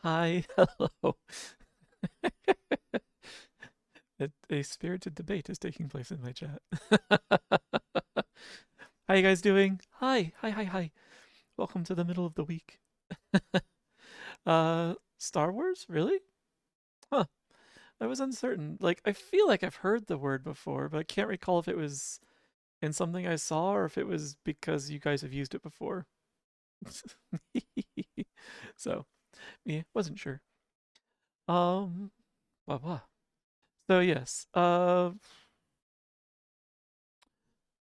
Hi, hello. A spirited debate is taking place in my chat. How you guys doing? Hi, hi, hi, hi. Welcome to the middle of the week. Star Wars? Really? Huh. I was uncertain. Like, I feel like I've heard the word before, but I can't recall if it was in something I saw or if it was because you guys have used it before. So, yeah, wasn't sure. Um, blah blah. So yes,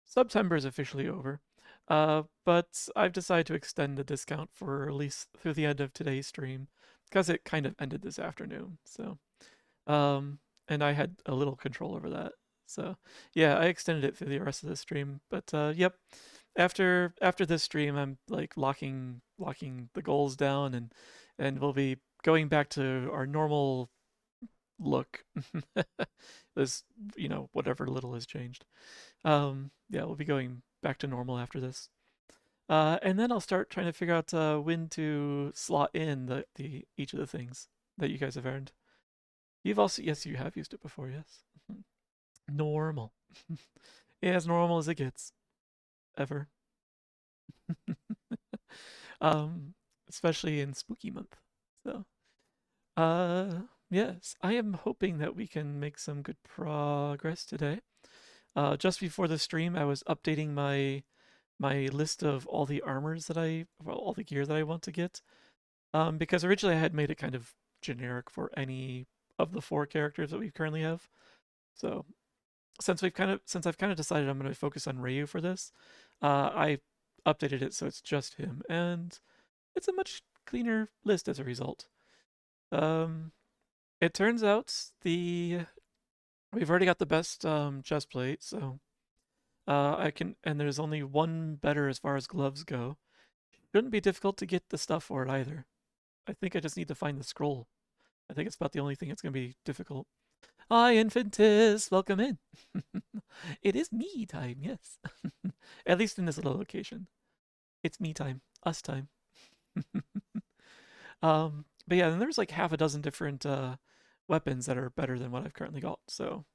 September is officially over. But I've decided to extend the discount for at least through the end of today's stream because it kind of ended this afternoon. So, um, and I had a little control over that. So, yeah, I extended it through the rest of the stream. But yep, after this stream, I'm like locking the goals down, and we'll be going back to our normal look. This, whatever little has changed. Yeah, we'll be going back to normal after this. And then I'll start trying to figure out when to slot in the each of the things that you guys have earned. You've also, yes, you have used it before, yes. Normal. Yeah, as normal as it gets, ever. um, Especially in spooky month. So, uh, yes, I am hoping that we can make some good progress today. Just before the stream, I was updating my list of all the armors well, all the gear that I want to get. Because originally I had made it kind of generic for any of the four characters that we currently have. So since I've kind of decided I'm going to focus on Ryu for this, I updated it so it's just him, and it's a much cleaner list as a result. Um, it turns out the we've already got the best chest plate, so I can, and there's only one better as far as gloves go. Shouldn't be difficult to get the stuff for it either. I think I just need to find the scroll. I think it's about the only thing that's going to be difficult. Hi, Infantis. Welcome in. It is me time, yes. At least in this little location. It's me time. Us time. But yeah, then there's like half a dozen different weapons that are better than what I've currently got. So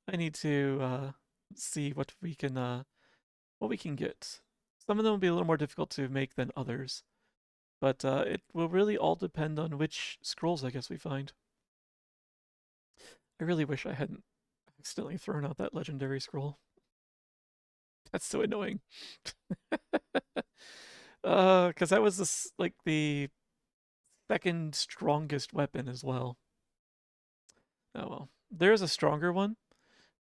I need to see what we can get. Some of them will be a little more difficult to make than others, but it will really all depend on which scrolls I guess we find. I really wish I hadn't accidentally thrown out that legendary scroll. That's so annoying. Because that was like the second strongest weapon as well. Oh well, there's a stronger one.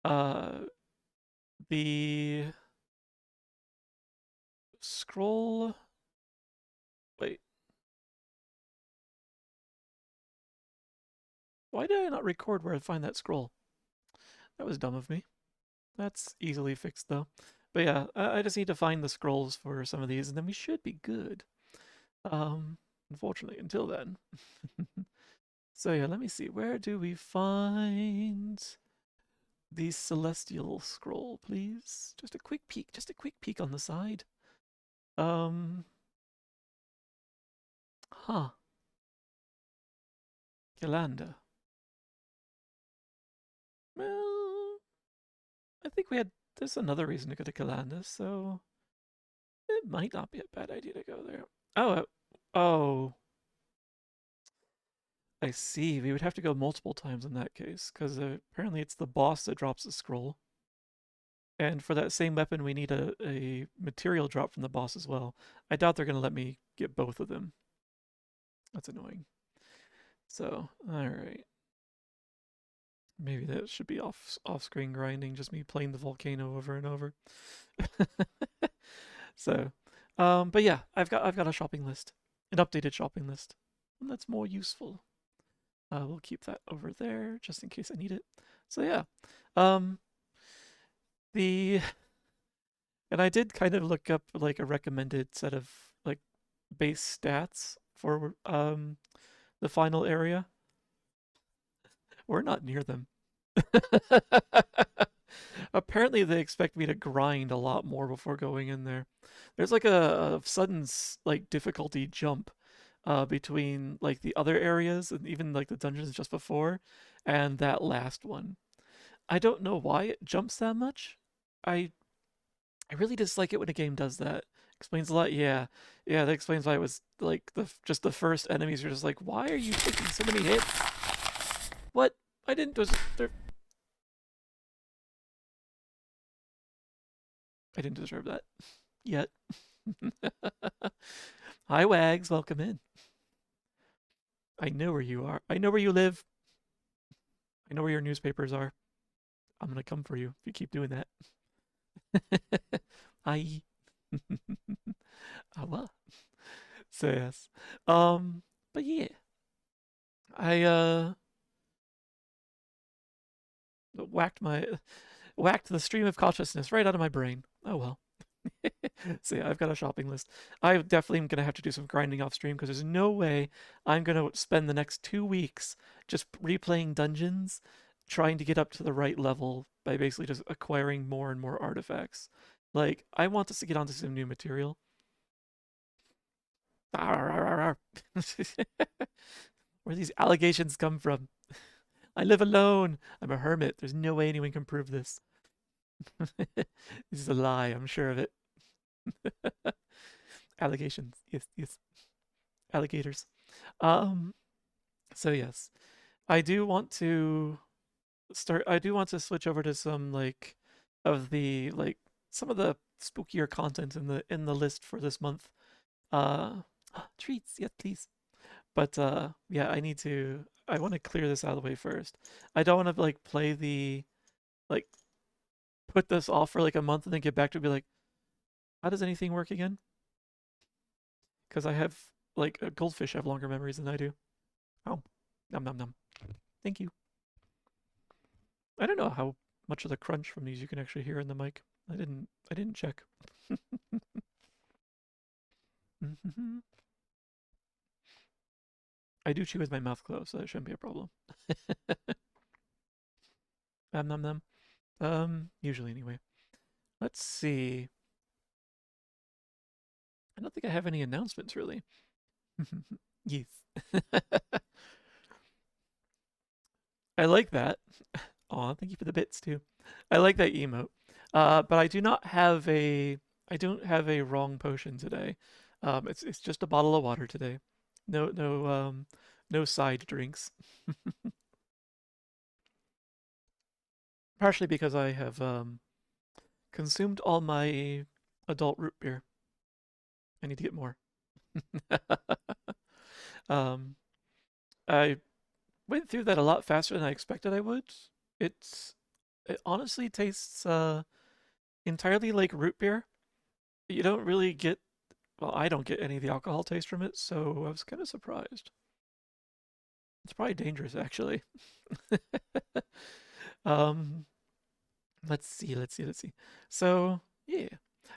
Uh, the scroll. Wait, why did I not record where I find that scroll? That was dumb of me. That's easily fixed though. But yeah, I just need to find the scrolls for some of these, and then we should be good. Um, Unfortunately, until then. So yeah, let me see. Where do we find the celestial scroll, please? Just a quick peek. Just a quick peek on the side. Um, huh. Yolanda. Well, I think there's another reason to go to Yolanda, so it might not be a bad idea to go there. Oh, I see. We would have to go multiple times in that case, because apparently it's the boss that drops the scroll. And for that same weapon, we need a material drop from the boss as well. I doubt they're going to let me get both of them. That's annoying. So, all right. Maybe that should be off-screen grinding, just me playing the volcano over and over. So, but yeah, I've got a shopping list, an updated shopping list, and that's more useful. We'll keep that over there just in case I need it. So yeah, um, the and I did kind of look up like a recommended set of like base stats for the final area. We're not near them. Apparently, they expect me to grind a lot more before going in there. There's like a sudden like difficulty jump between like the other areas and even like the dungeons just before and that last one. I don't know why it jumps that much. I I really dislike it when a game does that. Explains a lot. Yeah, yeah, that explains why it was like just the first enemies are just like, why are you taking so many hits? What? I didn't. I didn't deserve that yet. Hi, Wags. Welcome in. I know where you are. I know where you live. I know where your newspapers are. I'm gonna come for you if you keep doing that. Hi. Well. So yes. But yeah. I whacked my whacked the stream of consciousness right out of my brain. Oh well. So yeah, I've got a shopping list. I definitely am gonna have to do some grinding off stream because there's no way I'm gonna spend the next 2 weeks just replaying dungeons, trying to get up to the right level by basically just acquiring more and more artifacts. Like I want us to get onto some new material. Where these allegations come from? I live alone. I'm a hermit. There's no way anyone can prove this. This is a lie. I'm sure of it. Allegations. Yes, yes. Alligators. Um. So yes, I do want to start. I do want to switch over to some like of the like some of the spookier content in the list for this month. Uh, treats. Yes, please. But yeah, I need to. I want to clear this out of the way first. I don't want to like play the like put this off for like a month and then get back to it and be like, how does anything work again? Because I have like a goldfish have longer memories than I do. Oh, num num num. Thank you. I don't know how much of the crunch from these you can actually hear in the mic. I didn't check. I do chew with my mouth closed, so that shouldn't be a problem. Num num. Usually anyway. Let's see. I don't think I have any announcements really. Yes. I like that. Aw, thank you for the bits too. I like that emote. But I do not have a I don't have a wrong potion today. It's just a bottle of water today. No side drinks. Partially because I have consumed all my adult root beer. I need to get more. um, I went through that a lot faster than I expected I would. It's it honestly tastes entirely like root beer. You don't really get well, I don't get any of the alcohol taste from it, so I was kind of surprised. It's probably dangerous actually. um, let's see. So yeah,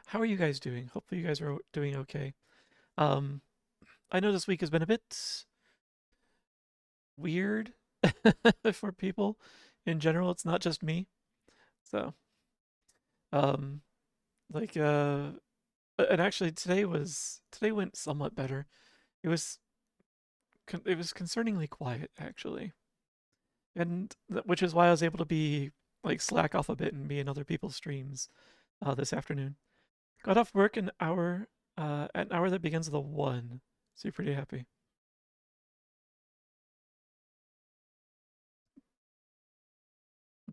how are you guys doing? Hopefully you guys are doing okay. Um, I know this week has been a bit weird for people in general. It's not just me. So, um, like, and actually today went somewhat better. It was it was concerningly quiet actually, and which is why I was able to be like slack off a bit and be in other people's streams this afternoon. Got off work an hour that begins with a one. So you're pretty happy.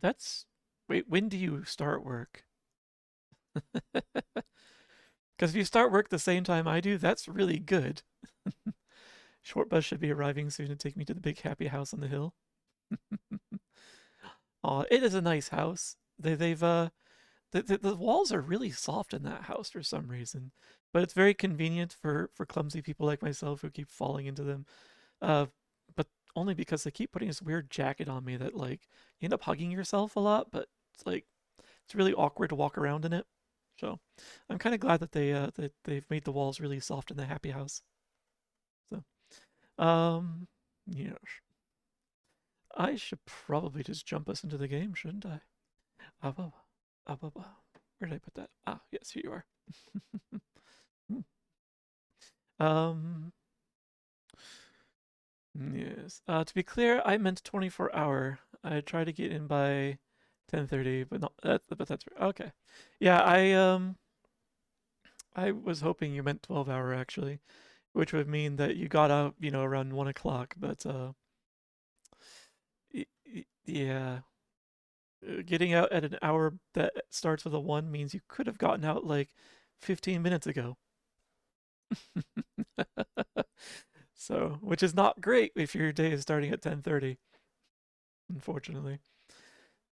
That's wait, when do you start work? Because if you start work the same time I do, that's really good. Short bus should be arriving soon to take me to the big happy house on the hill. Aw, it is a nice house. They've the walls are really soft in that house for some reason, but it's very convenient for clumsy people like myself who keep falling into them. Uh, but only because they keep putting this weird jacket on me that like you end up hugging yourself a lot, but it's like it's really awkward to walk around in it. So I'm kind of glad that they've made the walls really soft in the happy house. So yes, I should probably just jump us into the game, shouldn't I? Ah, bah, where did I put that? Ah, yes, here you are. Hmm. um, Yes. To be clear, I meant 24-hour. I tried to get in by 10:30, but not but that's okay. Yeah, I was hoping you meant 12-hour actually, which would mean that you got out, around 1 o'clock, but yeah. Getting out at an hour that starts with a 1 means you could have gotten out like 15 minutes ago. So, which is not great if your day is starting at 10:30, unfortunately.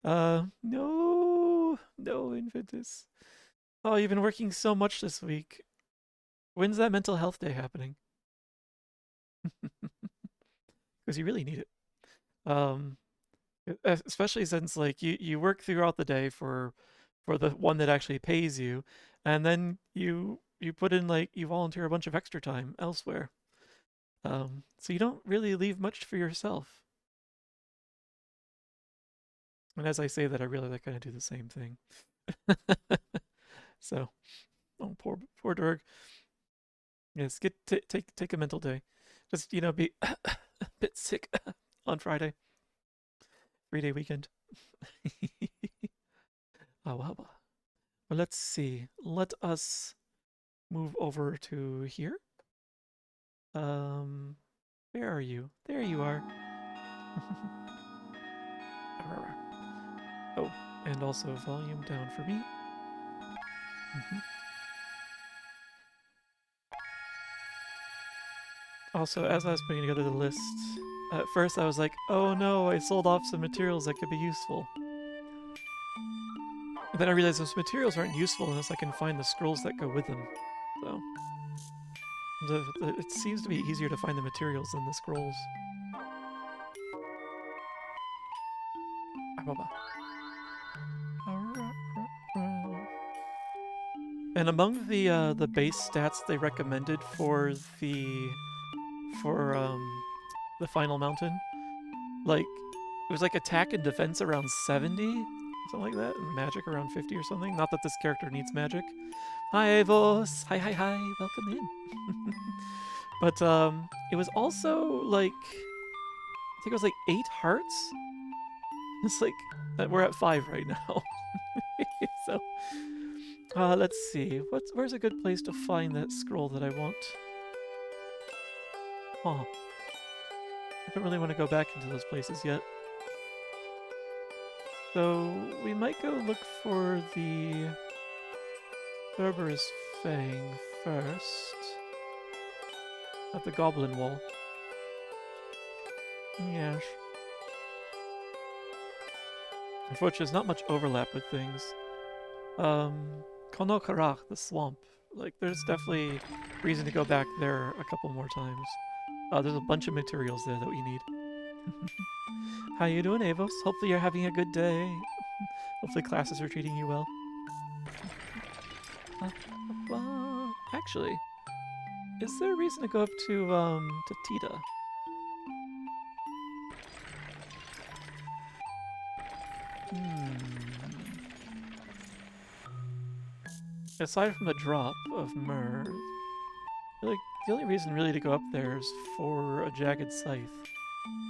No, no, Inventus. Oh, you've been working so much this week. When's that mental health day happening? Because you really need it. Um, especially since like you work throughout the day for the one that actually pays you, and then you put in like you volunteer a bunch of extra time elsewhere. So you don't really leave much for yourself. And as I say that, I realize I kind of do the same thing. So, oh, poor Durg. Yes, take a mental day. Just be a bit sick on Friday. 3-day weekend. Oh wow. Well, let's see. Let us move over to here. Um, where are you? There you are. Oh, and also volume down for me. Also, as I was putting together the list, at first I was like, oh no, I sold off some materials that could be useful. And then I realized those materials aren't useful unless I can find the scrolls that go with them. So, it seems to be easier to find the materials than the scrolls. And among the base stats they recommended for the final mountain, like it was like attack and defense around 70, something like that, and magic around 50 or something. Not that this character needs magic. Hi, Avos. Hi. Welcome in. But it was also like I think it was like 8 hearts. It's like we're at 5 right now. So let's see. Where's a good place to find that scroll that I want? Huh. I don't really want to go back into those places yet. So we might go look for the Cerberus Fang first. At the Goblin Wall. Yes. Unfortunately, there's not much overlap with things. Konokarach, the swamp. Like, there's definitely reason to go back there a couple more times. There's a bunch of materials there that we need. How you doing, Avos? Hopefully you're having a good day. Hopefully classes are treating you well. Actually, is there a reason to go up to Tita? Aside from the drop of myrrh, like the only reason really to go up there is for a jagged scythe,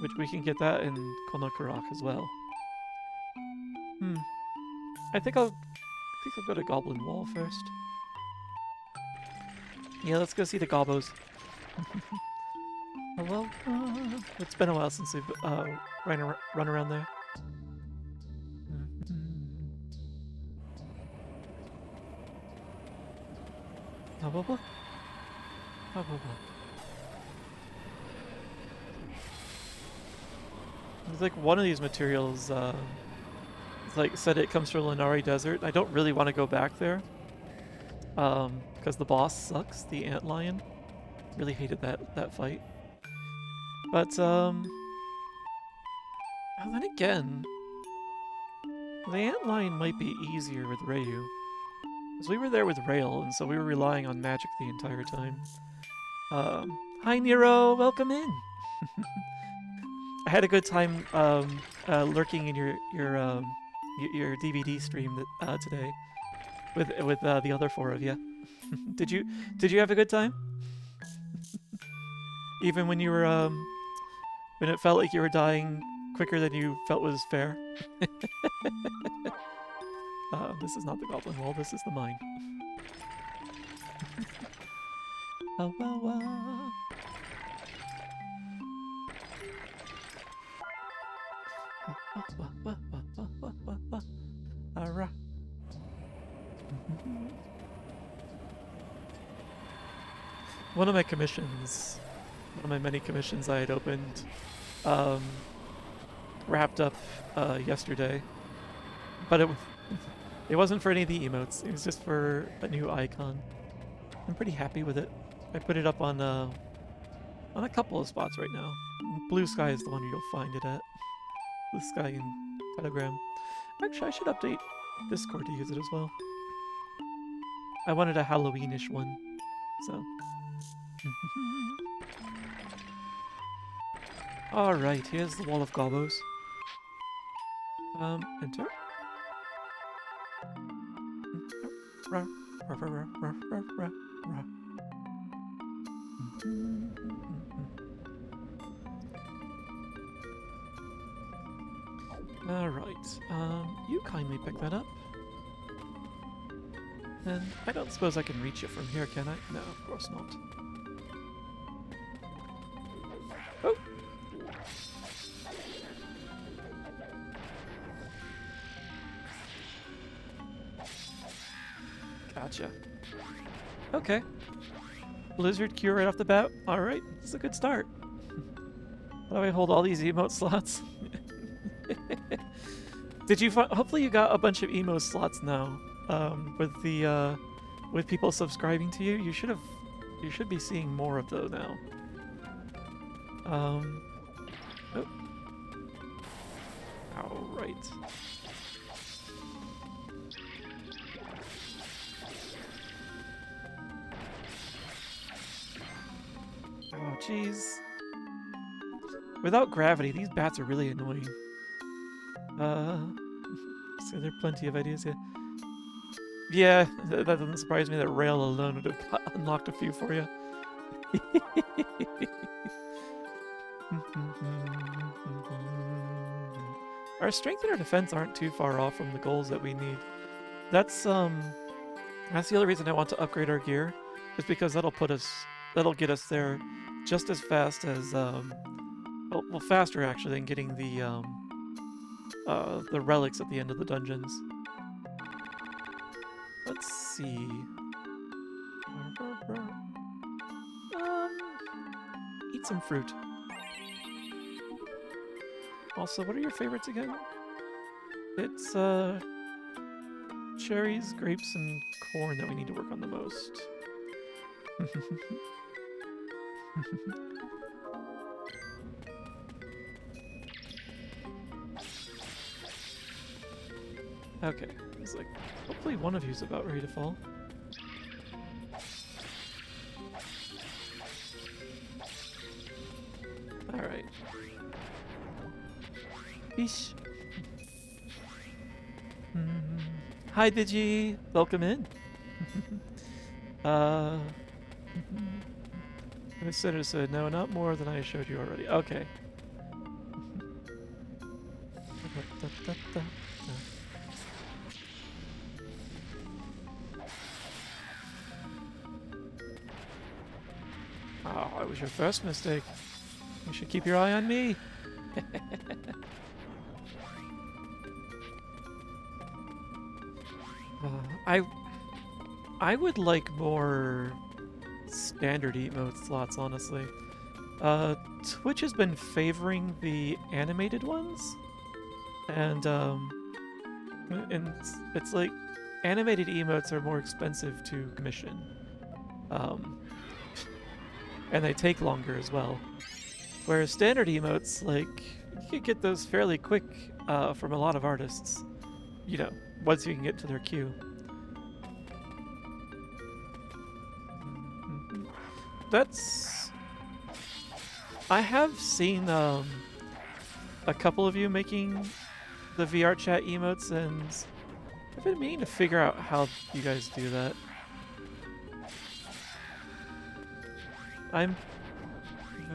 which we can get that in Konokarok as well. I think I'll go to Goblin Wall first. Yeah, let's go see the Gobbos. Hello? It's been a while since we've run around there. It's like one of these materials, it's like said it comes from Lenari Desert. I don't really want to go back there. Because the boss sucks, the ant lion. Really hated that fight. But then again, the ant lion might be easier with Rayu. Because we were there with Rail, and so we were relying on magic the entire time. Hi Nero, welcome in. I had a good time lurking in your DVD stream today with the other 4 of you. Did you have a good time? Even when you were When it felt like you were dying quicker than you felt was fair. This is not the goblin wall, this is the mine. Oh, wow, wow. One of my commissions, one of my many commissions I had opened, wrapped up yesterday, but it wasn't for any of the emotes. It was just for a new icon. I'm pretty happy with it. I put it up on a couple of spots right now. Blue Sky is the one you'll find it at. Blue Sky and Telegram. Actually, I should update Discord to use it as well. I wanted a Halloweenish one, so. Alright, here's the wall of gobos. Enter. Alright, you kindly pick that up. And I don't suppose I can reach it from here, can I? No, of course not. Oh! Gotcha. Okay. Blizzard Cure right off the bat. Alright, this is a good start. How do I hold all these emote slots? Did you find... Hopefully you got a bunch of emote slots now. With the, with people subscribing to you. You should be seeing more of those now. Oh. Alright. Oh, jeez. Without gravity, these bats are really annoying. So there are plenty of ideas here. Yeah, that doesn't surprise me that rail alone would have unlocked a few for you. Our strength and our defense aren't too far off from the goals that we need. That's the only reason I want to upgrade our gear, is because that'll get us there just as fast as well, faster actually than getting the relics at the end of the dungeons. Let's see. Eat some fruit. Also, what are your favorites again? It's cherries, grapes, and corn that we need to work on the most. Okay, it's like, hopefully one of you's about ready to fall. Alright. Eesh. Hi, Digi! Welcome in! The senator said, no, not more than I showed you already. Okay. Oh, it was your first mistake. You should keep your eye on me. I would like more standard emote slots, honestly. Twitch has been favoring the animated ones, and it's like animated emotes are more expensive to commission, and they take longer as well. Whereas standard emotes, like, you could get those fairly quick from a lot of artists, you know, once you can get to their queue. I have seen a couple of you making the VR chat emotes, and I've been meaning to figure out how you guys do that. I'm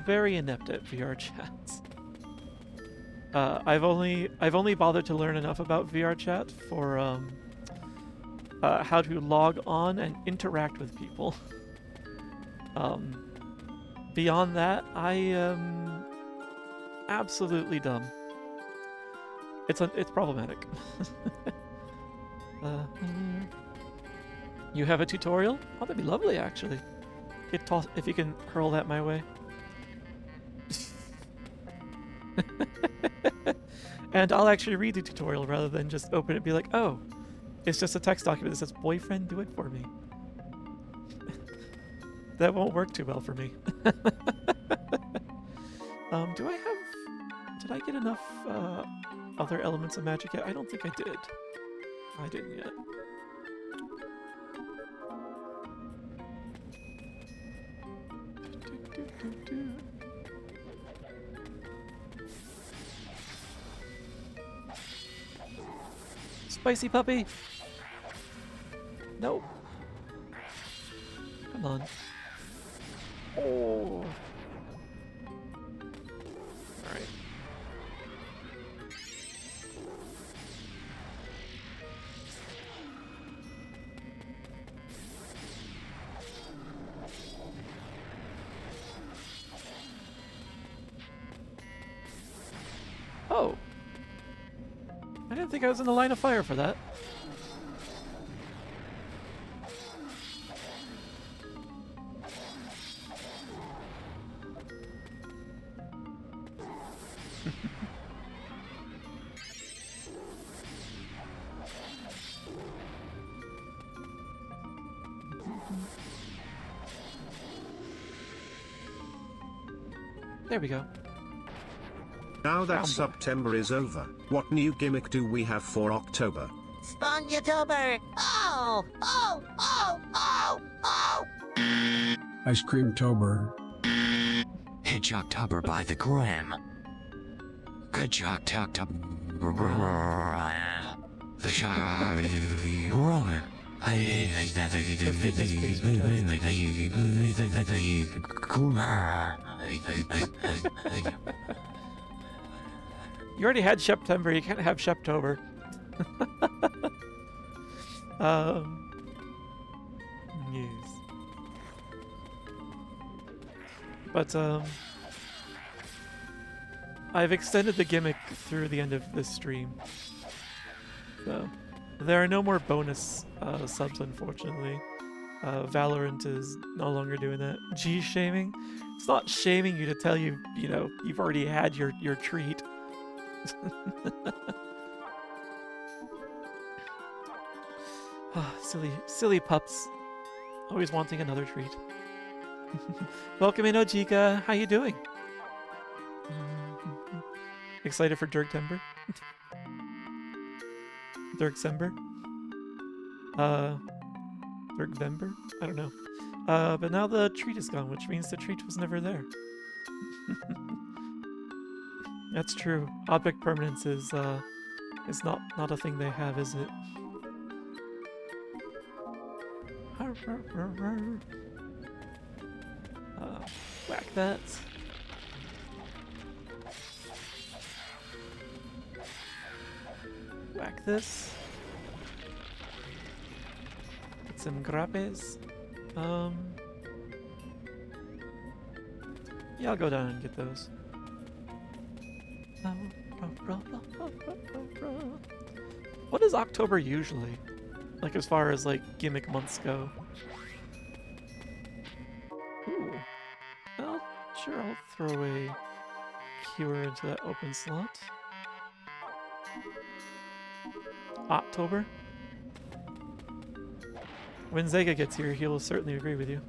very inept at VR chats. I've only bothered to learn enough about VR chat for how to log on and interact with people. Beyond that, I am absolutely dumb. It's problematic. You have a tutorial? Oh, that'd be lovely, actually. If you can hurl that my way. And I'll actually read the tutorial rather than just open it and be like, oh, it's just a text document that says, boyfriend, do it for me. That won't work too well for me. Did I get enough other elements of magic yet? I don't think I did. I didn't yet. Spicy puppy! No! Come on. Oh! Alright. Oh! I didn't think I was in the line of fire for that. There we go. Now that September is over, what new gimmick do we have for October? Sponge-tober! Oh! Oh! Oh! Oh! Oh! Ice cream tober. Hedgehog-tober by the gram. Good job, The You already had September, you can't have Sheptober. Yes. But, I've extended the gimmick through the end of this stream. So, there are no more bonus subs, unfortunately. Valorant is no longer doing that. G-shaming? It's not shaming you to tell you, you've already had your treat. Silly pups. Always wanting another treat. Welcome in, Ojika. How you doing? Excited for Dirktember? Dirksember? Dirkvember? I don't know. But now the treat is gone, which means the treat was never there. That's true. Object permanence is not a thing they have, is it? Whack that. Whack this. Get some grappes. Yeah, I'll go down and get those. What is October usually? Like as far as like gimmick months go? Ooh. Well, sure, I'll throw a cure into that open slot. October? When Zega gets here, he will certainly agree with you.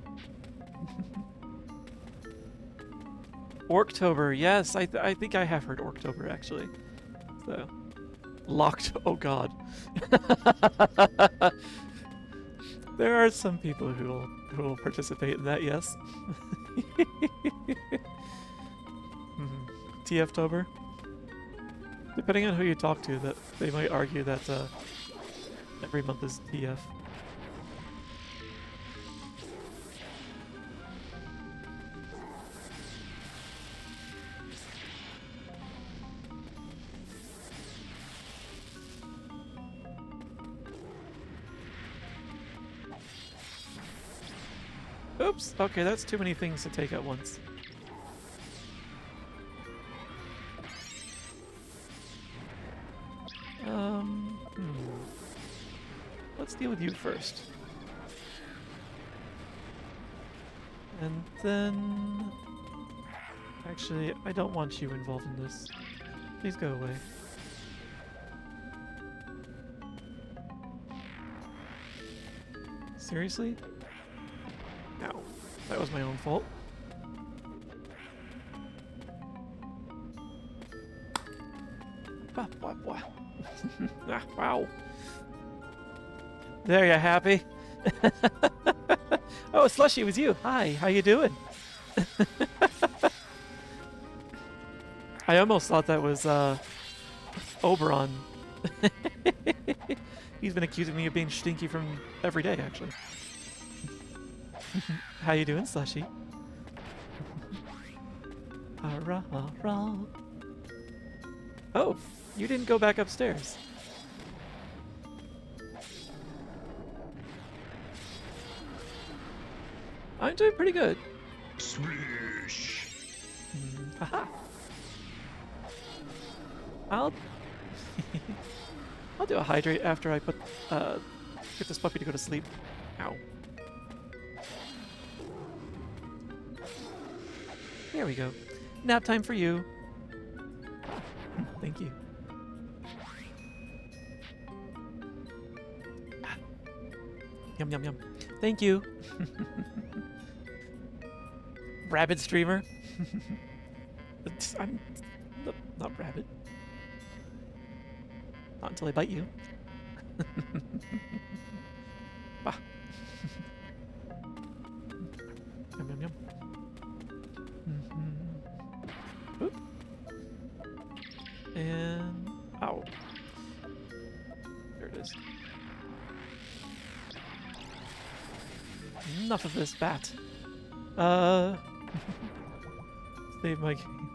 Orktober, yes, I think I have heard Orktober actually. So, locked. Oh God. There are some people who will participate in that. Yes. TFtober. Depending on who you talk to, that they might argue that every month is TF. Oops. Okay, that's too many things to take at once. Let's deal with you first. And then... Actually, I don't want you involved in this. Please go away. Seriously? Ow. That was my own fault. Ah, wow. There, you happy? Oh, Slushy, it was you. Hi, how you doing? I almost thought that was Oberon. He's been accusing me of being stinky from every day, actually. How you doing, Slushy? Hurrah, hurrah. Oh, you didn't go back upstairs. I'm doing pretty good. Swish. Haha. I'll I'll do a hydrate after I put get this puppy to go to sleep. Ow. There we go. Nap time for you. Thank you. Yum yum yum. Thank you. Rabbit streamer. I'm not rabbit. Not until I bite you. Bah. Yum yum yum. Oop. And ow. There it is. Enough of this bat. Save my game.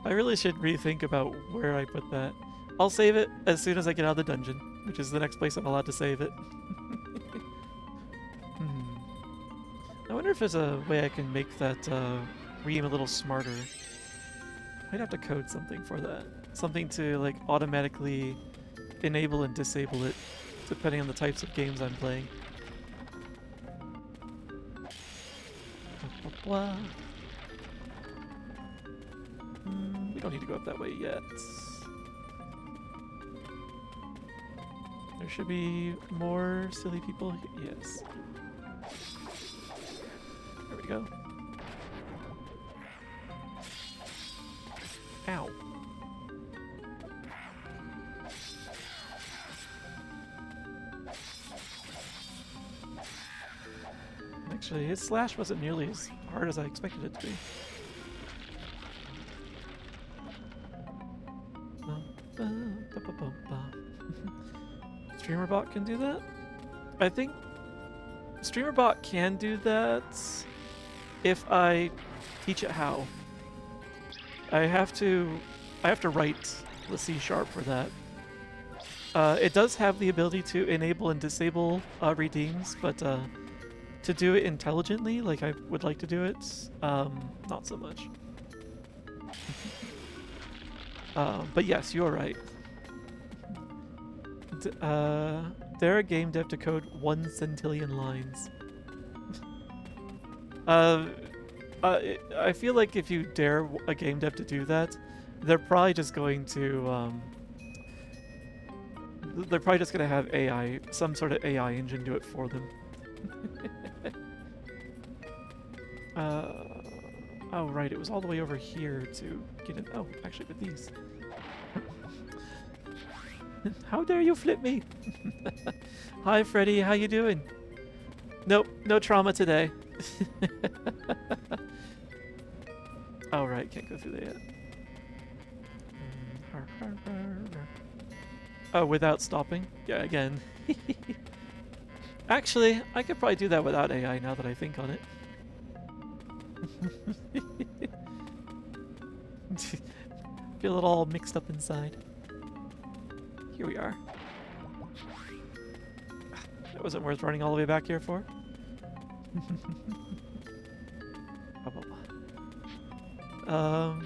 I really should rethink about where I put that. I'll save it as soon as I get out of the dungeon, which is the next place I'm allowed to save it. I wonder if there's a way I can make that Ream a little smarter. I'd have to code something for that. Something to like automatically enable and disable it, depending on the types of games I'm playing. Blah, blah, blah. We don't need to go up that way yet. There should be more silly people. Yes. There we go. Ow. Actually, his slash wasn't nearly as hard as I expected it to be. StreamerBot can do that? I think StreamerBot can do that if I teach it how. I have to write the C# for that. It does have the ability to enable and disable redeems, but to do it intelligently, like I would like to do it, not so much. But yes, you're right. Dare a game dev to code 1 centillion lines. I feel like if you dare a game dev to do that, they're probably just going to have AI, some sort of AI engine do it for them. Oh right, it was all the way over here to get in. Oh, actually with these. How dare you flip me? Hi Freddy, how you doing? Nope, no trauma today. Oh right, can't go through there yet. Oh, without stopping? Yeah, again. Actually, I could probably do that without AI now that I think on it. Feel it all mixed up inside. Here we are. That wasn't worth running all the way back here for. Blah, blah, blah.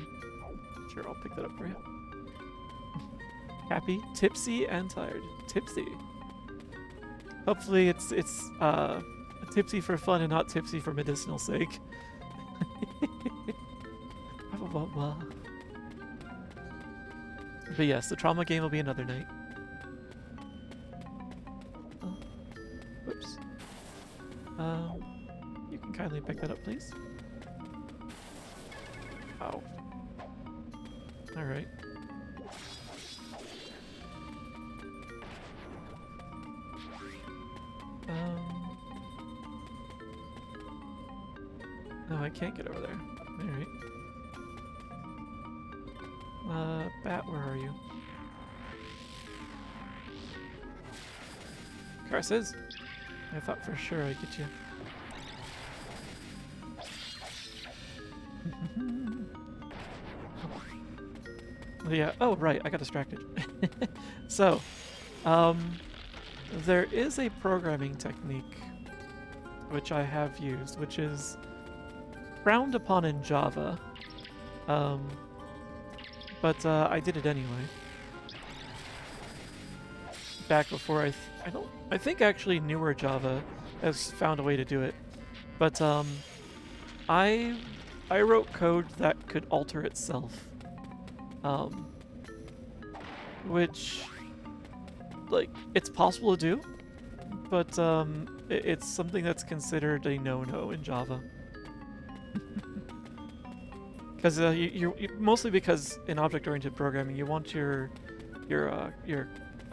Sure, I'll pick that up for you. Happy, tipsy, and tired. Tipsy. Hopefully it's tipsy for fun and not tipsy for medicinal sake. Blah, blah, blah. But yes, the trauma game will be another night. Oh, whoops. You can kindly pick that up, please. Oh. Alright. No, I can't get over there. Alright. Bat, where are you? Curses! I thought for sure I'd get you. Yeah, oh right, I got distracted. So, there is a programming technique which I have used, which is frowned upon in Java, but I did it anyway. Back before I think actually newer Java has found a way to do it, but I wrote code that could alter itself, which, like, it's possible to do, but it's something that's considered a no-no in Java. Because mostly because in object-oriented programming you want your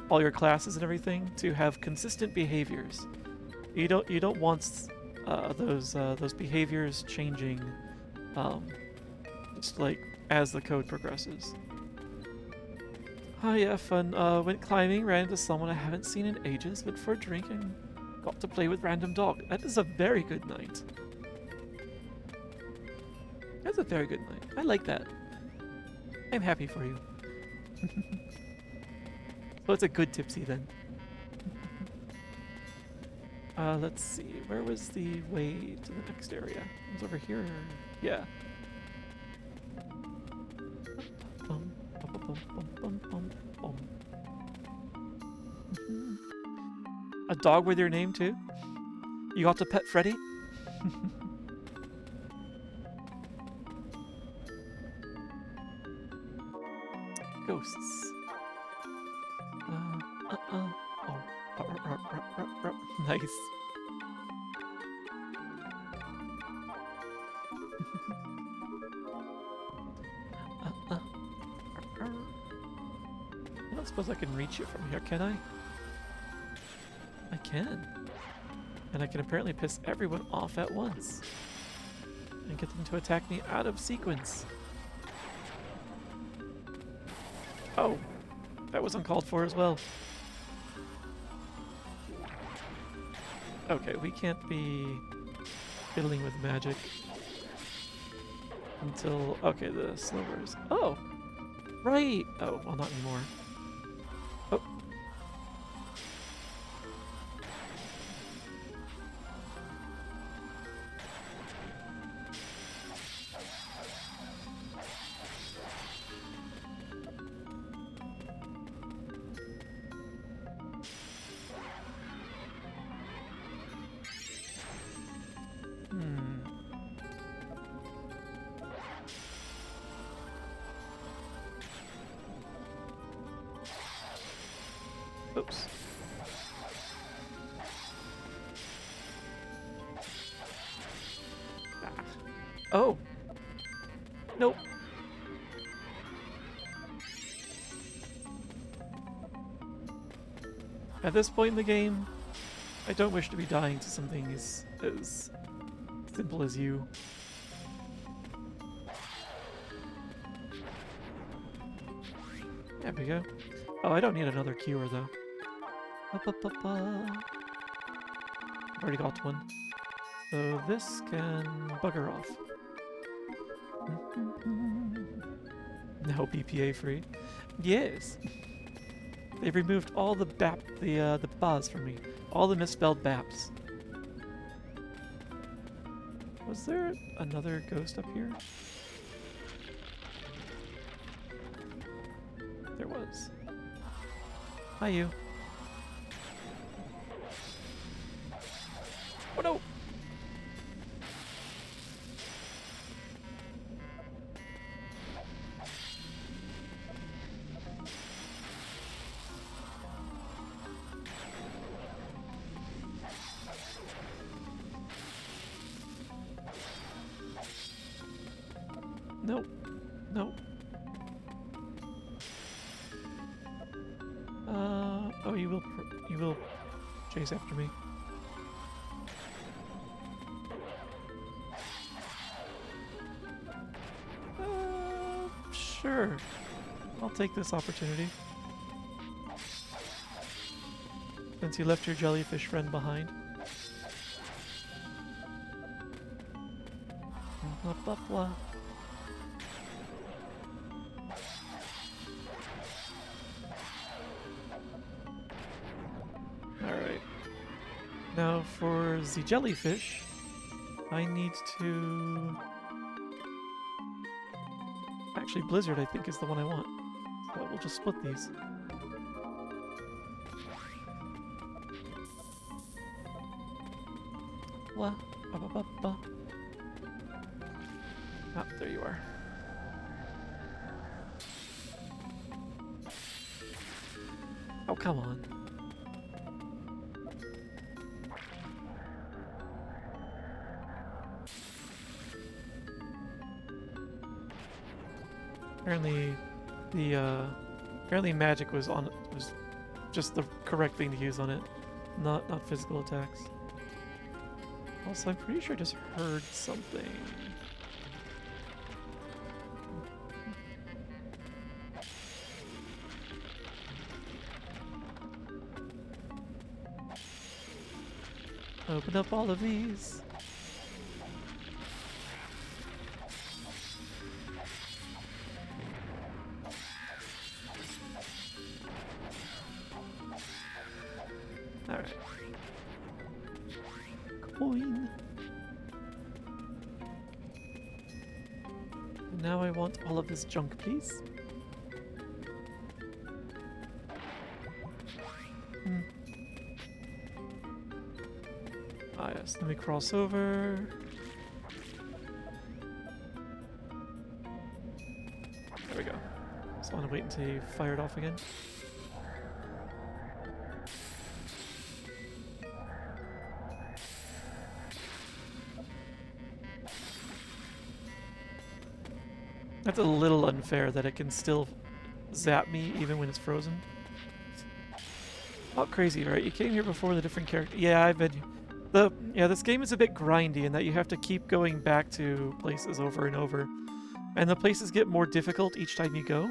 all your classes and everything to have consistent behaviors. You don't want those behaviors changing, just like as the code progresses. Oh yeah, fun. Went climbing, ran into someone I haven't seen in ages, went for a drink and got to play with random dog. That is a very good night. That's a very good night. I like that. I'm happy for you. So it's a good tipsy then. Let's see. Where was the way to the next area? It was over here. Yeah. A dog with your name too? You got to pet Freddy? Ghosts. Oh. Nice. I don't suppose I can reach you from here, can I? I can. And I can apparently piss everyone off at once. And get them to attack me out of sequence. Oh, that was uncalled for as well. Okay, we can't be fiddling with magic until... Okay, the slivers. Oh! Right! Oh, well, not anymore. Oh. Oops. Ah. Oh. Nope. At this point in the game, I don't wish to be dying to something as simple as you. There we go. Oh, I don't need another cure though. Already got one. So this can bugger off. Now BPA free. Yes. They've removed all the the bas from me. All the misspelled baps. Was there another ghost up here? There was. Hi, you. Oh no! Nope. Nope. Oh, you will chase after me. Sure. I'll take this opportunity. Since you left your jellyfish friend behind. Blah, blah, blah. Alright. Now for the jellyfish, I need to... Actually, Blizzard, I think, is the one I want. So we'll just split these. Blah, ba, ba, ba, ba. Ah, there you are. Oh, come on. Apparently magic was just the correct thing to use on it, not physical attacks. Also, I'm pretty sure I just heard something. Open up all of these. Alright. Coin. And now I want all of this junk, please. Ah yes, let me cross over. There we go. Just want to wait until you fire it off again. That's a little unfair that it can still zap me even when it's frozen. Oh, crazy, right? You came here before the different character. Yeah, I've been... this game is a bit grindy in that you have to keep going back to places over and over. And the places get more difficult each time you go.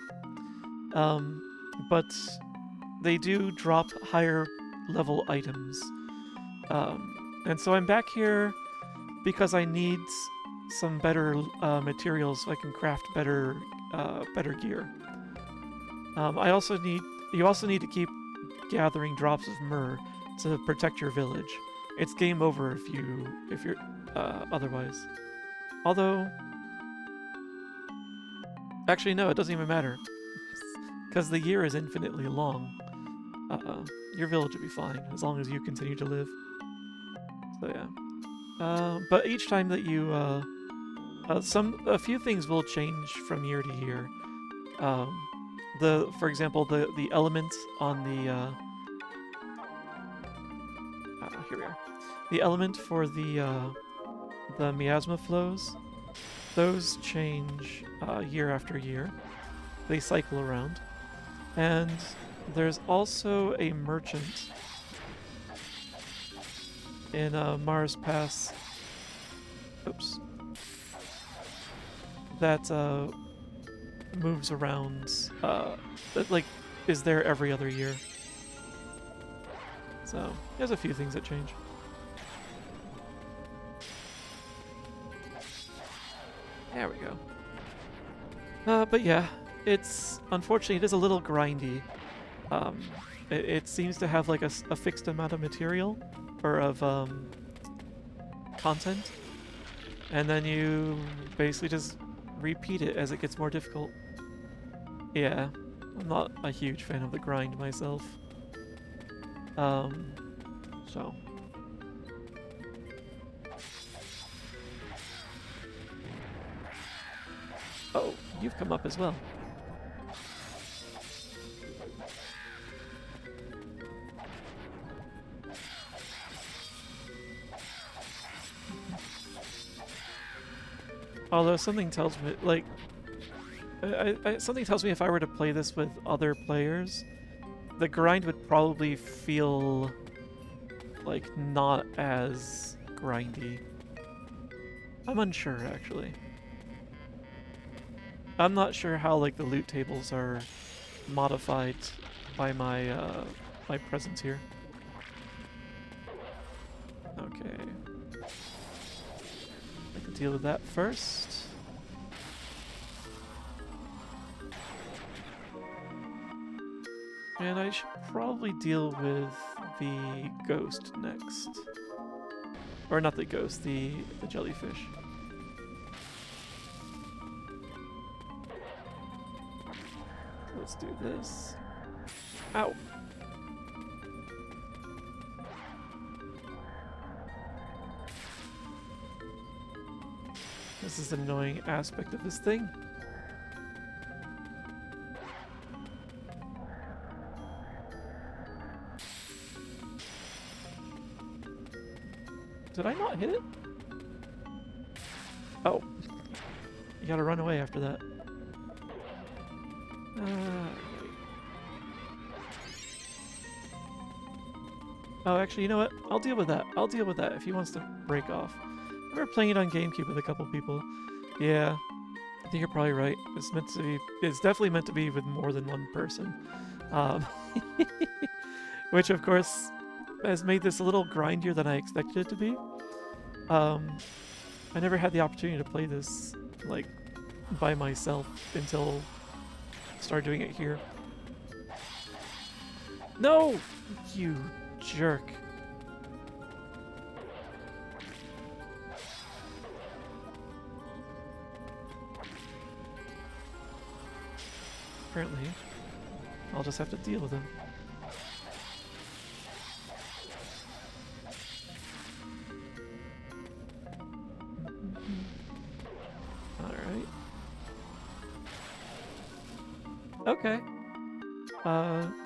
But they do drop higher level items. And so I'm back here because I need some better materials so I can craft better gear. You also need to keep gathering drops of myrrh to protect your village. It's game over if you're otherwise. Although, actually no, it doesn't even matter because the year is infinitely long. Your village will be fine as long as you continue to live. So yeah. But each time that you a few things will change from year to year. For example, the element on the here we are. The element for the miasma flows, those change year after year. They cycle around, and there's also a merchant in Mars Pass. Oops. That moves around, that like is there every other year. So there's a few things that change. There we go. But yeah, unfortunately it is a little grindy. It seems to have like a fixed amount of material or of content. And then you basically just repeat it as it gets more difficult. Yeah, I'm not a huge fan of the grind myself. So. Oh, you've come up as well. Although something tells me, like, something tells me if I were to play this with other players, the grind would probably feel like not as grindy. I'm unsure, actually. I'm not sure how like the loot tables are modified by my my presence here. Okay. I can deal with that first. And I should probably deal with the ghost next. Or not the ghost, the jellyfish. Let's do this. Ow! This is an annoying aspect of this thing. Did I not hit it? Oh. You gotta run away after that. Oh, actually, you know what? I'll deal with that. I'll deal with that if he wants to break off. I remember playing it on GameCube with a couple people. Yeah, I think you're probably right. It's meant to be. It's definitely meant to be with more than one person, um, which of course has made this a little grindier than I expected it to be. I never had the opportunity to play this like by myself until I started doing it here. No, you jerk. Apparently, I'll just have to deal with him. Alright. Okay.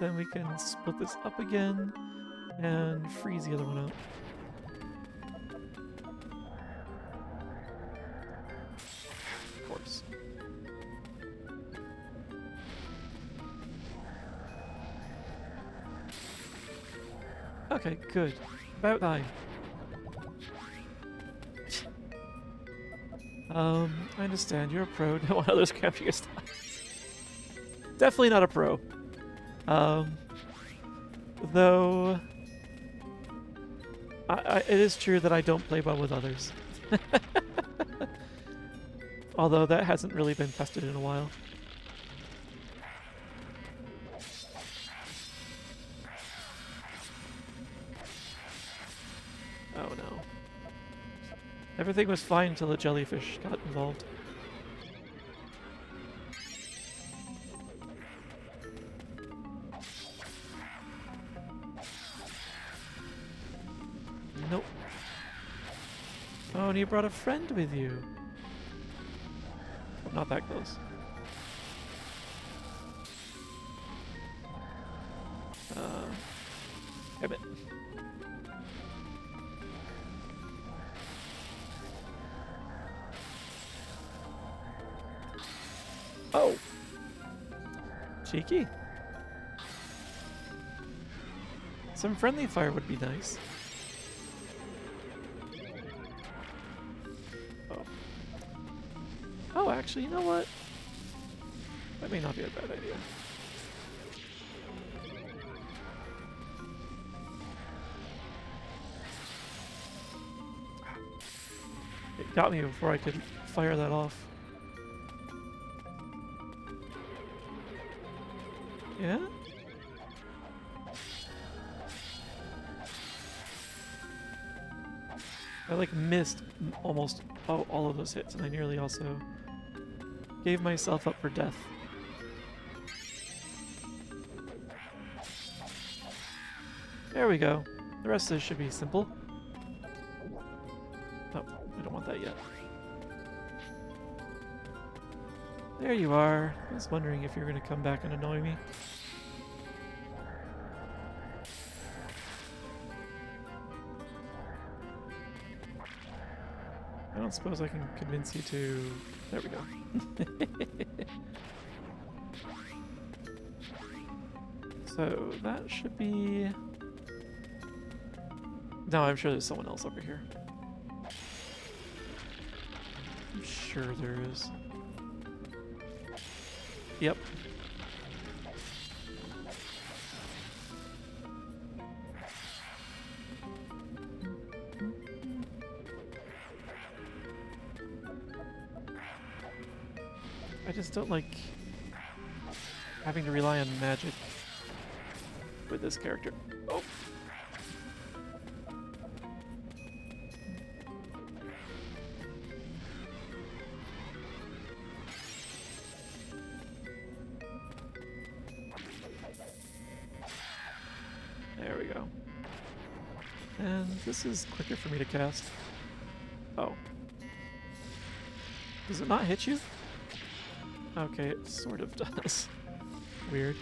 Then we can split this up again and freeze the other one out. Of course. Okay, good. About time. I understand. You're a pro. Don't want others capture your style. Definitely not a pro. Though... it is true that I don't play well with others. Although that hasn't really been tested in a while. Oh no. Everything was fine until the jellyfish got involved. Nope. Oh, and you brought a friend with you. Not that close. Damn it. Oh! Cheeky. Some friendly fire would be nice. Oh. Oh, actually, you know what? That may not be a bad idea. It got me before I could fire that off. Yeah? I like missed almost Oh, all of those hits, and I nearly also gave myself up for death. There we go. The rest of this should be simple. Oh, we don't want that yet. There you are. I was wondering if you were going to come back and annoy me. I don't suppose I can convince you to... There we go. So, that should be... No, I'm sure there's someone else over here. I'm sure there is. Yep. I just don't like having to rely on magic with this character. Oh. There we go. And this is quicker for me to cast. Oh. Does it not hit you? Okay, it sort of does. Weird.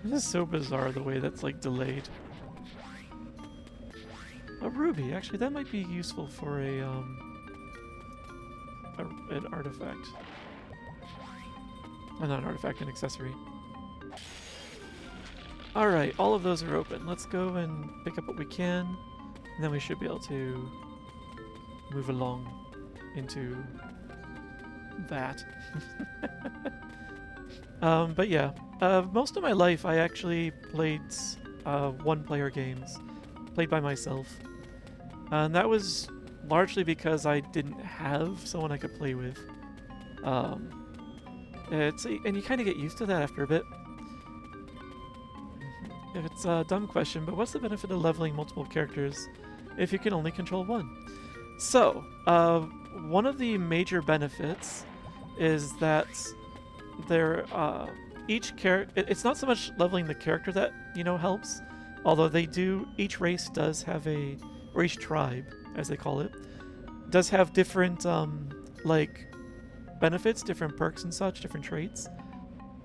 This is so bizarre the way that's like delayed. A ruby, actually that might be useful for an artifact. Oh, not an artifact, an accessory. Alright, all of those are open. Let's go and pick up what we can, and then we should be able to move along into that. But yeah, most of my life I actually played one-player games, played by myself. And that was largely because I didn't have someone I could play with. And you kind of get used to that after a bit. If it's a dumb question, but what's the benefit of leveling multiple characters if you can only control one? So, one of the major benefits is that each character, it's not so much leveling the character that, helps, although each race does have or each tribe, as they call it, does have different, like, benefits, different perks and such, different traits.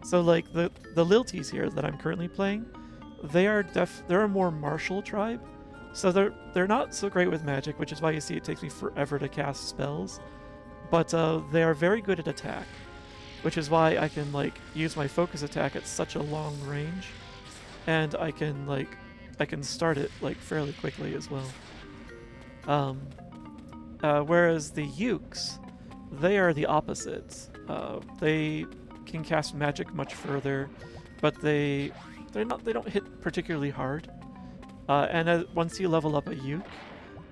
So, like, the Lilties here that I'm currently playing, they're a more martial tribe, so they're not so great with magic, which is why you see it takes me forever to cast spells, but they are very good at attack, which is why I can like use my focus attack at such a long range, and I can start it like fairly quickly as well. Whereas the Ukes, they are the opposites. They can cast magic much further, but they don't hit particularly hard. And once you level up a Uke,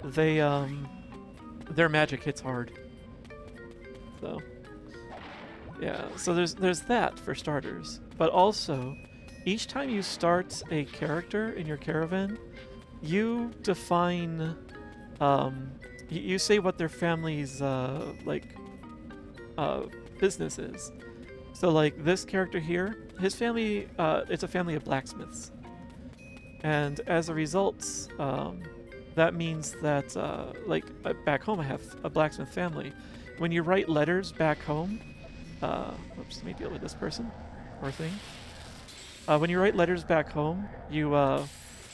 their magic hits hard. So yeah, so there's that for starters. But also, each time you start a character in your caravan, you define, you say what their family's business is. So like this character here, his family, it's a family of blacksmiths. And as a result, that means that, back home I have a blacksmith family. When you write letters back home, whoops, let me deal with this person or thing. When you write letters back home, you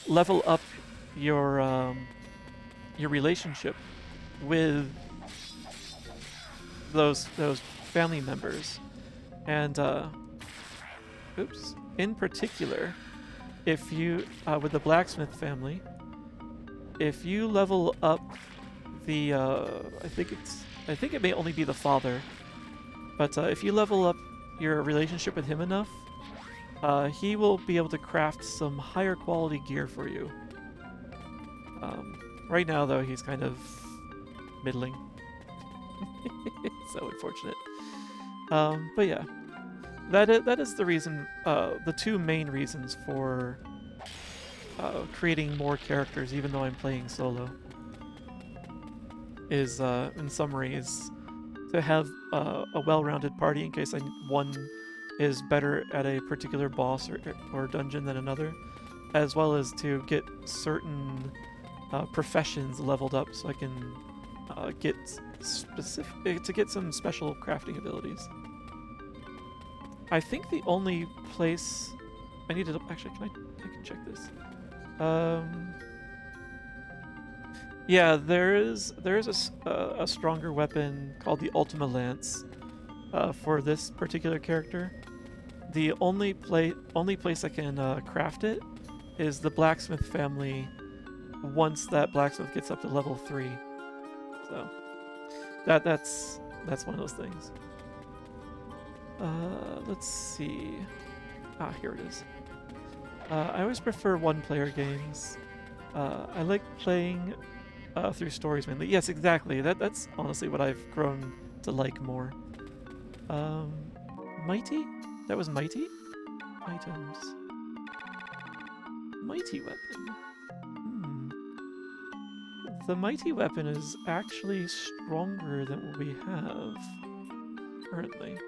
level up your relationship with those family members. And, in particular, if you, with the blacksmith family, if you level up the, I think it may only be the father, but if you level up your relationship with him enough, he will be able to craft some higher quality gear for you. Right now, though, he's kind of middling. So unfortunate. But yeah, that is the reason, the two main reasons for creating more characters, even though I'm playing solo, is, in summary, is to have a well-rounded party in case one is better at a particular boss or dungeon than another, as well as to get certain professions leveled up so I can get some special crafting abilities. I think the only place I need to actually I can check this. Yeah, there is a stronger weapon called the Ultima Lance for this particular character. The only place I can craft it is the blacksmith family. Once that blacksmith gets up to level 3, so that's one of those things. Let's see. Ah, here it is. I always prefer one-player games. I like playing through stories mainly. Yes, exactly. That's honestly what I've grown to like more. Mighty? That was mighty? Items. Mighty weapon. The mighty weapon is actually stronger than what we have currently.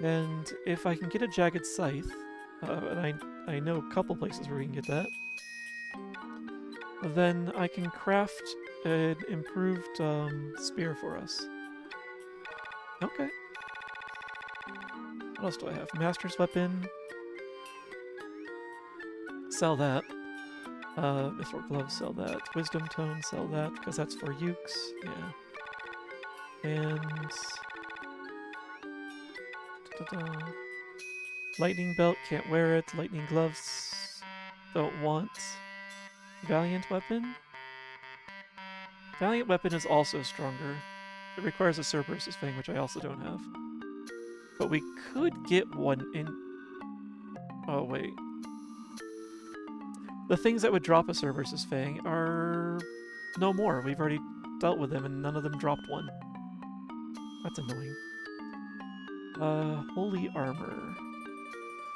And if I can get a jagged scythe, and I know a couple places where we can get that, then I can craft an improved spear for us. Okay. What else do I have? Master's weapon. Sell that. Mithril gloves, sell that. Wisdom tome, sell that, because that's for Ukes. Yeah. And... lightning belt, can't wear it. Lightning gloves, don't want. Valiant weapon? Valiant weapon is also stronger. It requires a Cerberus's Fang, which I also don't have. But we could get one in... oh, wait. The things that would drop a Cerberus's Fang are no more. We've already dealt with them, and none of them dropped one. That's annoying. Holy armor.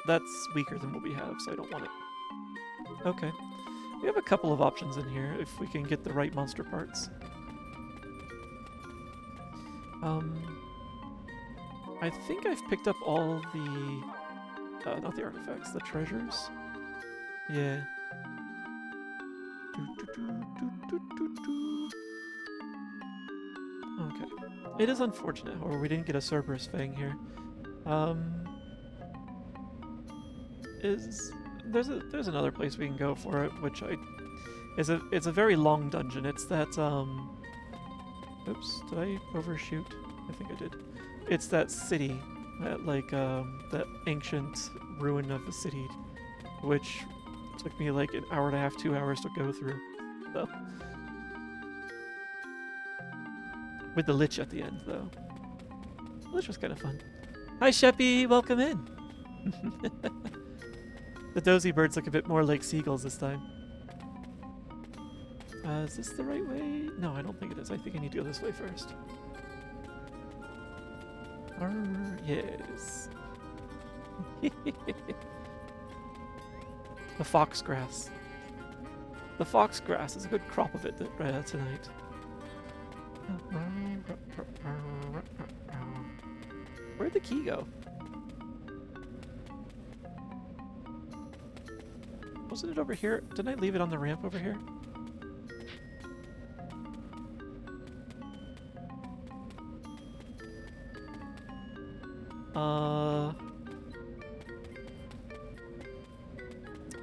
That's weaker than what we have, so I don't want it. Okay. We have a couple of options in here if we can get the right monster parts. I think I've picked up all the... not the artifacts, the treasures. Yeah. Okay. It is unfortunate, however, we didn't get a Cerberus Fang here. There's another place we can go for it, which it's a very long dungeon. It's that oops, did I overshoot? I think I did. It's that city, that ancient ruin of a city, which took me like an hour and a half, 2 hours to go through. So. With the Lich at the end, though. The Lich was kind of fun. Hi, Sheppy! Welcome in! The dozy birds look a bit more like seagulls this time. Is this the right way? No, I don't think it is. I think I need to go this way first. Yes. The foxgrass. The foxgrass is a good crop of it tonight. Where'd the key go? Wasn't it over here? Didn't I leave it on the ramp over here?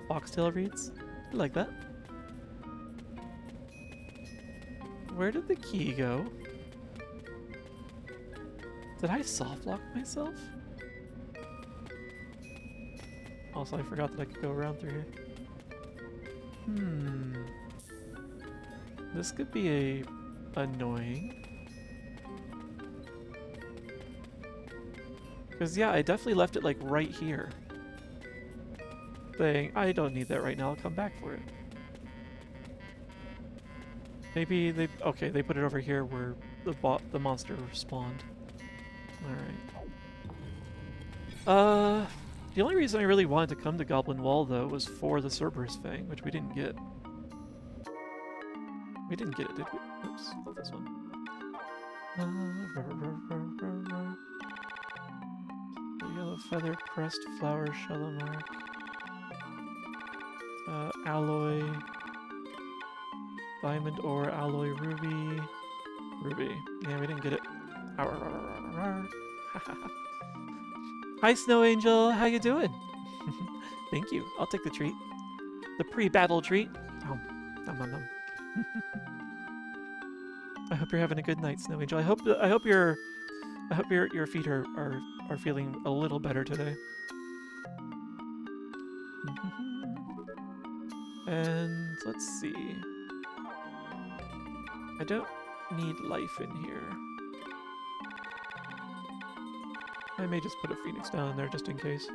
Foxtail reeds? I like that. Where did the key go? Did I soft lock myself? Also, I forgot that I could go around through here. This could be annoying. Because, yeah, I definitely left it, like, right here. Saying, I don't need that right now, I'll come back for it. Maybe they... okay, they put it over here where the monster spawned. Alright. The only reason I really wanted to come to Goblin Wall, though, was for the Cerberus Fang, which we didn't get. We didn't get it, did we? Oops, oh, this one. The yellow feather, pressed flower, shallow mark. Alloy. Diamond ore, alloy, ruby. Ruby. Yeah, we didn't get it. Hi, Snow Angel. How you doing? Thank you. I'll take the treat. The pre-battle treat. Oh, nom nom nom. I hope you're having a good night, Snow Angel. I hope your feet are feeling a little better today. And let's see. I don't need life in here. I may just put a phoenix down in there just in case.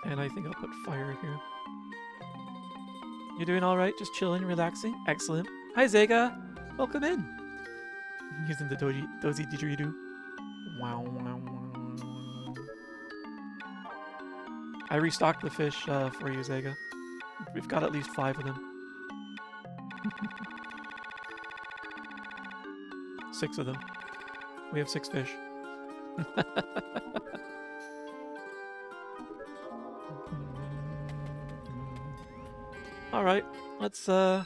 And I think I'll put fire here. You doing alright? Just chilling, relaxing? Excellent. Hi, Zega! Welcome in! Using the dozy didgeridoo. Wow, wow, wow. I restocked the fish for you, Zega. We've got at least 5 of them. 6 of them. We have 6 fish. All right, let's deal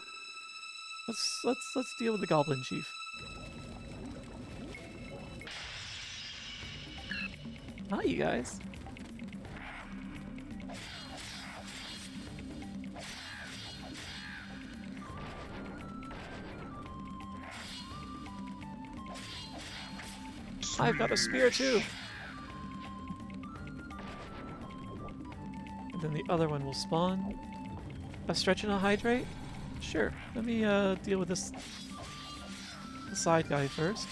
with the Goblin Chief. Hi, you guys. I've got a spear too. And then the other one will spawn. A stretch and a hydrate? Sure. Let me deal with this the side guy first.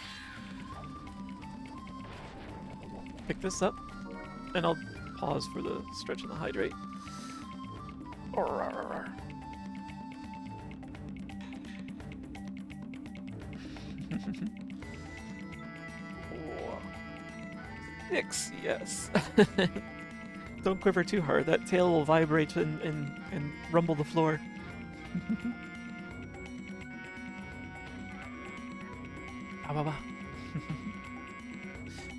Pick this up, and I'll pause for the stretch and the hydrate. Nyx, yes. Don't quiver too hard. That tail will vibrate and rumble the floor.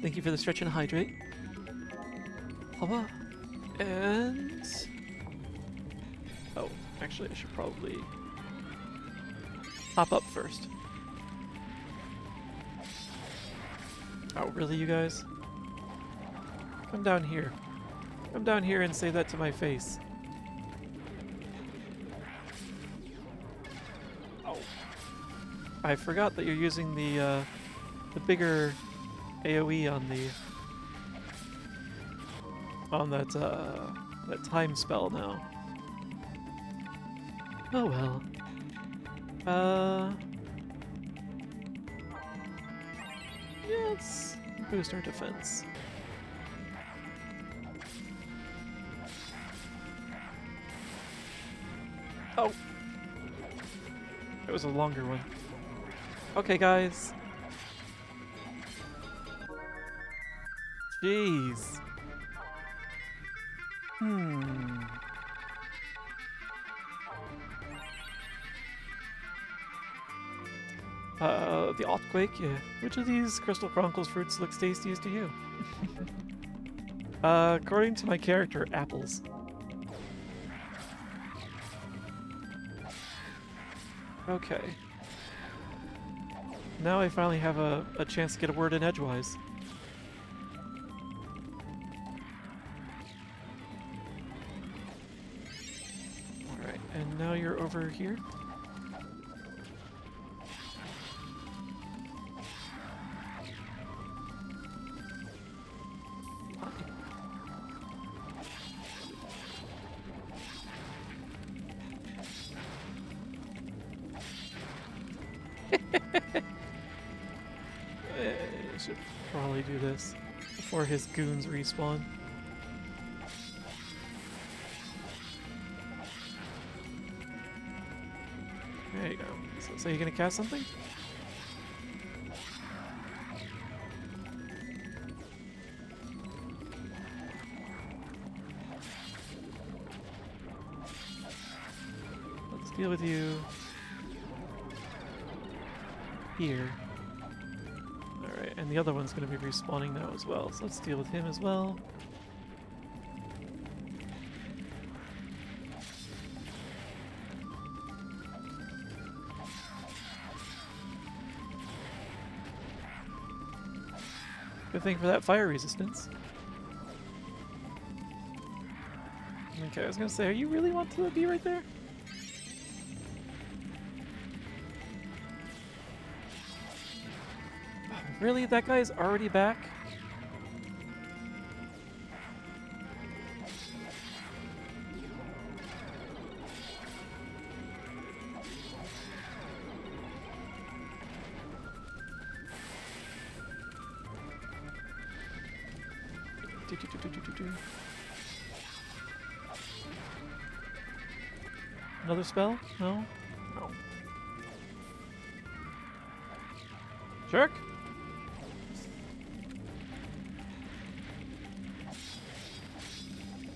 Thank you for the stretch and hydrate. And... oh, actually I should probably hop up first. Oh, really, you guys? Come down here. Come down here and say that to my face. Oh. I forgot that you're using the bigger AoE on that time spell now. Oh well. Yeah, let's boost our defense. Oh! It was a longer one. Okay, guys. Jeez. The Earthquake, yeah. Which of these Crystal Chronicles fruits looks tastiest to you? According to my character, apples. Okay. Now I finally have a chance to get a word in edgewise. Alright, and now you're over here. I should probably do this before his goons respawn. There you go. So you gonna cast something? deal with you here. Alright, and the other one's going to be respawning now as well, so let's deal with him as well. Good thing for that fire resistance. Okay, I was gonna say, are you really want to be right there? Oh, really? That guy's already back? Another spell? No? No. Jerk!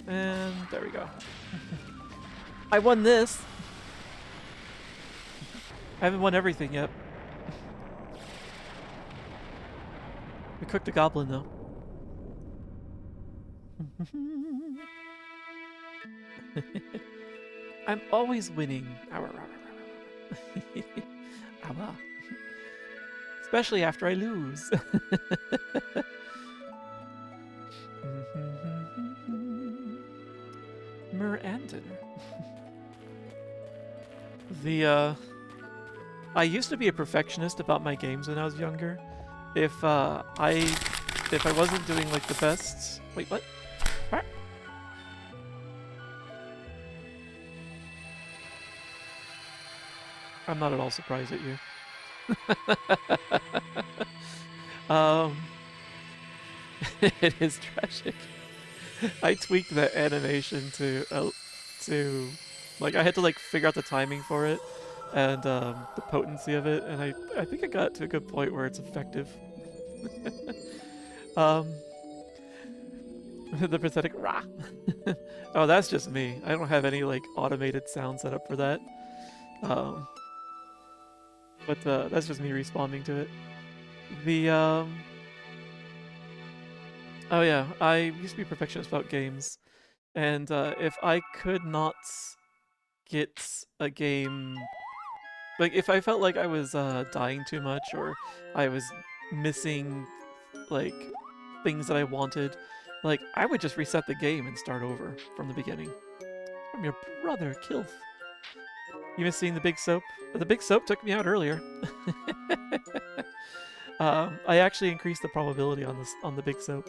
And there we go. I won this! I haven't won everything yet. We cooked a goblin though. I'm always winning. Especially after I lose. Mirandon. I used to be a perfectionist about my games when I was younger. If I wasn't doing like the best. Wait, what? What? I'm not at all surprised at you. It is tragic. I tweaked the animation to like I had to like figure out the timing for it and the potency of it, and I think I got to a good point where it's effective. The pathetic rah. Oh, that's just me. I don't have any like automated sound set up for that. But that's just me responding to it. The oh yeah, I used to be a perfectionist about games, and if I could not get a game, like if I felt like I was dying too much or I was missing like things that I wanted, like I would just reset the game and start over from the beginning. From your brother, Kilth. You miss seeing the big soap? The big soap took me out earlier. I actually increased the probability on the big soap.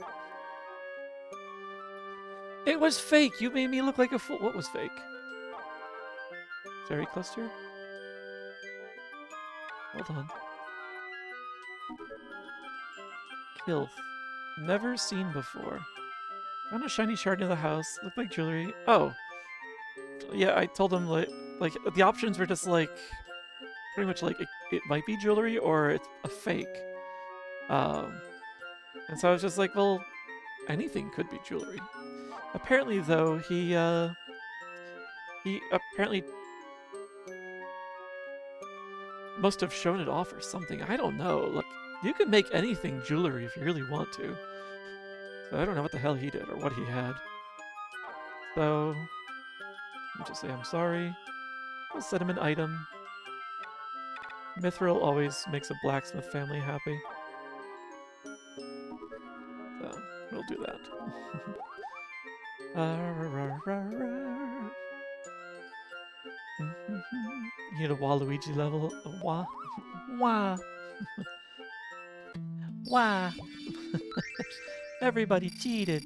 It was fake. You made me look like a fool. What was fake? Cherry cluster? Hold on. Kilth. Never seen before. Found a shiny shard near the house. Looked like jewelry. Oh. Yeah, I told him like the options were just like pretty much like it might be jewelry or it's a fake. And so I was just like, well, anything could be jewelry. Apparently, though, he apparently must have shown it off or something. I don't know. Like, you can make anything jewelry if you really want to. So I don't know what the hell he did or what he had. So, I'll just say I'm sorry. I'll send him an item. Mithril always makes a blacksmith family happy. So, we'll do that. You need a Waluigi level. Wah. Wah. Wah. Everybody cheated.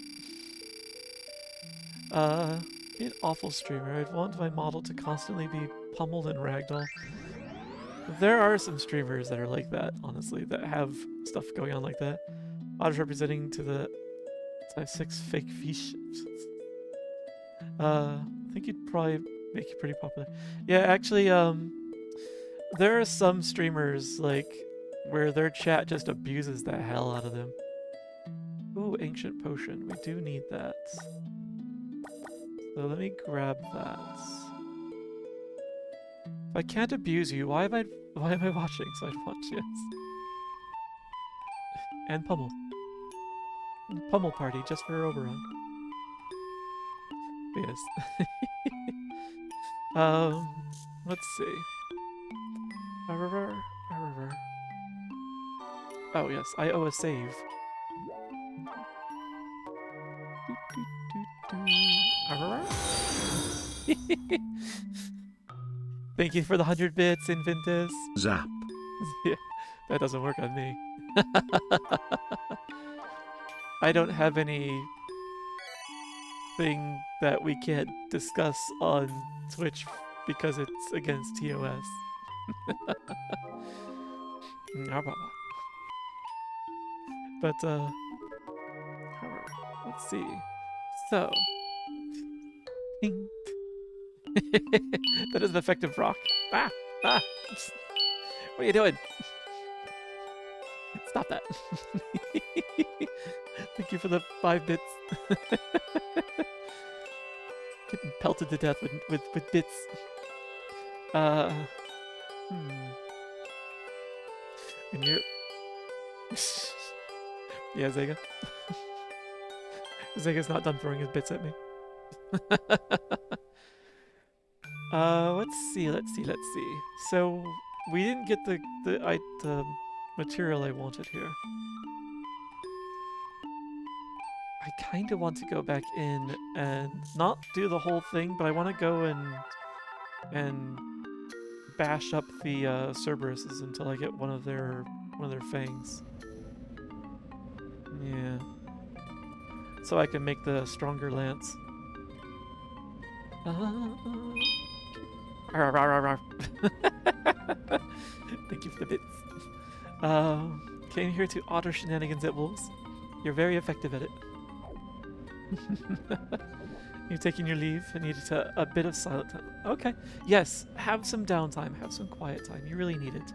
Be an awful streamer. I'd want my model to constantly be pummeled and ragdoll. There are some streamers that are like that, honestly, that have stuff going on like that. Odds representing to the size 6 fake fish. I think you'd probably make it pretty popular. Yeah, actually, there are some streamers, like, where their chat just abuses the hell out of them. Ooh, ancient potion. We do need that. So let me grab that. If I can't abuse you, why am I watching? So I'd watch, yes. And pummel. Pummel party just for Oberon. Yes. Let's see. Oh yes, I owe a save. Thank you for the 100 bits, Inventus. Zap. Yeah, that doesn't work on me. I don't have any thing that we can't discuss on Twitch because it's against TOS. But let's see. So, that is an effective rock. Ah, ah! What are you doing? Stop that! Thank you for the 5 bits. Getting pelted to death with bits. And you... Yeah, Zega. Zega's not done throwing his bits at me. Let's see. So, we didn't get the material I wanted here. I kind of want to go back in and not do the whole thing, but I want to go and bash up the Cerberuses until I get one of their fangs. Yeah. So I can make the stronger lance. Thank you for the bits. Came here to otter shenanigans at wolves. You're very effective at it. You're taking your leave. I need a bit of silent time. Okay. Yes, have some downtime. Have some quiet time. You really need it.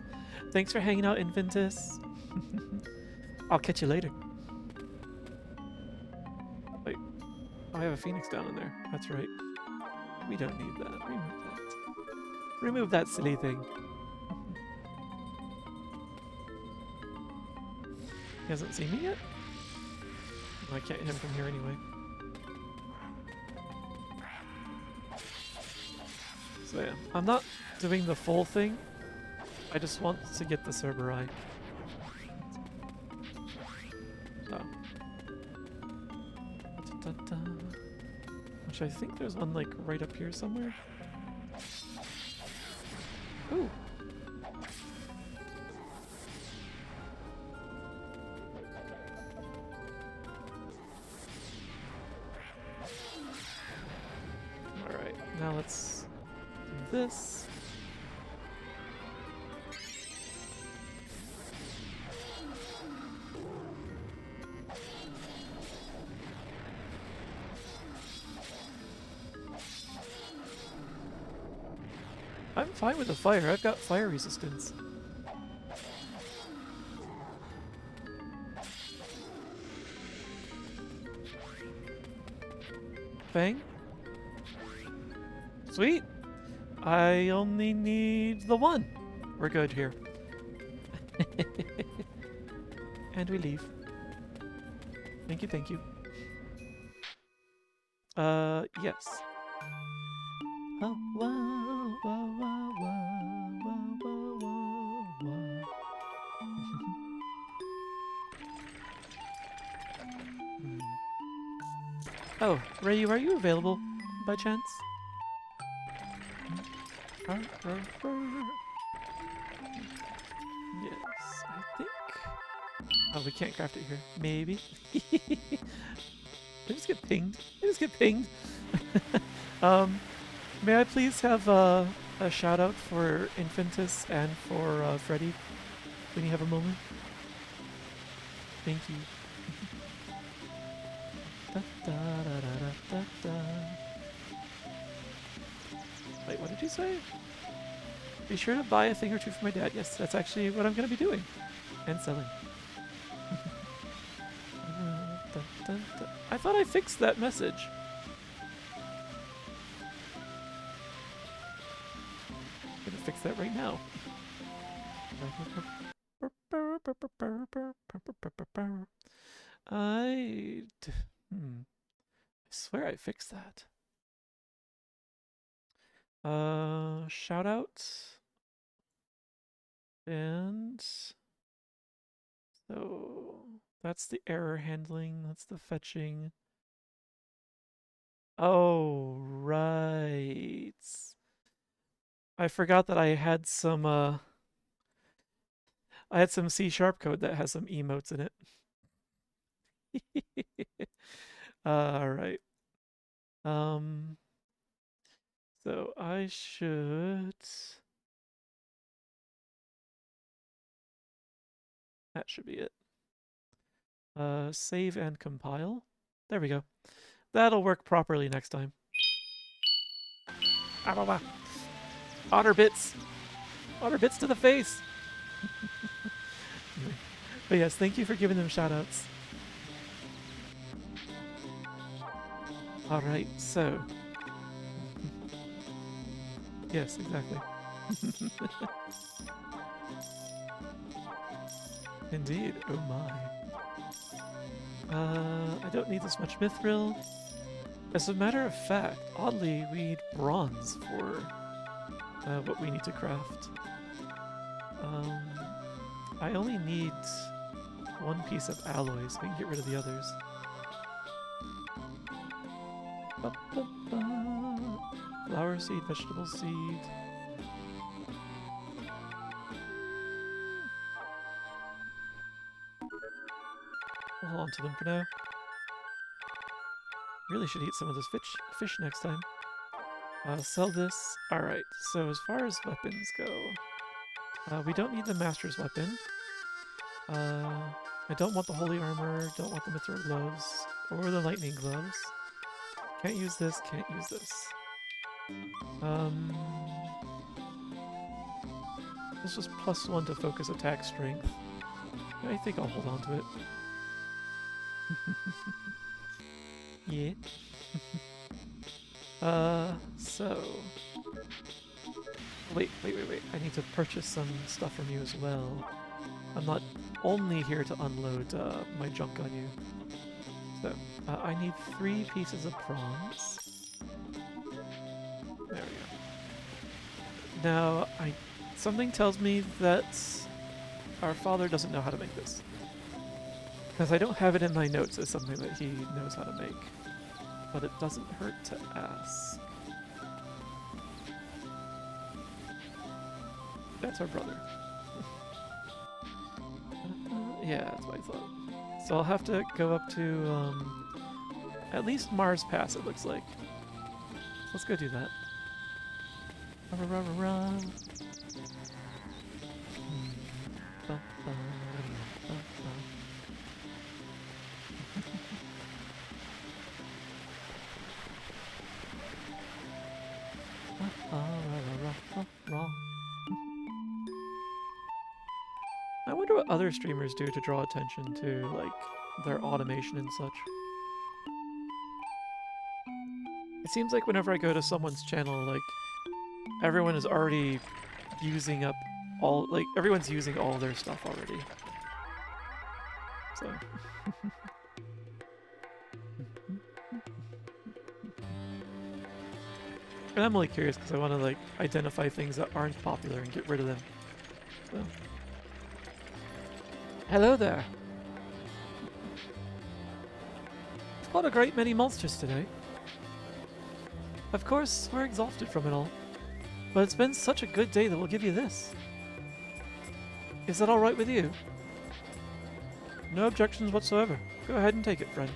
Thanks for hanging out, Inventus. I'll catch you later. Wait. Oh, I have a phoenix down in there. That's right. We don't need that. Remove that. Remove that silly thing. He hasn't seen me yet? Oh, I can't hit him from here anyway. So yeah, I'm not doing the full thing. I just want to get the Cerberus. So. Which I think there's one like right up here somewhere. Ooh. Alright, now let's do this. I'm fine with the fire. I've got fire resistance. Fang? Sweet! I only need the one. We're good here. And we leave. Thank you, thank you. Yes. Oh, whoa, whoa, whoa, whoa, whoa, whoa, whoa. Oh, Rayu, are you available by chance? Yes, I think. Oh, we can't craft it here. Maybe. I just get pinged. May I please have a shout out for Infantis and for Freddy when you have a moment? Thank you. Da, da, da, da, da, da. Wait, what did you say? Be sure to buy a thing or two for my dad. Yes, that's actually what I'm going to be doing. And selling. Da, da, da. I thought I fixed that message. I'm gonna fix fix that right now. I swear I fixed that. Shout out. And so that's the error handling, that's the fetching. Oh, right. I forgot that I had some C# code that has some emotes in it. All right. So I should. That should be it. Save and compile. There we go. That'll work properly next time. Ah, bah, bah. Honor bits. Honor bits to the face. But yes, thank you for giving them shoutouts. All right, so. Yes, exactly. Indeed. Oh my. I don't need this much mithril. As a matter of fact, oddly, we need bronze for what we need to craft. I only need one piece of alloy, so we can get rid of the others. Ba, ba, ba. Flower seed, vegetable seed. We'll hold on to them for now. Really should eat some of this fish next time. Sell this. Alright, so as far as weapons go, we don't need the Master's Weapon. I don't want the Holy Armor, don't want the Mithril Gloves, or the Lightning Gloves. Can't use this, can't use this. This was +1 to focus attack strength. I think I'll hold on to it. Yeah. So... Wait. I need to purchase some stuff from you as well. I'm not only here to unload my junk on you. So, I need 3 pieces of bronze. There we go. Now, something tells me that our father doesn't know how to make this. Because I don't have it in my notes as something that he knows how to make. But it doesn't hurt to ask. That's our brother. Yeah, that's what I thought. So I'll have to go up to, at least Mars Pass, it looks like. Let's go do that. I wonder what other streamers do to draw attention to, like, their automation and such. It seems like whenever I go to someone's channel, like, everyone is already using up all, like, everyone's using all their stuff already. So. And I'm only curious because I want to, like, identify things that aren't popular and get rid of them. So. Hello there. We've got a great many monsters today. Of course, we're exhausted from it all. But it's been such a good day that we'll give you this. Is that alright with you? No objections whatsoever. Go ahead and take it, friend.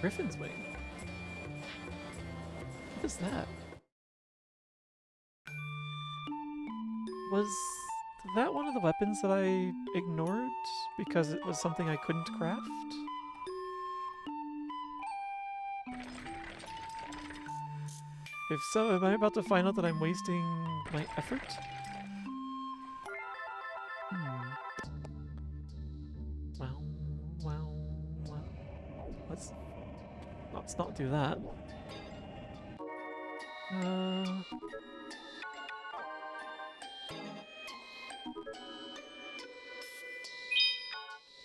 Griffin's wing. What is that? Was that one of the weapons that I ignored because it was something I couldn't craft? If so, am I about to find out that I'm wasting my effort? Well. Let's not do that.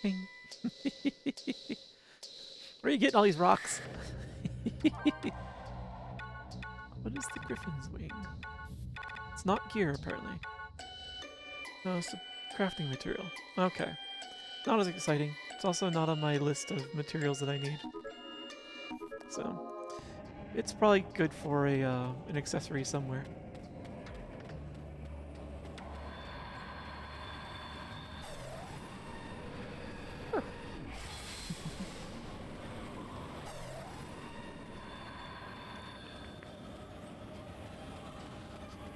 Ping. Where are you getting all these rocks? What is the Griffin's wing? It's not gear, apparently. No, it's a crafting material. Okay. Not as exciting. It's also not on my list of materials that I need. So, it's probably good for a an accessory somewhere. Huh.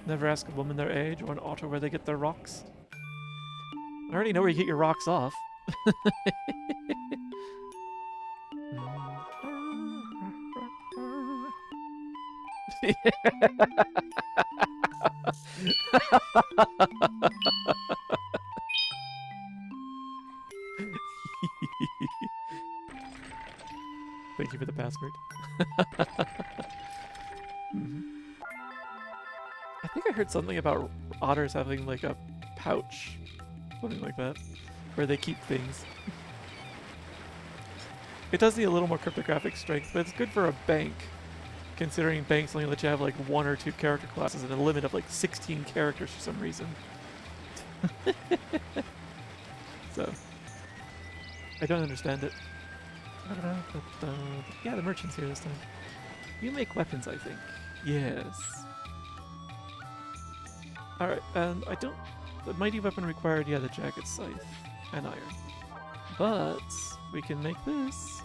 Never ask a woman their age or an otter where they get their rocks. I already know where you get your rocks off. Thank you for the password. I think I heard something about otters having like a pouch, something like that, where they keep things. It does need a little more cryptographic strength, but it's good for a bank, considering banks only let you have like 1 or 2 character classes and a limit of like 16 characters for some reason. So, I don't understand it. Yeah, the merchant's here this time. You make weapons, I think. Yes. Alright, and I don't... The mighty weapon required, yeah, the jagged scythe and iron. But we can make this.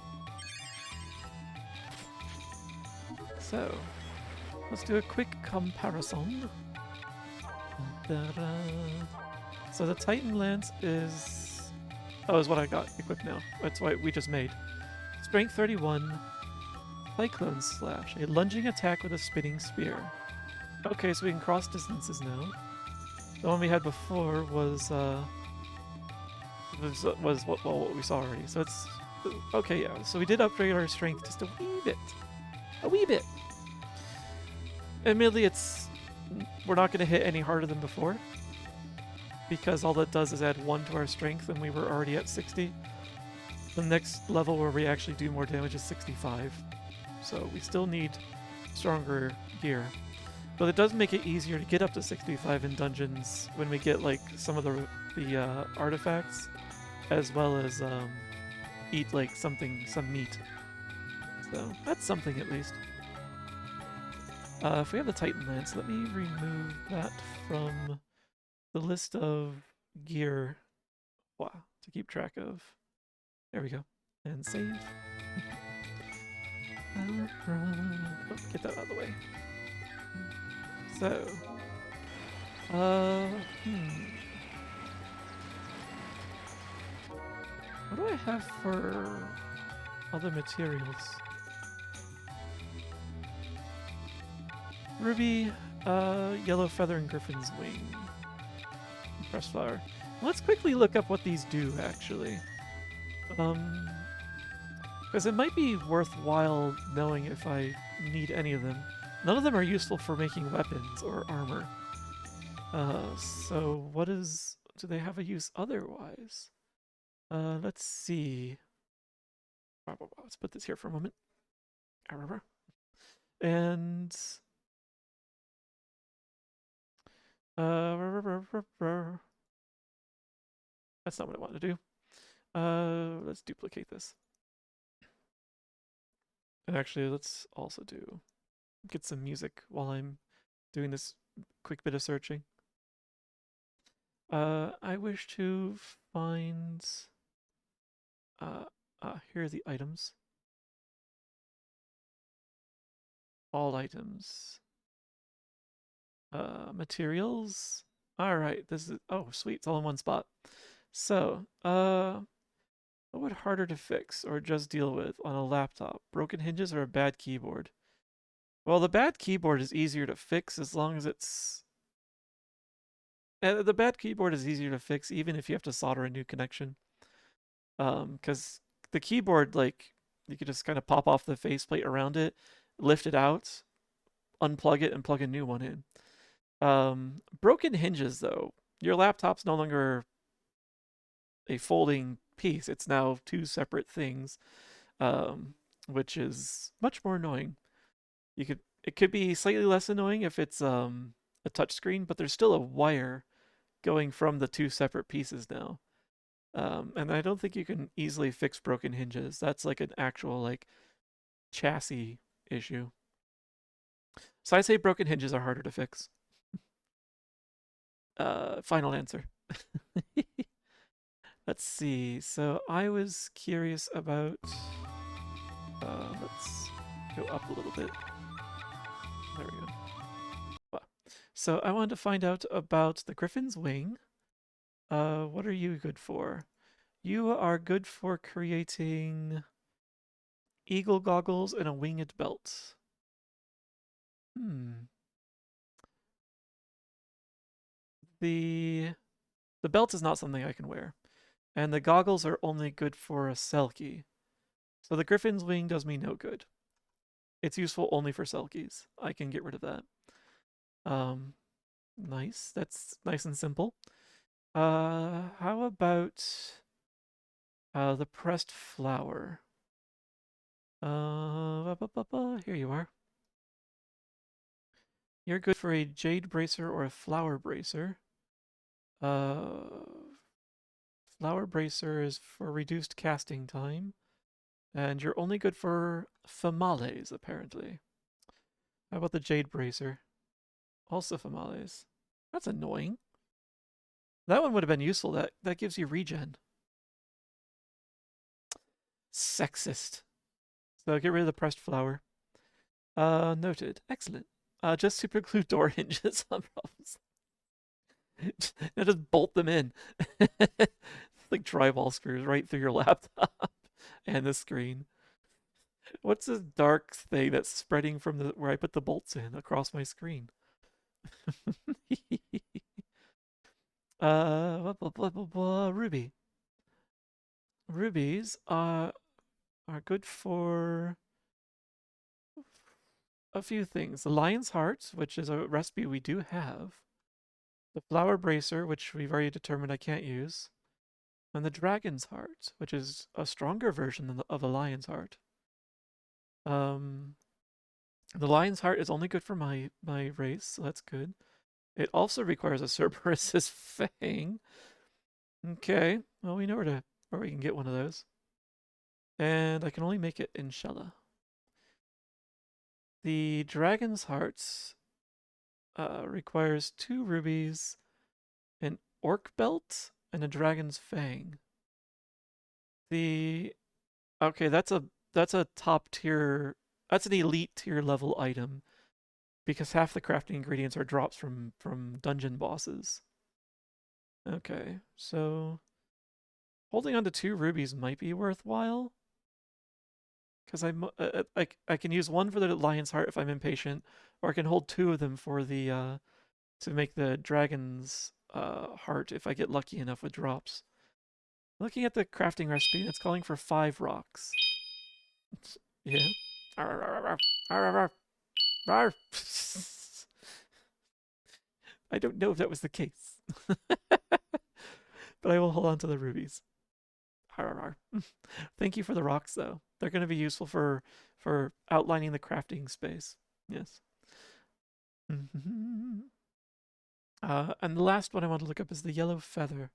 So, let's do a quick comparison. So the Titan Lance is... Oh, is what I got equipped now. That's what we just made. Strength 31, Cyclone Slash, a lunging attack with a spinning spear. Okay, so we can cross distances now. The one we had before was what we saw already. So it's okay, yeah. So we did upgrade our strength just a wee bit. Admittedly, we're not going to hit any harder than before because all that does is add 1 to our strength, and we were already at 60. The next level where we actually do more damage is 65. So we still need stronger gear. But it does make it easier to get up to 65 in dungeons when we get like some of the artifacts, as well as eat like some meat. So that's something at least. If we have the Titan Lance, let me remove that from the list of gear to keep track of. There we go. And save. Oh, get that out of the way. So, what do I have for other materials? Ruby, yellow feather, and griffin's wing. Pressed flower. Let's quickly look up what these do, actually. Because it might be worthwhile knowing if I need any of them. None of them are useful for making weapons or armor. So what do they have a use otherwise? Let's see. Let's put this here for a moment. And that's not what I wanted to do. Let's duplicate this. And actually, let's also get some music while I'm doing this quick bit of searching. I wish to find... here are the items. All items. Materials. Alright, this is... Oh, sweet, it's all in one spot. So, what would harder to fix or just deal with on a laptop? Broken hinges or a bad keyboard? Well, the bad keyboard is easier to fix as long as it's... the bad keyboard is easier to fix even if you have to solder a new connection. Because the keyboard, like, you could just kind of pop off the faceplate around it, lift it out, unplug it, and plug a new one in. Broken hinges, though. Your laptop's no longer a folding piece. It's now two separate things, which is much more annoying. It could be slightly less annoying if it's a touchscreen, but there's still a wire going from the two separate pieces now. And I don't think you can easily fix broken hinges. That's like an actual like chassis issue. So I'd say broken hinges are harder to fix. Final answer. Let's see. So I was curious about. Let's go up a little bit. There we go. Well, so I wanted to find out about the Griffin's Wing. What are you good for? You are good for creating eagle goggles and a winged belt. The belt is not something I can wear, and the goggles are only good for a Selkie. So the Griffin's Wing does me no good. It's useful only for Selkies. I can get rid of that. Nice. That's nice and simple. How about the pressed flower? Here you are. You're good for a jade bracer or a flower bracer. Flower bracer is for reduced casting time, and you're only good for famales, apparently. How about the jade bracer? Also famales. That's annoying. That one would have been useful. That gives you regen. Sexist. So get rid of the pressed flower. Noted. Excellent. Just super glue door hinges on problems. Now just bolt them in. Like drywall screws right through your laptop and the screen. What's this dark thing that's spreading from where I put the bolts in across my screen? Ruby. Rubies are good for a few things. The lion's heart, which is a recipe we do have. The flower bracer, which we've already determined I can't use. And the dragon's heart, which is a stronger version of the lion's heart. The lion's heart is only good for my race, so that's good. It also requires a Cerberus's fang. Okay, well we know where we can get one of those. And I can only make it in Shella. The dragon's heart requires 2 rubies, an orc belt, and a dragon's fang. Okay, that's a top tier. That's an elite tier level item because half the crafting ingredients are drops from dungeon bosses. Okay, so holding on to 2 rubies might be worthwhile because I can use one for the lion's heart if I'm impatient, or I can hold 2 of them for the to make the dragon's heart if I get lucky enough with drops. Looking at the crafting recipe, it's calling for 5 rocks. Yeah. I don't know if that was the case. But I will hold on to the rubies. Thank you for the rocks, though. They're going to be useful for outlining the crafting space. Yes. And the last one I want to look up is the yellow feather.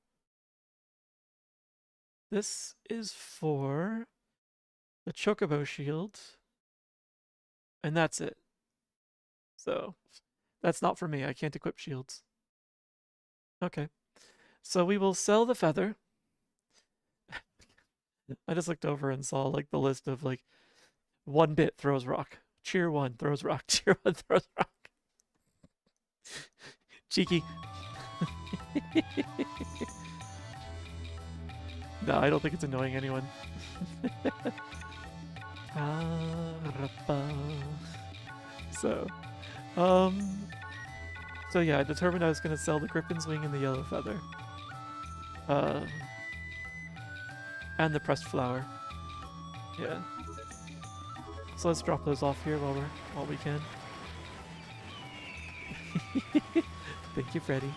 This is for the chocobo shield, and that's it. So that's not for me. I can't equip shields. Okay. So we will sell the feather. I just looked over and saw like the list of like 1 bit throws rock. Cheer 1 throws rock. Cheer 1 throws rock. Cheeky. No, I don't think it's annoying anyone. So, so yeah, I determined I was going to sell the Griffin's Wing and the yellow feather. And the pressed flower. Yeah. So let's drop those off here while we can. Thank you, Freddy.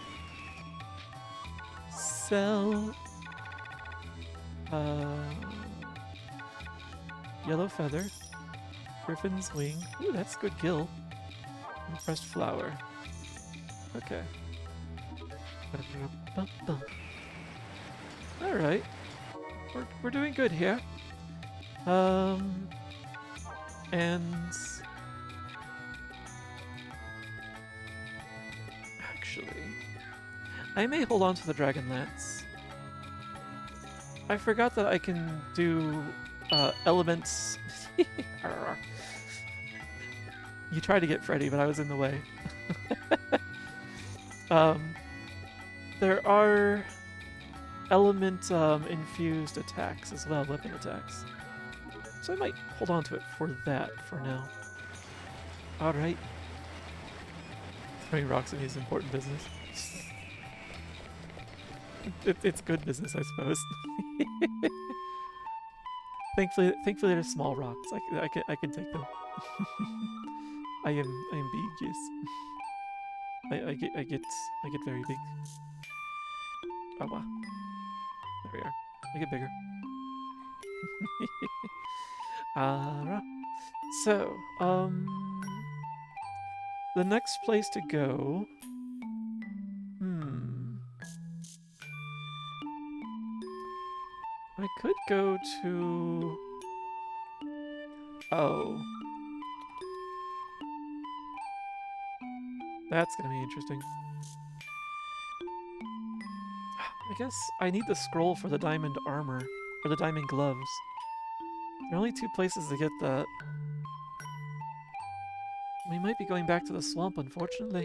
Sell. Uh, yellow feather. Griffin's wing. Ooh, that's good gill. And pressed flower. Okay. Alright. We're doing good here. And actually, I may hold on to the Dragon Lance. I forgot that I can do elements. You tried to get Freddy, but I was in the way. There are element infused attacks as well, weapon attacks. So I might hold on to it for that for now. Alright. Throwing rocks at me is important business. It's good business, I suppose. Thankfully they're small rocks. I can take them. I am big, yes. I get very big. Oh wow. There we are. I get bigger. So, the next place to go. I could go to. Oh. That's gonna be interesting. I guess I need the scroll for the diamond armor, or the diamond gloves. There are only 2 places to get that. We might be going back to the swamp, unfortunately.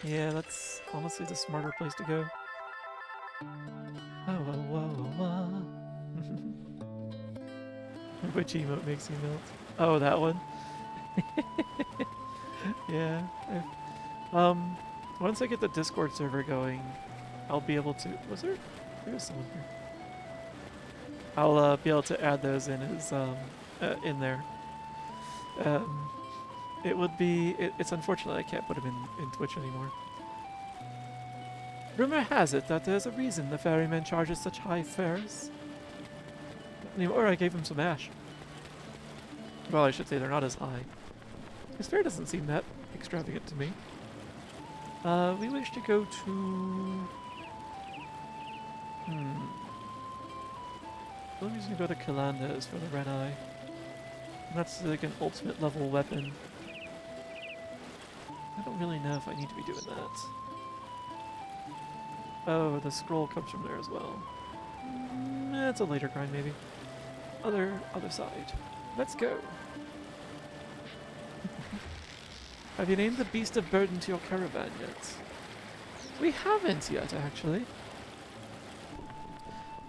Yeah, that's honestly the smarter place to go. Oh, whoa, whoa, whoa. Which emote makes me melt? Oh, that one? Yeah. Once I get the Discord server going, I'll be able to... Was there? There's someone here. I'll be able to add those in as in there. It would be... It's unfortunate I can't put them in Twitch anymore. Rumor has it that there's a reason the ferryman charges such high fares. Anymore, I gave him some ash. Well, I should say they're not as high. His fare doesn't seem that extravagant to me. We wish to go to... I'm just gonna go to Kalanda's for the red eye. And that's like an ultimate level weapon. I don't really know if I need to be doing that. Oh, the scroll comes from there as well. It's a later grind, maybe. Other side. Let's go. Have you named the beast of burden to your caravan yet? We haven't yet, actually.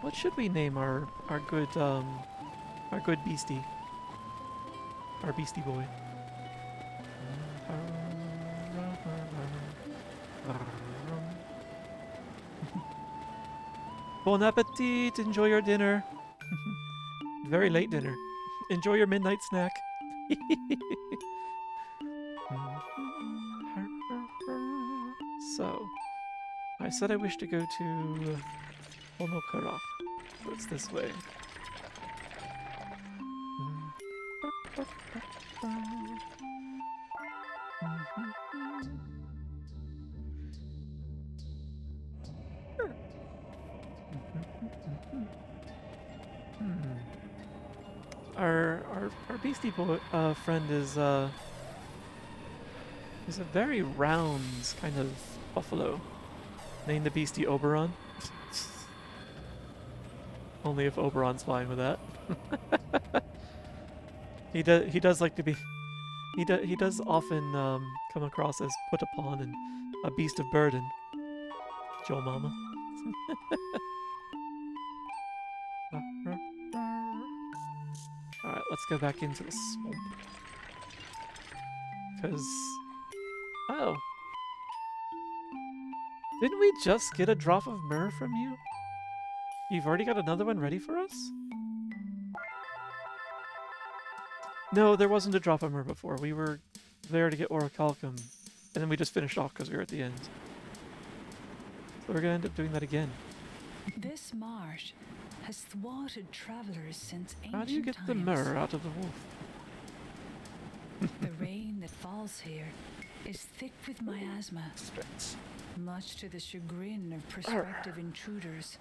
What should we name our good beastie? Our beastie boy. Bon appetit! Enjoy your dinner. Very late dinner. Enjoy your midnight snack. So, I said I wish to go to Onokarach. So it's this way. Our beastie boy friend is a very round kind of buffalo, named the beastie Oberon. Only if Oberon's fine with that. He does like to be. He does often come across as put upon and a beast of burden. Joe Mama. Alright, let's go back into the swamp. Because... Oh. Didn't we just get a drop of myrrh from you? You've already got another one ready for us? No, there wasn't a drop of myrrh before. We were there to get orichalcum, and then we just finished off because we were at the end. But we're gonna end up doing that again. This marsh has thwarted travelers since ancient How do you get times. the mirror out of the wolf? The rain that falls here is thick with miasma, much to the chagrin of prospective intruders.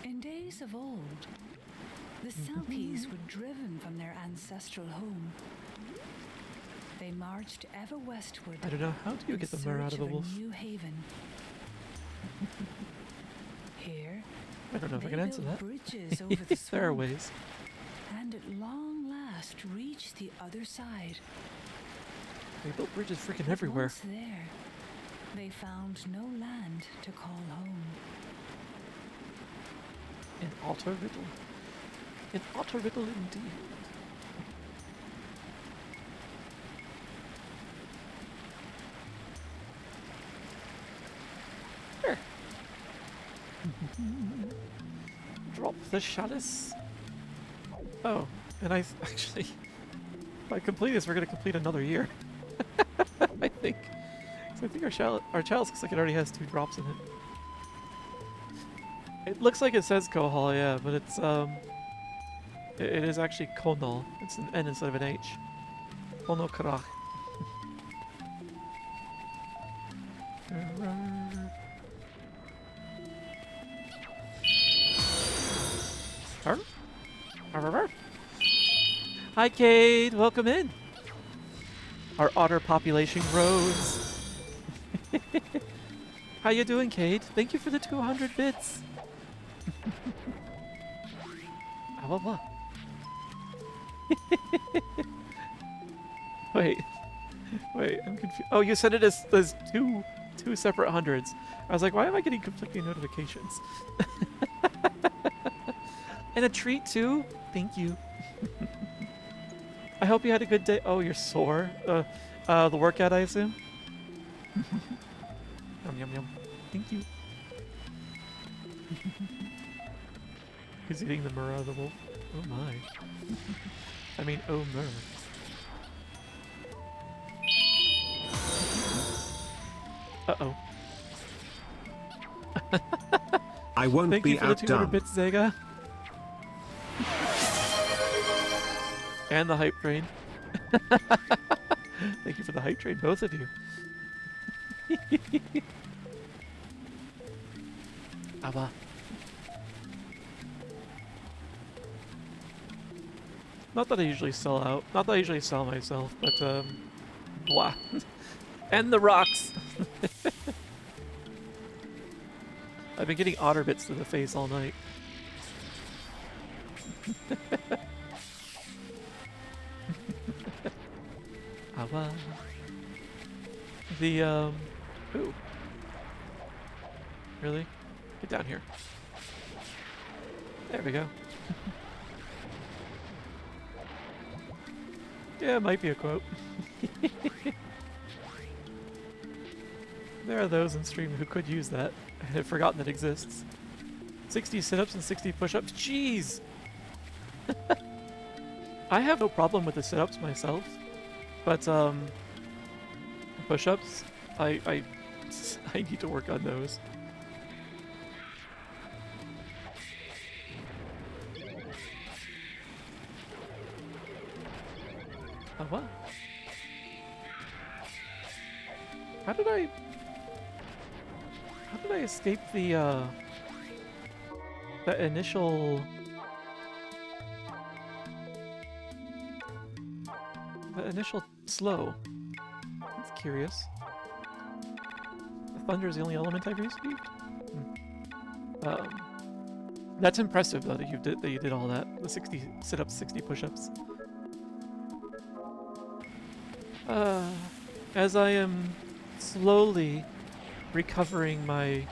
In days of old, the Selkies were driven from their ancestral home. They marched ever westward. I don't know. How do you in get the mirror out of search the wolf? a new haven. Here, I don't know if I they can answer built that. bridges over the There are swamp, ways. and at long last reached the other side. They built bridges freaking But everywhere. once there, they found no land to call home. An auto riddle. An auto riddle indeed. Here. Drop the chalice. Oh, and actually, if I complete this, we're gonna complete another year. I think. So I think our chalice looks like it already has 2 drops in it. It looks like it says Kohal, yeah, but it's it is actually Konal. It's an N instead of an H. Konal Karach. Hi, Cade. Welcome in. Our otter population grows. How you doing, Cade? Thank you for the 200 bits. Blah, blah. Wait, I'm confused. Oh, you said it as two separate hundreds. I was like, why am I getting conflicting notifications? And a treat too. Thank you. I hope you had a good day. Oh, you're sore. The workout, I assume. Yum yum yum. Thank you. He's eating the mirror of the wolf. Oh my. I mean, oh mer. Uh-oh. I won't Thank be you for the 200 outdone. bits, Zega. And the hype train. Thank you for the hype train, both of you. Abba. Not that I usually sell out. Not that I usually sell myself, but blah. And the rocks. I've been getting otter bits to the face all night. Awa. The ooh. Really? Get down here. There we go. Yeah, it might be a quote. There are those in stream who could use that. I had forgotten it exists. 60 sit-ups and 60 push-ups. Jeez! I have no problem with the sit-ups myself, but push-ups, I need to work on those. Oh, what? How did I escape the initial slow? That's curious. The thunder is the only element I've received. That's impressive though that you did all that. The 60 sit-ups, 60 push-ups. As I am slowly recovering my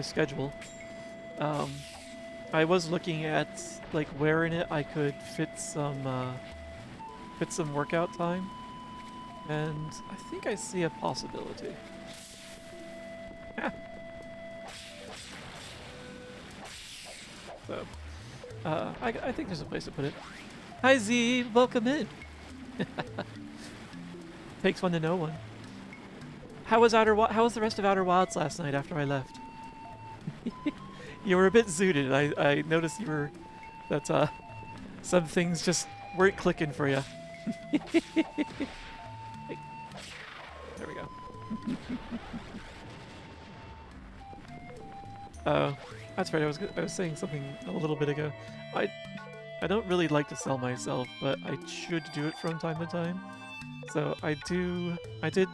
schedule, I was looking at like where in it I could fit some workout time, and I think I see a possibility. Ah. So, I think there's a place to put it. Hi Z, welcome in. Takes one to know one. How was the rest of Outer Wilds last night after I left? You were a bit zooted. I noticed you were that some things just weren't clicking for you. There we go. Oh, that's right. I was saying something a little bit ago. I don't really like to sell myself, but I should do it from time to time. So I did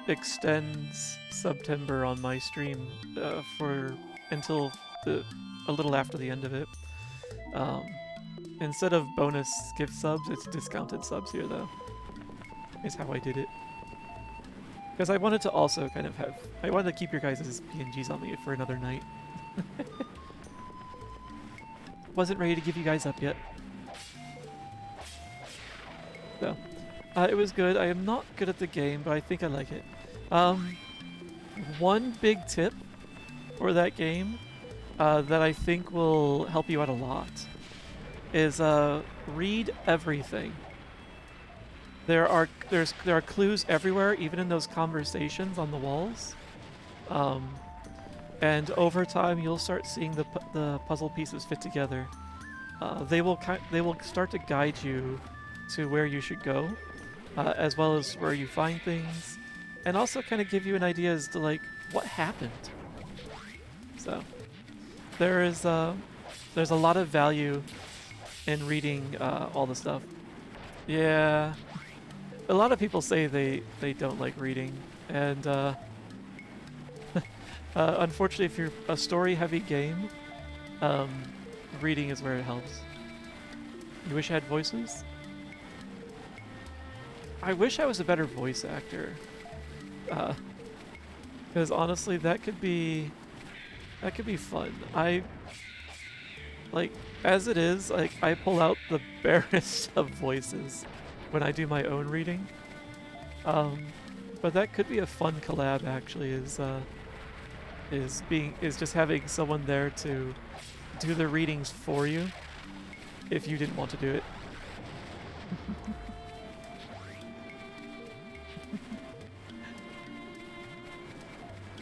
extend September on my stream for until a little after the end of it. Instead of bonus gift subs, it's discounted subs here though. Is how I did it. Because I wanted to also kind of I wanted to keep your guys' PNGs on me for another night. Wasn't ready to give you guys up yet. So, it was good. I am not good at the game, but I think I like it. One big tip for that game that I think will help you out a lot is read everything. There are clues everywhere, even in those conversations on the walls. And over time, you'll start seeing the puzzle pieces fit together. They will start to guide you to where you should go, as well as where you find things, and also kind of give you an idea as to like what happened. So there's a lot of value in reading all the stuff. Yeah, a lot of people say they don't like reading, and unfortunately, if you're a story-heavy game, reading is where it helps. You wish I had voices? I wish I was a better voice actor. Because honestly, that could be fun. Like, as it is, like, I pull out the barest of voices when I do my own reading. But that could be a fun collab, actually, is just having someone there to do the readings for you if you didn't want to do it.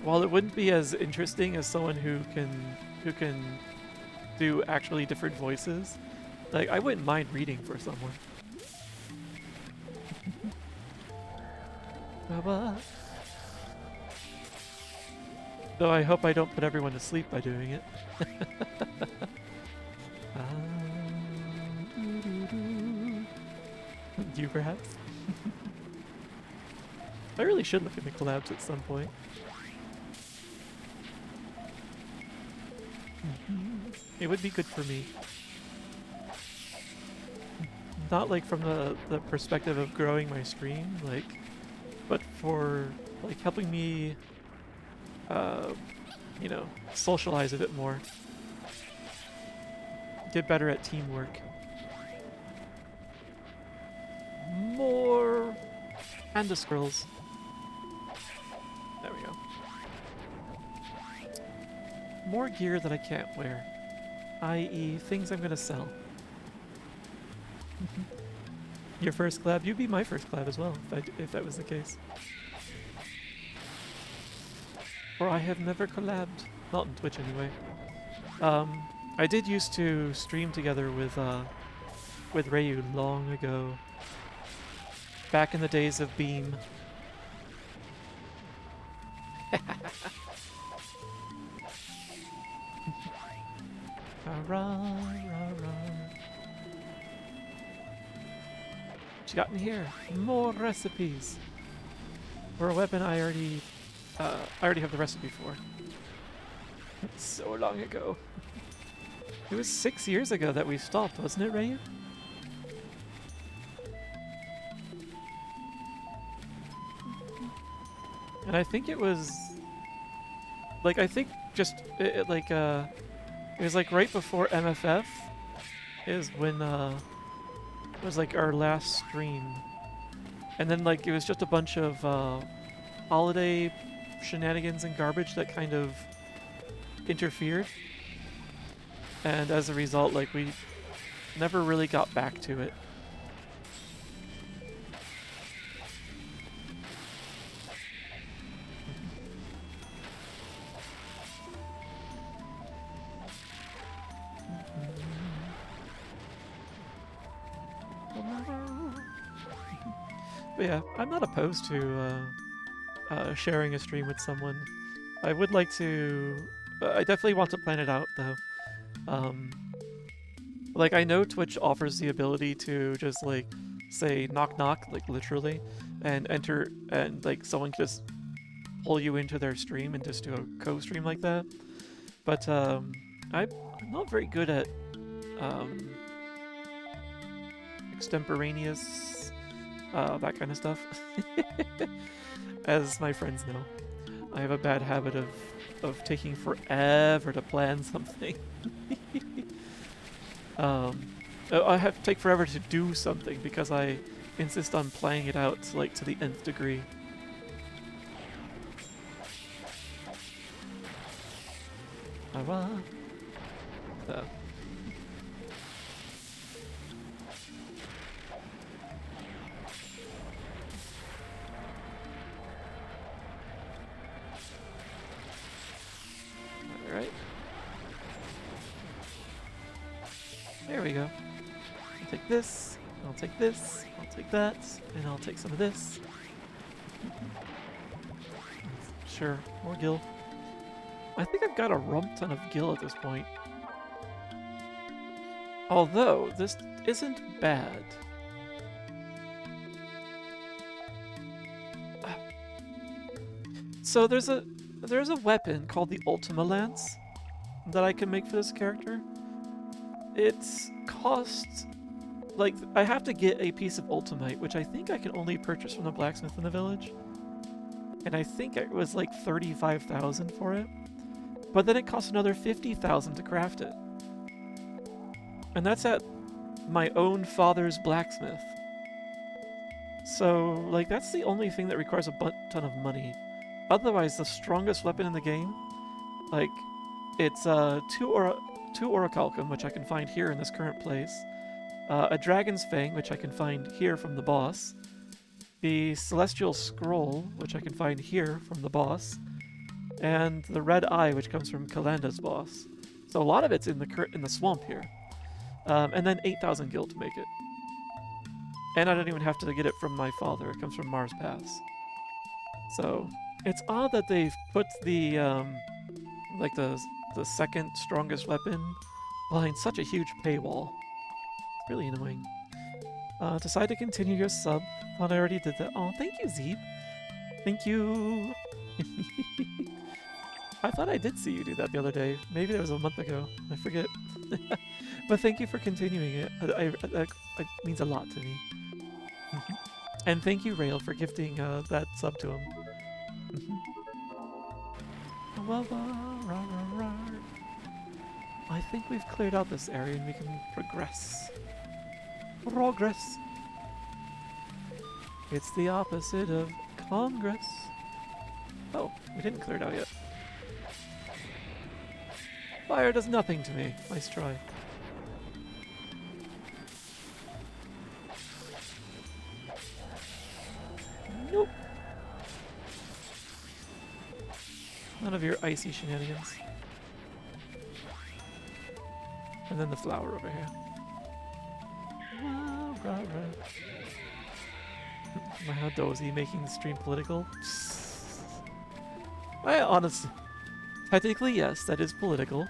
While it wouldn't be as interesting as someone who can do actually different voices, like I wouldn't mind reading for someone. Though I hope I don't put everyone to sleep by doing it. You perhaps? I really should look into collabs at some point. It would be good for me. Not like from the perspective of growing my stream, like, but for like helping me you know, socialize a bit more. Get better at teamwork. More Panda Scrolls. There we go. More gear that I can't wear. I.e. things I'm gonna sell. Your first collab? You'd be my first collab as well, if that was the case. Or I have never collabed. Not on Twitch anyway. I did used to stream together with Rayu long ago. Back in the days of Beam. What you got in here? More recipes. For a weapon I already have the recipe for. So long ago. It was 6 years ago that we stopped, wasn't it, Rayu? And I think it was like it was like right before MFF is when it was like our last stream. And then like it was just a bunch of holiday shenanigans and garbage that kind of interfered. And as a result, like we never really got back to it. But yeah, I'm not opposed to sharing a stream with someone. I would like to. I definitely want to plan it out though. Um, like I know Twitch offers the ability to just like say knock knock, like literally, and enter, and like someone can just pull you into their stream and just do a co-stream like that. But I'm not very good at um, extemporaneous that kind of stuff. As my friends know, I have a bad habit of taking forever to plan something. I have to take forever to do something because I insist on playing it out like to the nth degree. So. Alright. There we go. I'll take this, I'll take this, I'll take that, and I'll take some of this. Sure, more gil. I think I've got a rump ton of gil at this point. Although, this isn't bad. So there's a weapon called the Ultima Lance that I can make for this character. It's cost, like, I have to get a piece of ultimate, which I think I can only purchase from the blacksmith in the village. And I think it was like 35,000 for it. But then it costs another 50,000 to craft it. And that's at my own father's blacksmith. So, like, that's the only thing that requires a ton of money. Otherwise, the strongest weapon in the game, like, it's two orichalcum, which I can find here in this current place, a dragon's fang, which I can find here from the boss, the celestial scroll, which I can find here from the boss, and the red eye, which comes from Kalanda's boss. So a lot of it's in the swamp here, and then 8,000 gil to make it. And I don't even have to get it from my father; it comes from Mars Pass. So it's odd that they've put the like the second strongest weapon behind such a huge paywall. It's really annoying. Decide to continue your sub. Thought I already did that. Oh, thank you, Zeeb. Thank you. I thought I did see you do that the other day. Maybe that was a month ago. I forget. But thank you for continuing it. That means a lot to me. And thank you, Rail, for gifting that sub to him. I think we've cleared out this area and we can progress. Progress. It's the opposite of Congress. Oh, we didn't clear it out yet. Fire does nothing to me. Nice try. Nope. None of your icy shenanigans. And then the flower over here. Wow, Dozy making the stream political. I honestly, technically yes, that is political.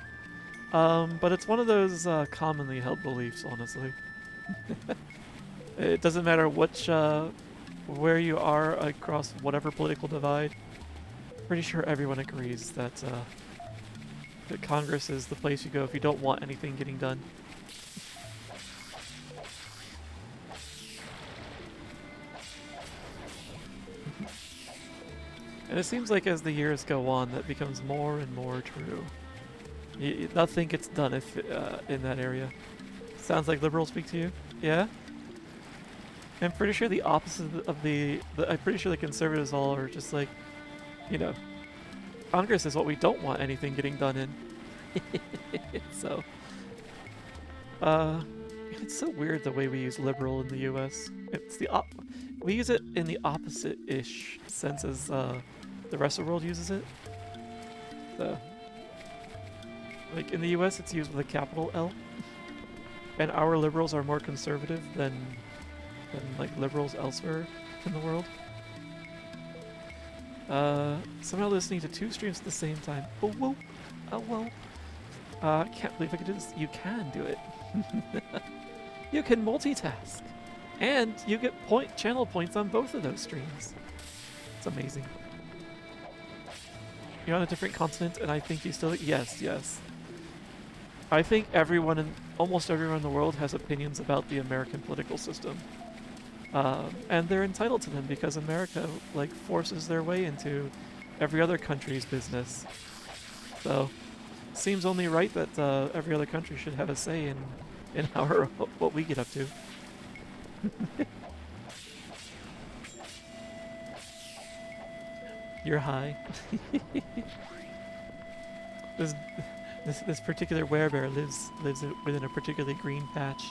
But it's one of those commonly held beliefs, honestly. It doesn't matter which, where you are across whatever political divide. Pretty sure everyone agrees that that Congress is the place you go if you don't want anything getting done. And it seems like as the years go on, that becomes more and more true. Nothing gets done if in that area. Sounds like liberals speak to you? Yeah? I'm pretty sure the opposite of I'm pretty sure the conservatives all are just like, you know, Congress is what we don't want anything getting done in. So, it's so weird the way we use liberal in the U.S. It's we use it in the opposite-ish sense as the rest of the world uses it. So, like in the U.S., it's used with a capital L, and our liberals are more conservative than like liberals elsewhere. in the world. Somehow listening to 2 streams at the same time. Oh, whoa. Oh, whoa. I can't believe I could do this. You can do it. You can multitask. And you get channel points on both of those streams. It's amazing. You're on a different continent, and I think you still... Yes, yes. I think almost everyone in the world has opinions about the American political system. And they're entitled to them because America, like, forces their way into every other country's business. So, seems only right that every other country should have a say in what we get up to. You're high. This particular werebear lives within a particularly green patch.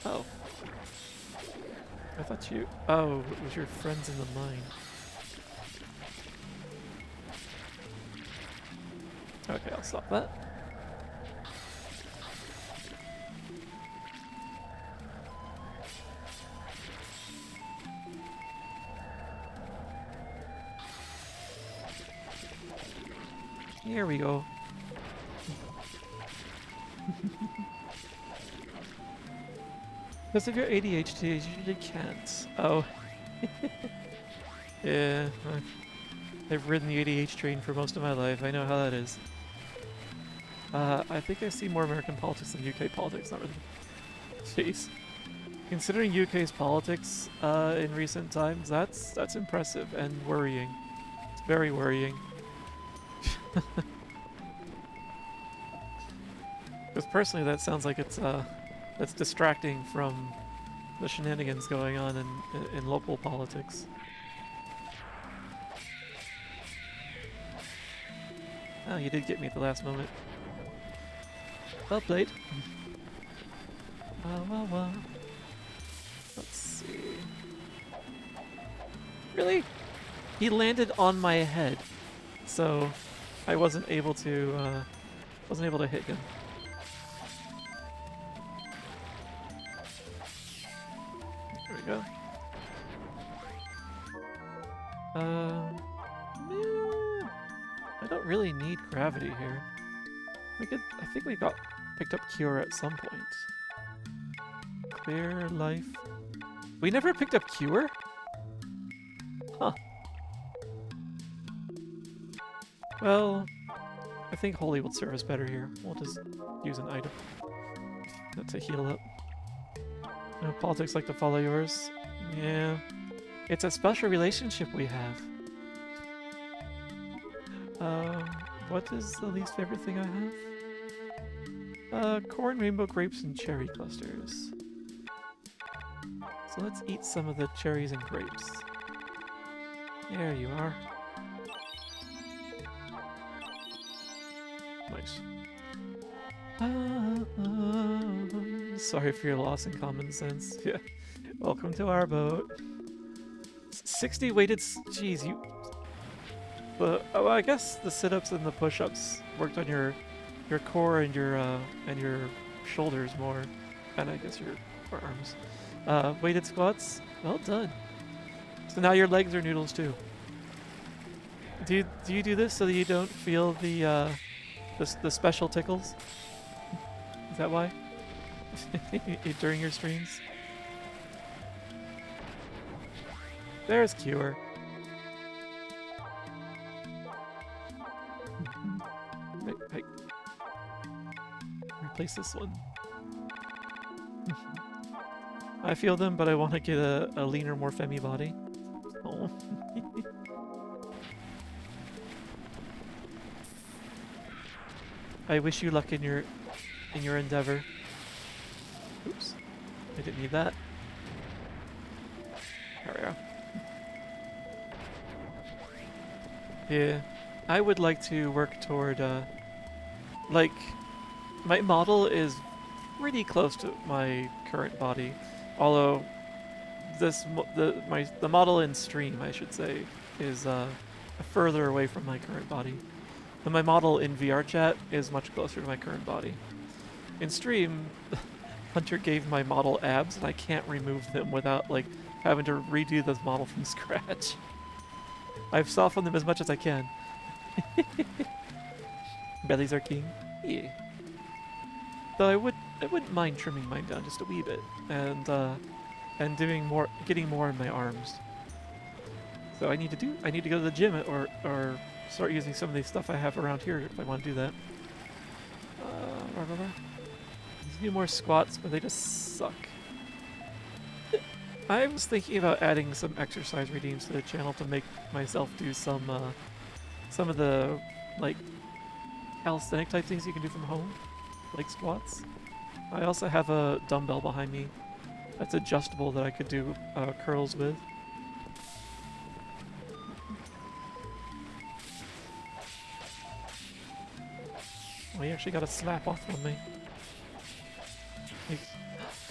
Oh. I thought you... Oh, it was your friends in the mine. Okay, I'll stop that. Here we go. Because of your ADHD, you usually can't. Oh. Yeah. I've ridden the ADHD train for most of my life. I know how that is. I think I see more American politics than UK politics. Not really. Jeez. Considering UK's politics in recent times, that's impressive and worrying. It's very worrying. Because personally, that sounds like that's distracting from the shenanigans going on in local politics. Oh, you did get me at the last moment. Well played. Well. Let's see. Really? He landed on my head, so I wasn't able to hit him. There we go. Yeah, I don't really need gravity here. I think we picked up Cure at some point. Clear life. We never picked up Cure? Huh. Well, I think Holy would serve us better here. We'll just use an item to heal up. You know, politics like to follow yours. Yeah. It's a special relationship we have. What is the least favorite thing I have? Corn, rainbow grapes, and cherry clusters. So let's eat some of the cherries and grapes. There you are. Nice. Sorry for your loss in common sense. Yeah. Welcome to our boat. 60 weighted... Jeez, you... well, I guess the sit-ups and the push-ups worked on your core and your shoulders more, and I guess your arms. Weighted squats, well done. So now your legs are noodles too. Do you do this so that you don't feel the special tickles? Is that why? During your streams? There's Cure. Hey. Replace this one. I feel them, but I want to get a leaner, more femmy body. Oh. I wish you luck in your endeavor. Oops. I didn't need that. There we go. Yeah. I would like to work toward, like, my model is pretty close to my current body. Although, the model in stream, I should say, is further away from my current body. And my model in VR chat is much closer to my current body. In stream, Hunter gave my model abs, and I can't remove them without, like, having to redo the model from scratch. I've softened them as much as I can. Bellies are king. Yeah. Though I wouldn't mind trimming mine down just a wee bit, and getting more in my arms. So I need to go to the gym or start using some of the stuff I have around here if I want to do that. These do more squats, but they just suck. I was thinking about adding some exercise redeems to the channel to make myself do some of the like calisthenic type things you can do from home, like squats. I also have a dumbbell behind me that's adjustable that I could do curls with. Well, he actually got a slap off on me. Like,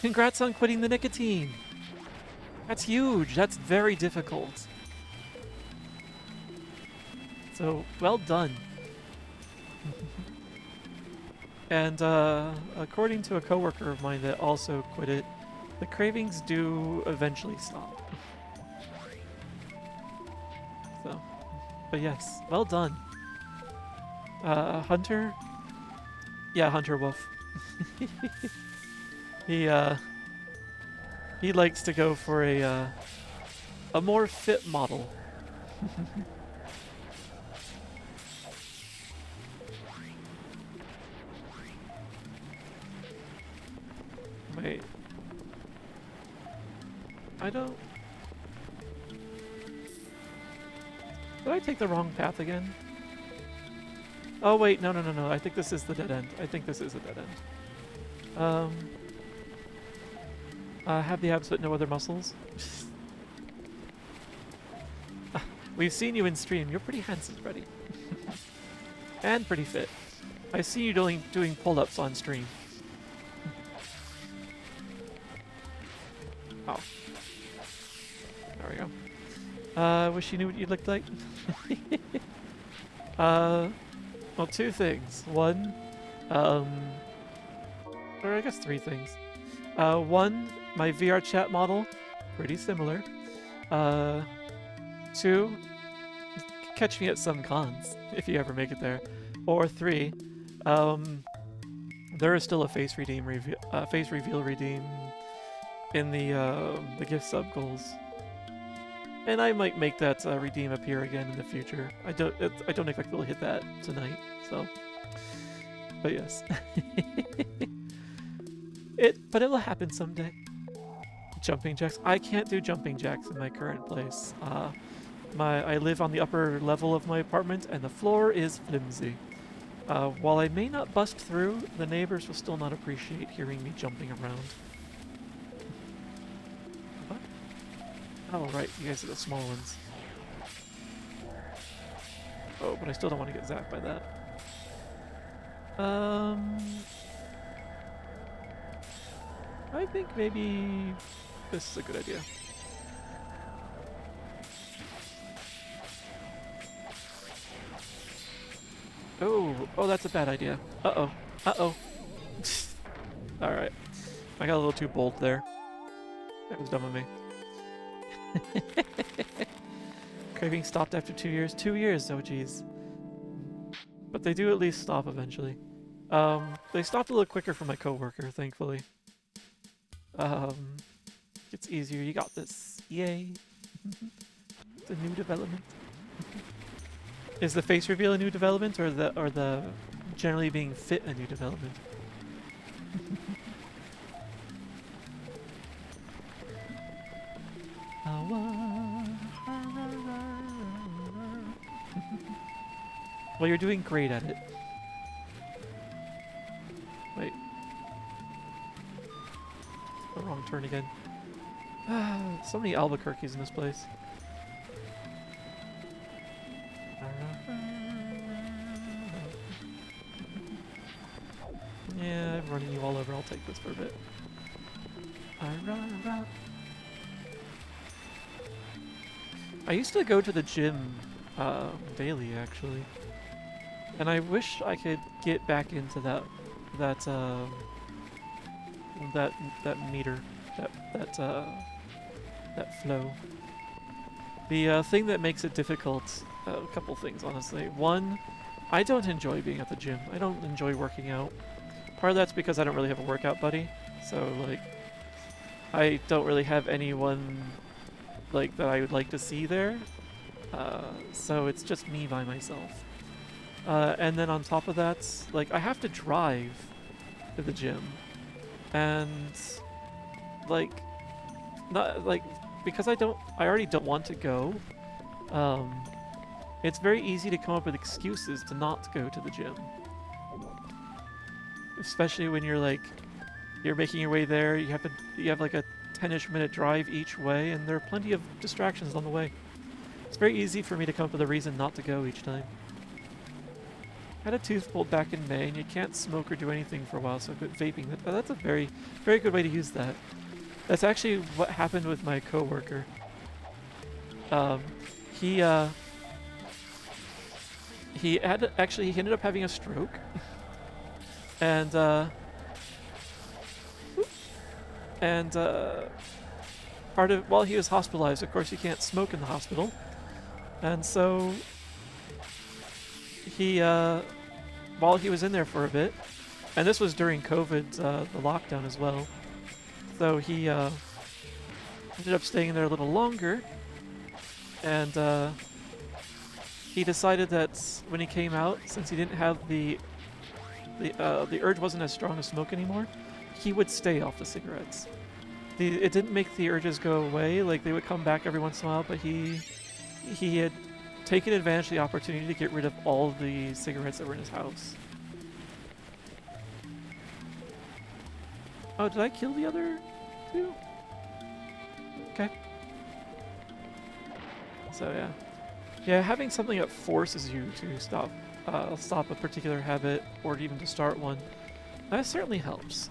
congrats on quitting the nicotine! That's huge! That's very difficult. So, well done. And according to a coworker of mine that also quit it, the cravings do eventually stop. So, but yes, well done. Hunter? Yeah, Hunter Wolf. He likes to go for a more fit model. Wait. I don't... Did I take the wrong path again? Oh wait, no. I think this is the dead end. I think this is a dead end. Have the abs but no other muscles. We've seen you in stream. You're pretty handsome, buddy. And pretty fit. I see you doing pull-ups on stream. Oh. There we go. Wish you knew what you looked like. Well, two things. One, or I guess three things. One, my VR chat model, pretty similar. Two, catch me at some cons, if you ever make it there. Or three, there is still a face reveal redeem in the gift sub goals. And I might make that redeem appear again in the future. I don't expect we'll hit that tonight, so. But yes. But it'll happen someday. Jumping jacks. I can't do jumping jacks in my current place. I live on the upper level of my apartment, and the floor is flimsy. While I may not bust through, the neighbors will still not appreciate hearing me jumping around. What? Oh, right, you guys are the small ones. Oh, but I still don't want to get zapped by that. I think maybe this is a good idea. Oh, that's a bad idea. Uh-oh. Alright. I got a little too bold there. That was dumb of me. Craving stopped after 2 years. 2 years, oh geez. But they do at least stop eventually. They stopped a little quicker for my coworker, thankfully. It's easier. You got this. Yay. It's a new development. Is the face reveal a new development, or the generally being fit a new development? Well, you're doing great at it. Wait. The wrong turn again. So many Albuquerques in this place. Yeah, I'm running you all over. I'll take this for a bit. I used to go to the gym daily, actually, and I wish I could get back into that that meter, that flow. The thing that makes it difficult, a couple things honestly. One, I don't enjoy being at the gym. I don't enjoy working out. Part of that's because I don't really have a workout buddy, so like I don't really have anyone like that I would like to see there. So it's just me by myself. And then on top of that, like I have to drive to the gym, and like not like because I already don't want to go. It's very easy to come up with excuses to not go to the gym, especially when you're making your way there. You have like a 10-ish minute drive each way, and there are plenty of distractions on the way. It's very easy for me to come up with a reason not to go each time. I had a tooth pulled back in May, and you can't smoke or do anything for a while, so vaping. That's a very, very good way to use that. That's actually what happened with my coworker. He ended up having a stroke, and while he was hospitalized, of course, you can't smoke in the hospital, and so he while he was in there for a bit, and this was during COVID, the lockdown as well, so he ended up staying there a little longer, and he decided that when he came out, since he didn't have the urge wasn't as strong to smoke anymore, he would stay off the cigarettes. It didn't make the urges go away, like they would come back every once in a while, but he had taken advantage of the opportunity to get rid of all the cigarettes that were in his house. Oh, did I kill the other two? Okay. So yeah. Yeah, having something that forces you to stop a particular habit, or even to start one, that certainly helps.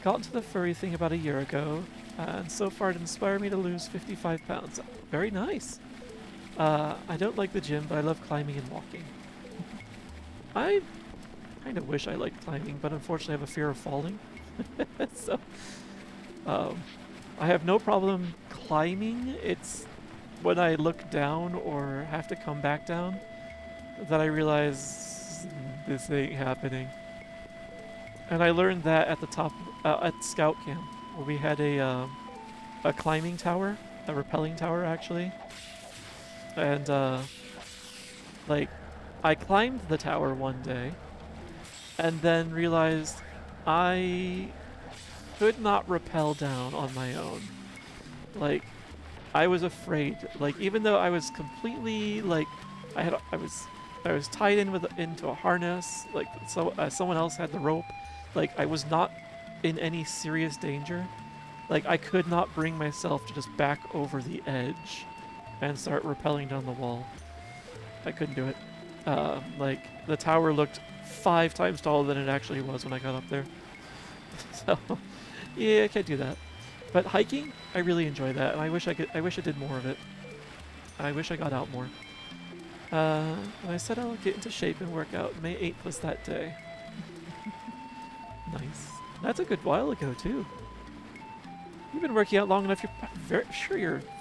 Got into the furry thing about a year ago, and so far it inspired me to lose 55 pounds. Very nice. I don't like the gym, but I love climbing and walking. I kind of wish I liked climbing, but unfortunately I have a fear of falling. So, I have no problem climbing. It's when I look down or have to come back down that I realize this ain't happening. And I learned that at the top, at scout camp, where we had a climbing tower, a rappelling tower actually. And like, I climbed the tower one day, and then realized I could not rappel down on my own. Like, I was afraid. Like, even though I was completely like, I was tied into a harness. Like, so someone else had the rope. Like, I was not in any serious danger. Like, I could not bring myself to just back over the edge and start rappelling down the wall. I couldn't do it. Like, the tower looked 5 times taller than it actually was when I got up there. So, yeah, I can't do that. But hiking, I really enjoy that, and I wish I did more of it. I wish I got out more. And I said I'll get into shape and work out. May 8th was that day. Nice. That's a good while ago, too. You've been working out long enough, you're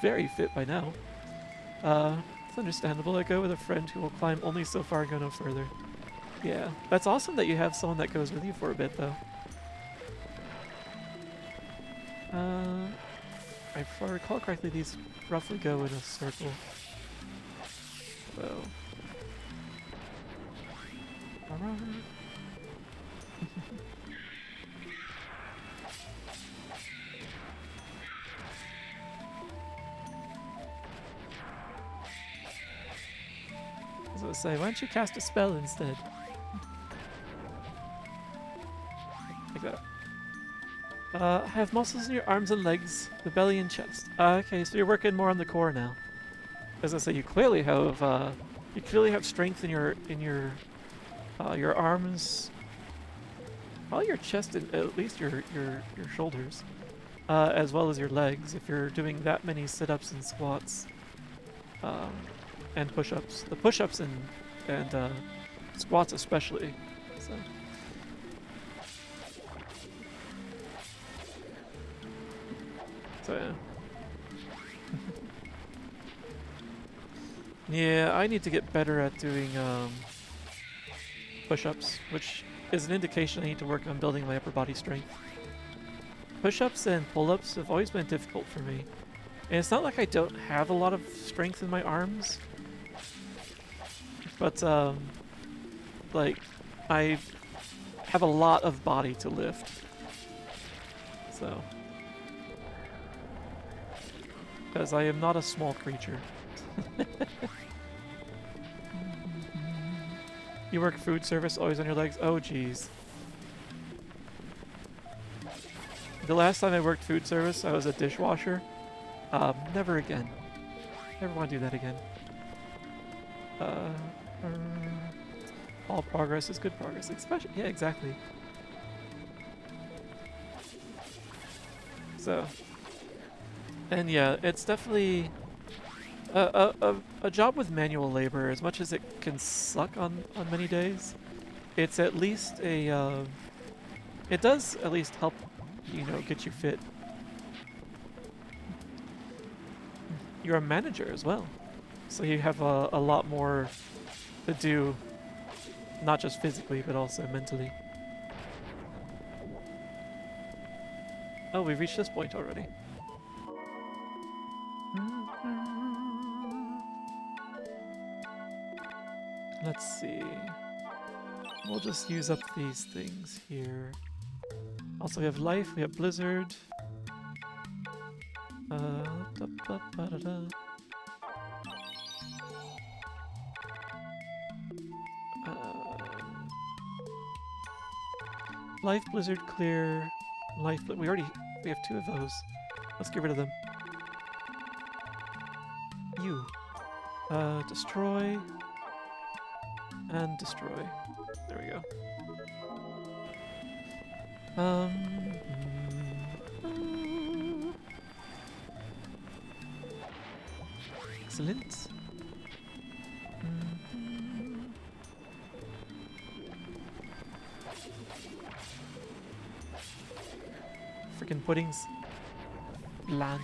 very fit by now. It's understandable. I go with a friend who will climb only so far and go no further. Yeah, that's awesome that you have someone that goes with you for a bit, though. If I recall correctly, these roughly go in a circle. So... I was gonna say, why don't you cast a spell instead? Like that. Have muscles in your arms and legs, the belly and chest. Okay, so you're working more on the core now. As I say, you clearly have strength in your arms, probably your chest, and at least your shoulders, as well as your legs. If you're doing that many sit-ups and squats, and push-ups, the push-ups and squats especially. So. So yeah. Yeah, I need to get better at doing push-ups, which is an indication I need to work on building my upper body strength. Push-ups and pull-ups have always been difficult for me. And it's not like I don't have a lot of strength in my arms, but like I have a lot of body to lift. So, because I am not a small creature. You work food service, always on your legs? Oh, jeez. The last time I worked food service, I was a dishwasher. Never again. Never want to do that again. All progress is good progress. Especially, yeah, exactly. So, and yeah, it's definitely a job with manual labor. As much as it can suck on many days, it's at least a it does at least help, you know, get you fit. You're a manager as well, so you have a lot more to do, not just physically but also mentally. Oh, we've reached this point already. Let's see. We'll just use up these things here. Also, we have life, we have blizzard. Da, ba, ba, da, da. Life, blizzard, clear. Life, we have 2 of those. Let's get rid of them. You. Destroy. And destroy. There we go. Excellent. Freaking puddings. Bland.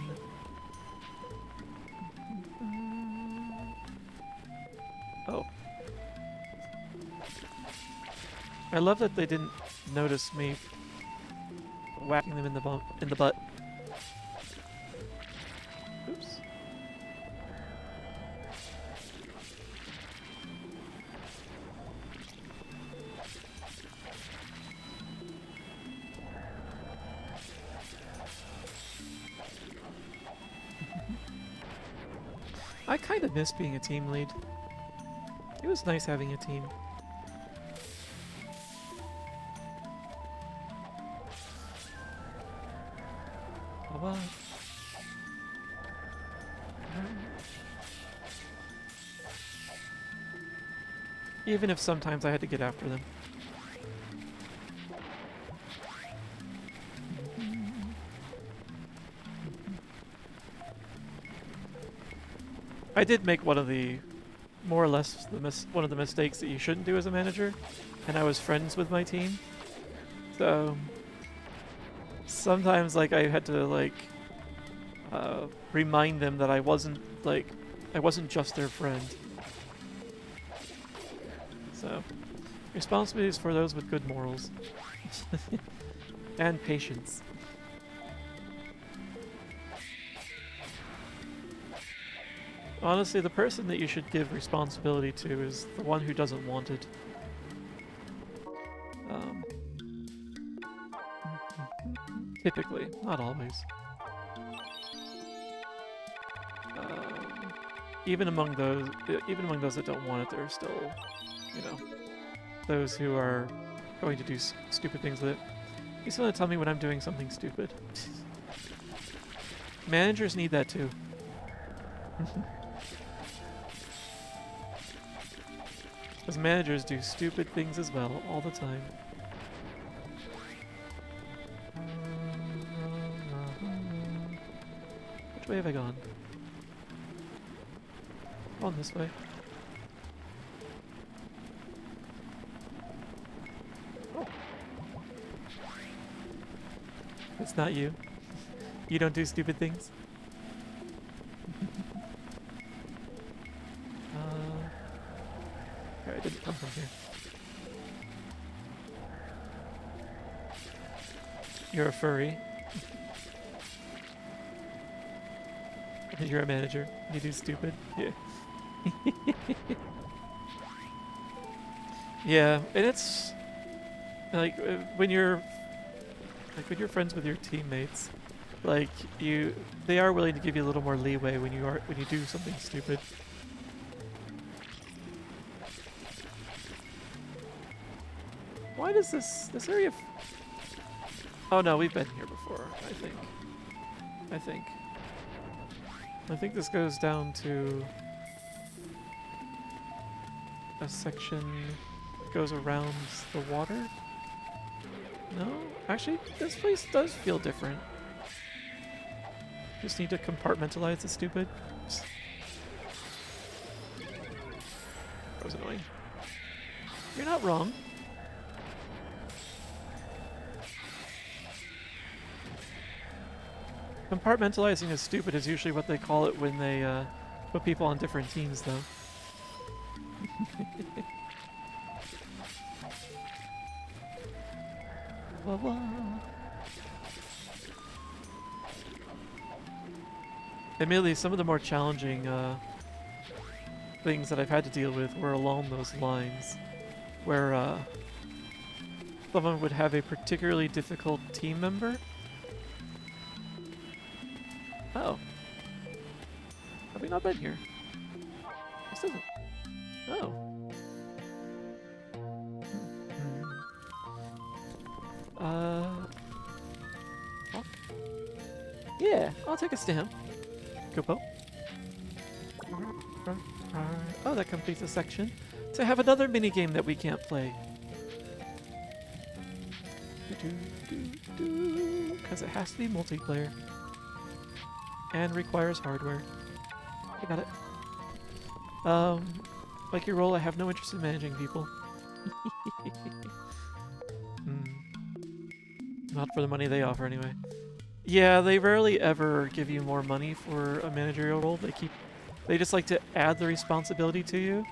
Oh. I love that they didn't notice me whacking them in the butt. Oops. I kind of miss being a team lead. It was nice having a team. Bye-bye. Even if sometimes I had to get after them. I did make one of the, more or less, one of the mistakes that you shouldn't do as a manager, and I was friends with my team. So sometimes, like, I had to, like, remind them that I wasn't just their friend. So, responsibilities for those with good morals. And patience. Honestly, the person that you should give responsibility to is the one who doesn't want it. Typically, not always. Even among those that don't want it, there are still, you know, those who are going to do stupid things with it. You still want to tell me when I'm doing something stupid. Managers need that too. Because managers do stupid things as well, all the time. Which way have I gone? On this way. Oh. It's not you. You don't do stupid things? Okay, I didn't come from here. You're a furry. You're a manager. You do stupid. Yeah. Yeah, and it's like when you're friends with your teammates, like they are willing to give you a little more leeway when you do something stupid. Why does this area? Oh no, we've been here before. I think this goes down to a section that goes around the water. No, actually, this place does feel different. Just need to compartmentalize the stupid. That was annoying. You're not wrong. Compartmentalizing is stupid is usually what they call it when they put people on different teams, though. Blah, blah. Admittedly, some of the more challenging things that I've had to deal with were along those lines, where someone would have a particularly difficult team member. Oh. Have we not been here? This isn't. Oh. Walk? Yeah, I'll take a stamp. Go. Oh, that completes a section. To have another minigame that we can't play. Because it has to be multiplayer. And requires hardware. I got it. Like your role, I have no interest in managing people. Not for the money they offer, anyway. Yeah, they rarely ever give you more money for a managerial role. They just like to add the responsibility to you,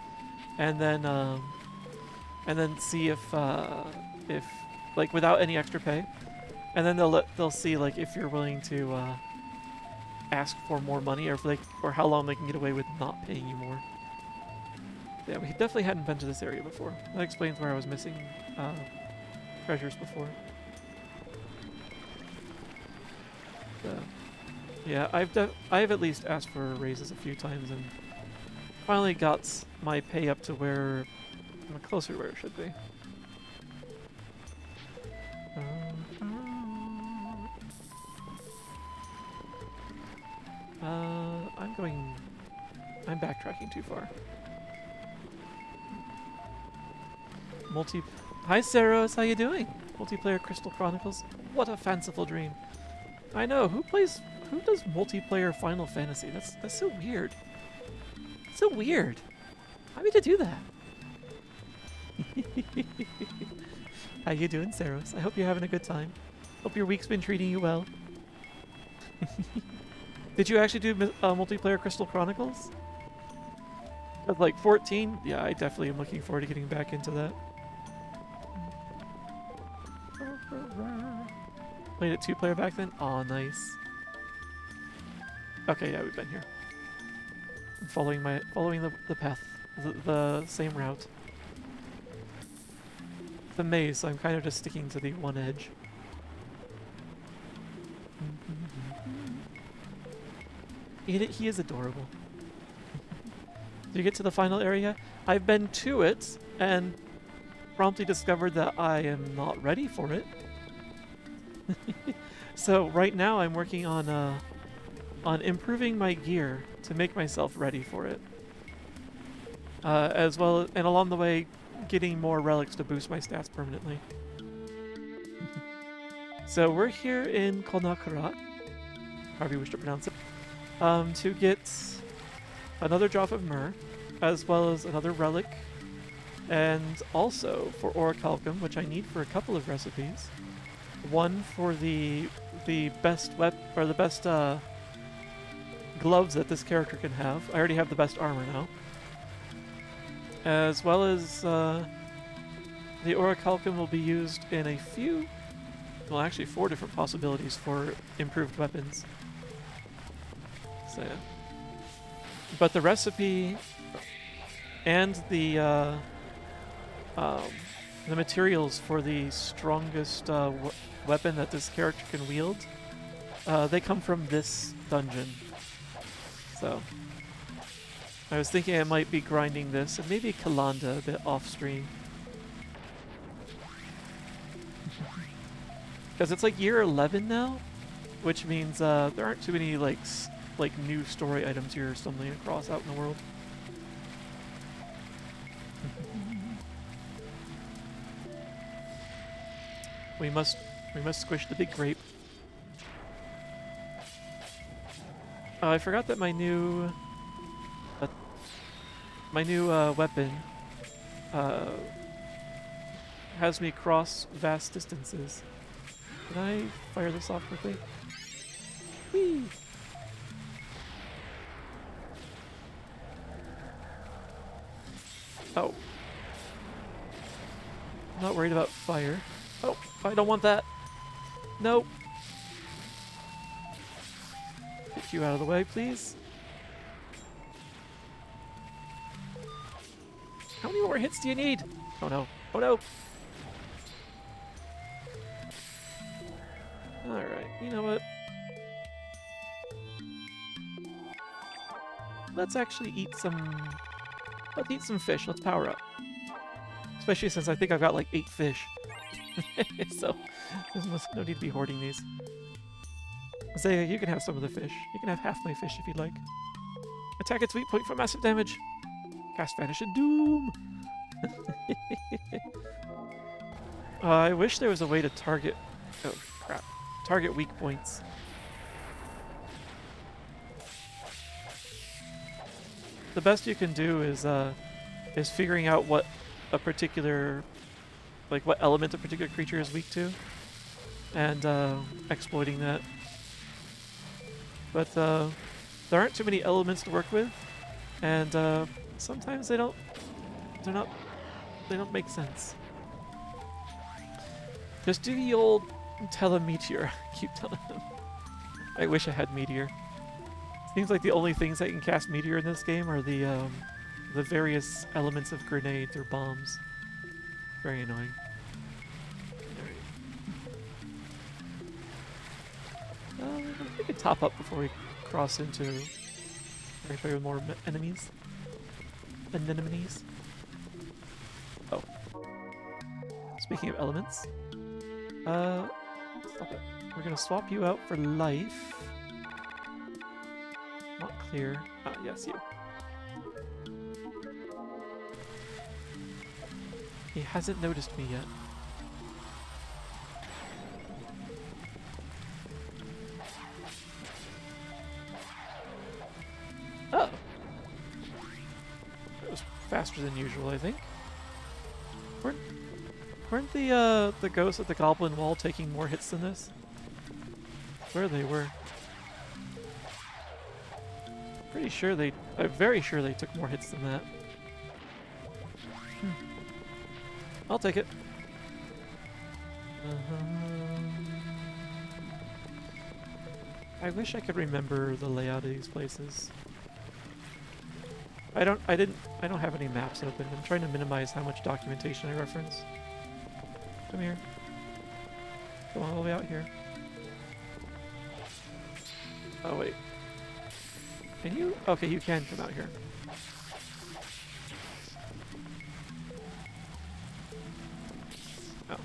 and then see if like without any extra pay, and then they'll see like if you're willing to ask for more money, or how long they can get away with not paying you more. Yeah, we definitely hadn't been to this area before. That explains where I was missing treasures before. So, yeah, I've at least asked for raises a few times and finally got my pay up to where I'm closer to where it should be. I'm backtracking too far. Hi Saros, how you doing? Multiplayer Crystal Chronicles. What a fanciful dream. I know, who does multiplayer Final Fantasy? That's so weird. So weird. How did you do that? How you doing, Saros? I hope you're having a good time. Hope your week's been treating you well. Did you actually do multiplayer Crystal Chronicles? At like 14? Yeah, I definitely am looking forward to getting back into that. Played it 2-player back then? Aw, nice. Okay, yeah, we've been here. I'm following the path, the same route. The maze, so I'm kind of just sticking to the one edge. He is adorable. Did you get to the final area? I've been to it and promptly discovered that I am not ready for it. So right now I'm working on improving my gear to make myself ready for it. As well, and along the way, getting more relics to boost my stats permanently. So we're here in Konakarat, however you wish to pronounce it, to get another drop of myrrh, as well as another relic, and also for orichalcum, which I need for a couple of recipes. one for the best the best gloves that this character can have. I already have the best armor now, as well as the orichalcum will be used in a few, well, actually 4 different possibilities for improved weapons. So, yeah. But the recipe and the materials for the strongest weapon that this character can wield, they come from this dungeon. So, I was thinking I might be grinding this and maybe Kalanda a bit off stream. Because it's like year 11 now, which means there aren't too many like new story items you're stumbling across out in the world. We must squish the big grape. I forgot that my new weapon has me cross vast distances. Can I fire this off quickly? Whee! Oh. I'm not worried about fire. Oh, I don't want that. Nope. Get you out of the way, please. How many more hits do you need? Oh no. Oh no. Alright, you know what? Let's actually eat some... Let's eat some fish. Let's power up. Especially since I think I've got like 8 fish. So, there's no need to be hoarding these. Zaya, you can have some of the fish. You can have half my fish if you'd like. Attack its weak point for massive damage. Cast Vanish and Doom! I wish there was a way to target... Oh, crap. Target weak points. The best you can do is figuring out what a particular... like what element a particular creature is weak to, and exploiting that. But there aren't too many elements to work with, and sometimes they don't make sense. Just do the old telemeteor. Keep telling them. I wish I had meteor. Seems like the only things that can cast meteor in this game are the various elements of grenades or bombs. Very annoying. We could top up before we cross into with more enemies. Anemones. Oh. Speaking of elements, stop it. We're gonna swap you out for life. Not clear. Ah, yes, you. He hasn't noticed me yet. Oh. That was faster than usual, I think. Weren't the ghosts at the goblin wall taking more hits than this? Swear they were. Pretty sure I'm very sure they took more hits than that. I'll take it. I wish I could remember the layout of these places. I don't have any maps open. I'm trying to minimize how much documentation I reference. Come here. Come all the way out here. Oh wait. Can you? Okay, you can come out here. Oh.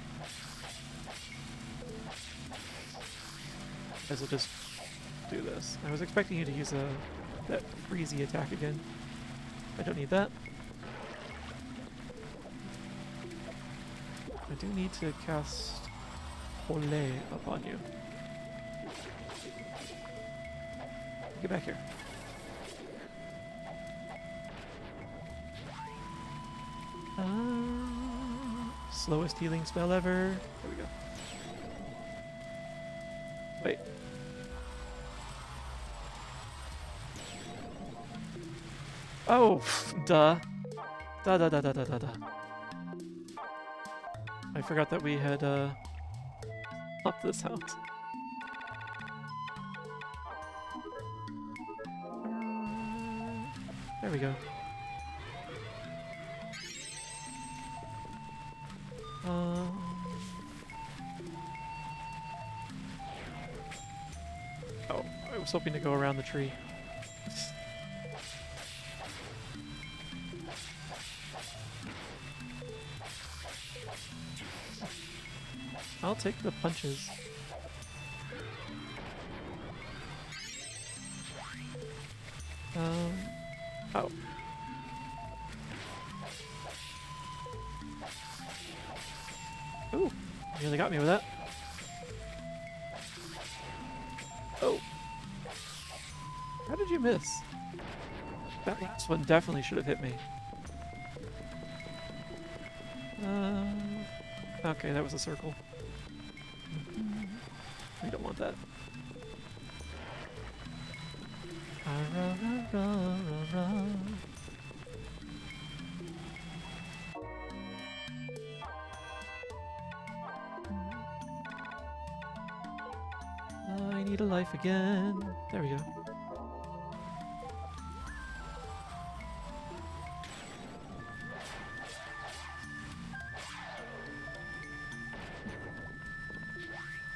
I guess I'll just do this. I was expecting you to use that freezy attack again. I don't need that. I do need to cast Olé upon you. Get back here. Slowest healing spell ever. There we go. Oh, duh. Duh, duh, duh, duh, duh, duh, duh. I forgot that we had, up this house. There we go. Oh, I was hoping to go around the tree. I'll take the punches. Oh. Ooh, nearly got me with that. Oh. How did you miss? That last one definitely should have hit me. Okay, that was a circle. We don't want that. I need a life again. There we go.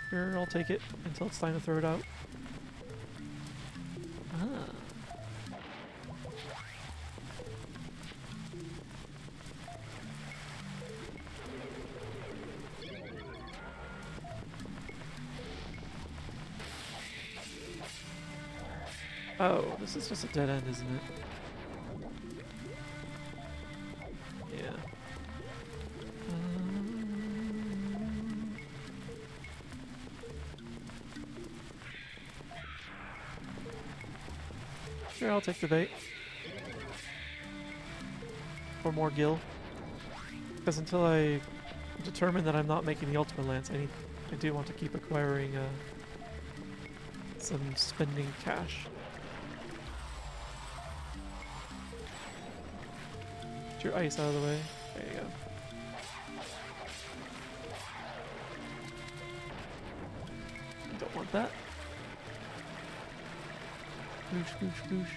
Sure, I'll take it until it's time to throw it out. Ah. Oh, this is just a dead end, isn't it? Yeah. Sure, I'll take the bait. Or more gil. Because until I determine that I'm not making the ultimate lance, I do want to keep acquiring some spending cash. Get your ice out of the way. There you go. Don't want that. Boosh, boosh, boosh.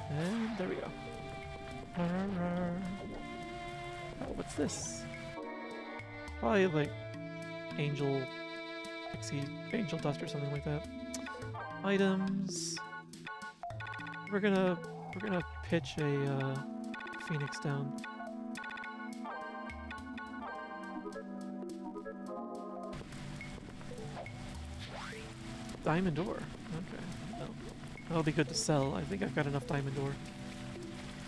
And there we go. Oh, what's this? Probably like angel pixie angel dust or something like that. Items. We're gonna pitch a phoenix down. Diamond ore. Okay. Well, that'll be good to sell. I think I've got enough diamond ore.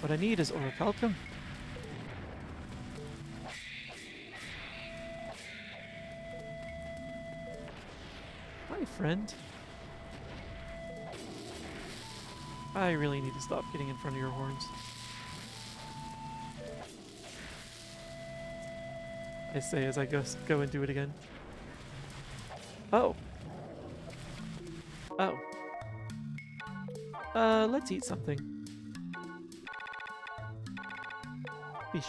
What I need is orichalcum. Hi, friend. I really need to stop getting in front of your horns. I say as I go and do it again. Oh. Oh. Let's eat something. Fish.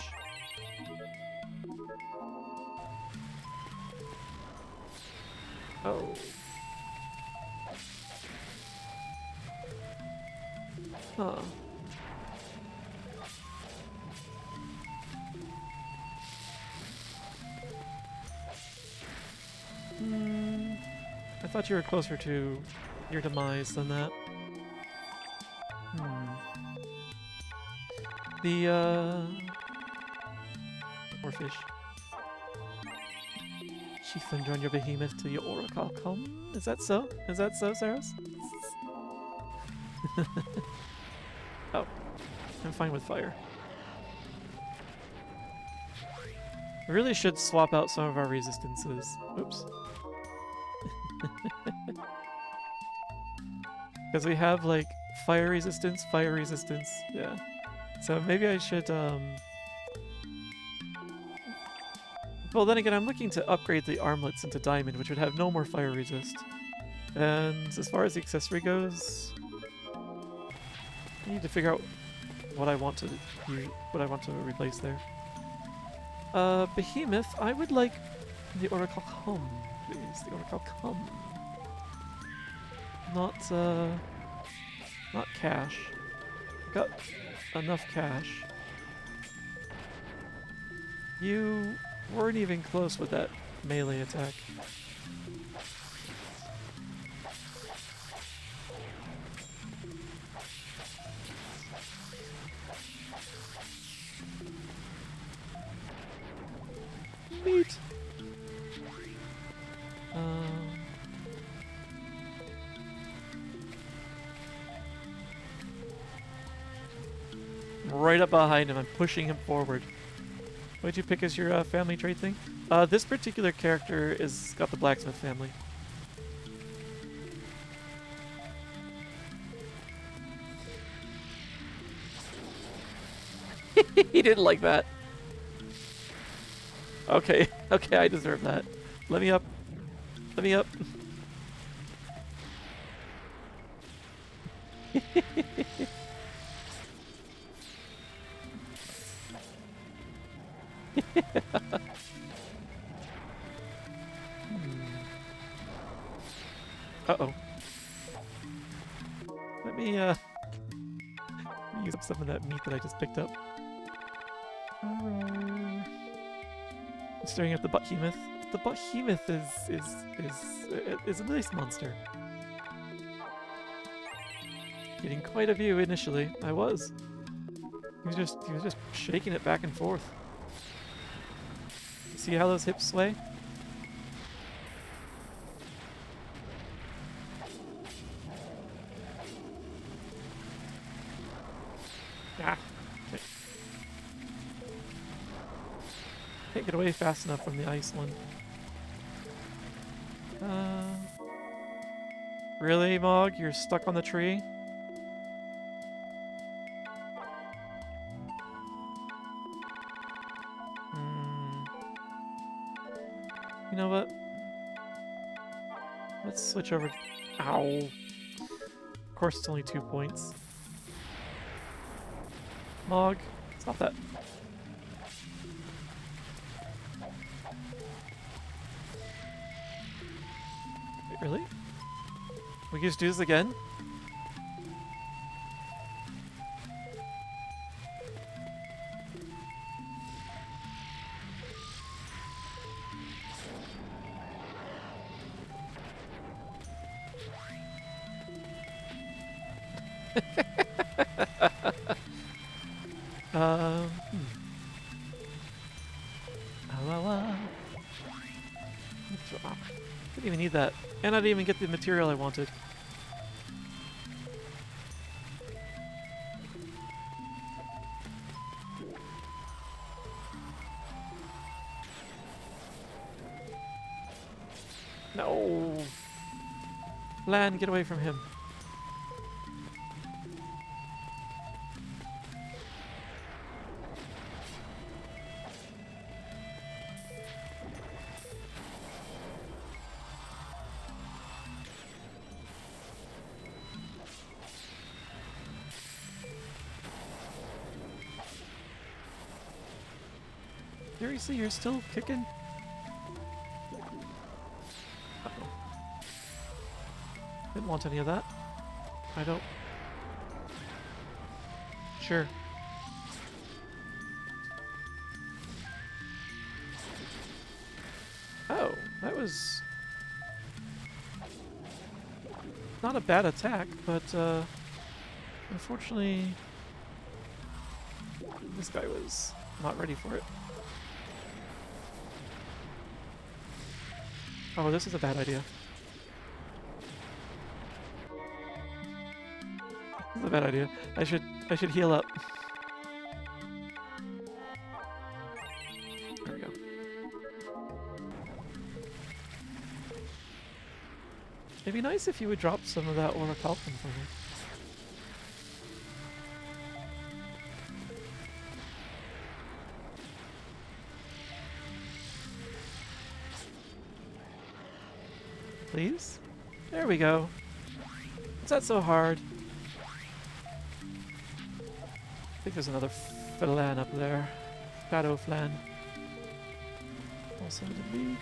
Oh. Huh. I thought you were closer to your demise than that. More fish. She thunder on your behemoth till your oracle come. Is that so? Is that so, Saros? Oh. I'm fine with fire. I really should swap out some of our resistances. Oops. Because we have, like, fire resistance, yeah. So maybe I should, Well, then again, I'm looking to upgrade the armlets into diamond, which would have no more fire resist. And as far as the accessory goes, I need to figure out what I want to replace there. Behemoth, I would like the Oracle Hum, please. The Oracle Hum. Not cash. I've got enough cash. You weren't even close with that melee attack. Neat. Right up behind him, I'm pushing him forward. What'd you pick as your family trait thing? This particular character is got the blacksmith family. He didn't like that. Okay, okay, I deserve that. Let me up. Let me up. Uh-oh. Let me use up some of that meat that I just picked up. I'm staring at the behemoth. The behemoth is a nice monster. Getting quite a view initially. I was. He was just shaking it back and forth. See how those hips sway? Ah. Okay. Can't get away fast enough from the ice one. Really, Mog? You're stuck on the tree? You know what? Let's switch over. Ow. Of course, it's only 2 points. Mog, stop that. Wait, really? We can just do this again? Didn't even need that. And I didn't even get the material I wanted. No! Lan, get away from him. Seriously, you're still kicking? Uh-oh. Didn't want any of that. I don't... Sure. Oh, that was... not a bad attack, but, unfortunately... this guy was not ready for it. Oh, this is a bad idea. This is a bad idea. I should heal up. There we go. It'd be nice if you would drop some of that orichalcum for me. please. There we go. Is that so hard? I think there's another flan up there. Shadow flan. Also, did we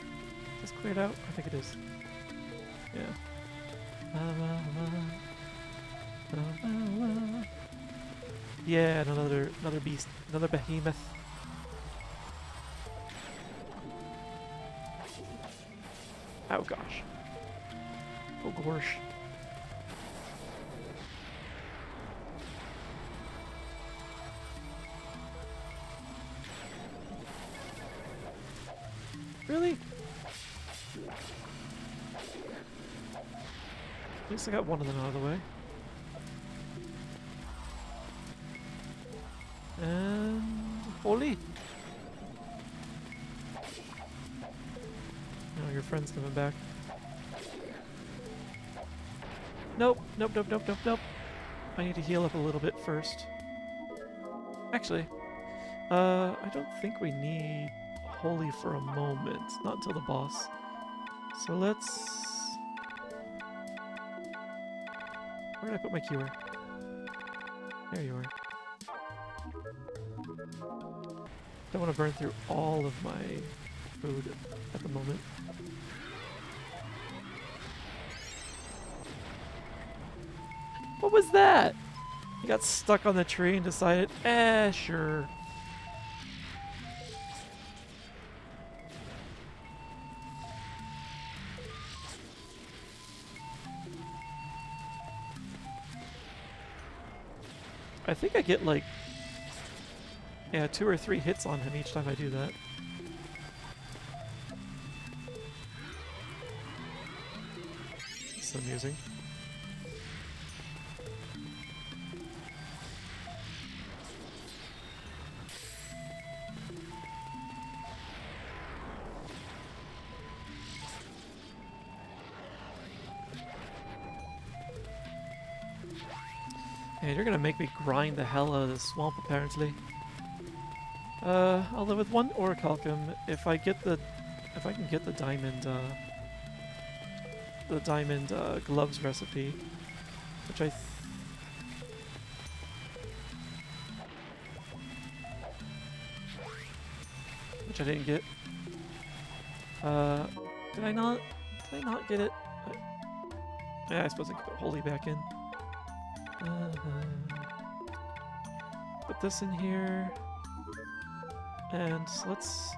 just clear it out? I think it is. Yeah. Yeah, and another beast, another behemoth. Oh gosh. Oh gosh. Really? At least I got one of them out of the way. And holy! Oh, your friend's coming back. Nope, nope, nope, nope, nope, nope. I need to heal up a little bit first. Actually, I don't think we need holy for a moment. Not until the boss. So let's... Where did I put my cure? There you are. Don't want to burn through all of my food at the moment. What was that? He got stuck on the tree and decided, sure. I think I get like, yeah, 2 or 3 hits on him each time I do that. It's amusing. And you're gonna make me grind the hell out of this swamp, apparently. I'll live with 1 orichalcum if I can get the diamond gloves recipe, which I didn't get. Did I not get it? Yeah, I suppose I could put holy back in. Put this in here. And let's...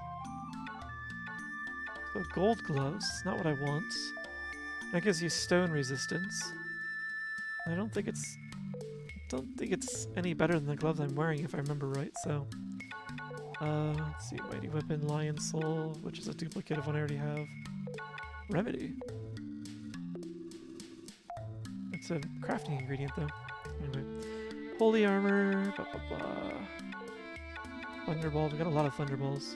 So gold gloves, not what I want. That gives you stone resistance. I don't think it's any better than the gloves I'm wearing if I remember right, so... let's see, Mighty Weapon, Lion Soul, which is a duplicate of one I already have. Remedy. It's a crafting ingredient though. Anyway. Holy Armor, blah blah blah. Thunderball, we got a lot of Thunderballs.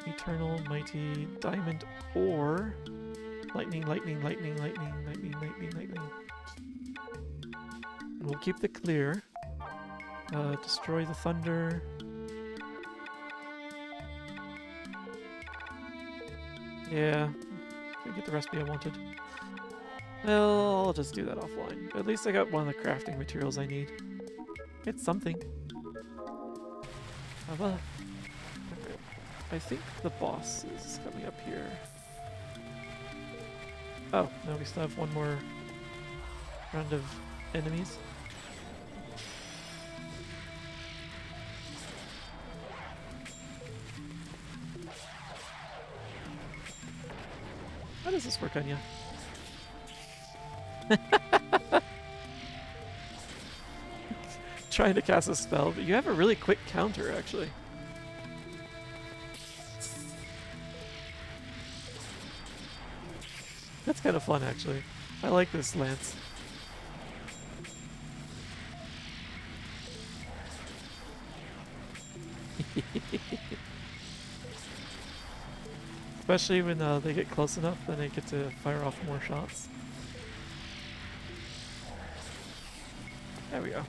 Eternal, Mighty, Diamond, or Lightning, Lightning, Lightning, Lightning, Lightning, Lightning, Lightning. We'll keep the clear. Destroy the Thunder. Yeah, didn't get the recipe I wanted. Well, I'll just do that offline. But at least I got one of the crafting materials I need. It's something. Okay. I think the boss is coming up here. Oh, no, we still have one more round of enemies. How does this work on you? Trying to cast a spell, but you have a really quick counter, actually. That's kind of fun, actually. I like this lance. Especially when they get close enough, then they get to fire off more shots. There we go.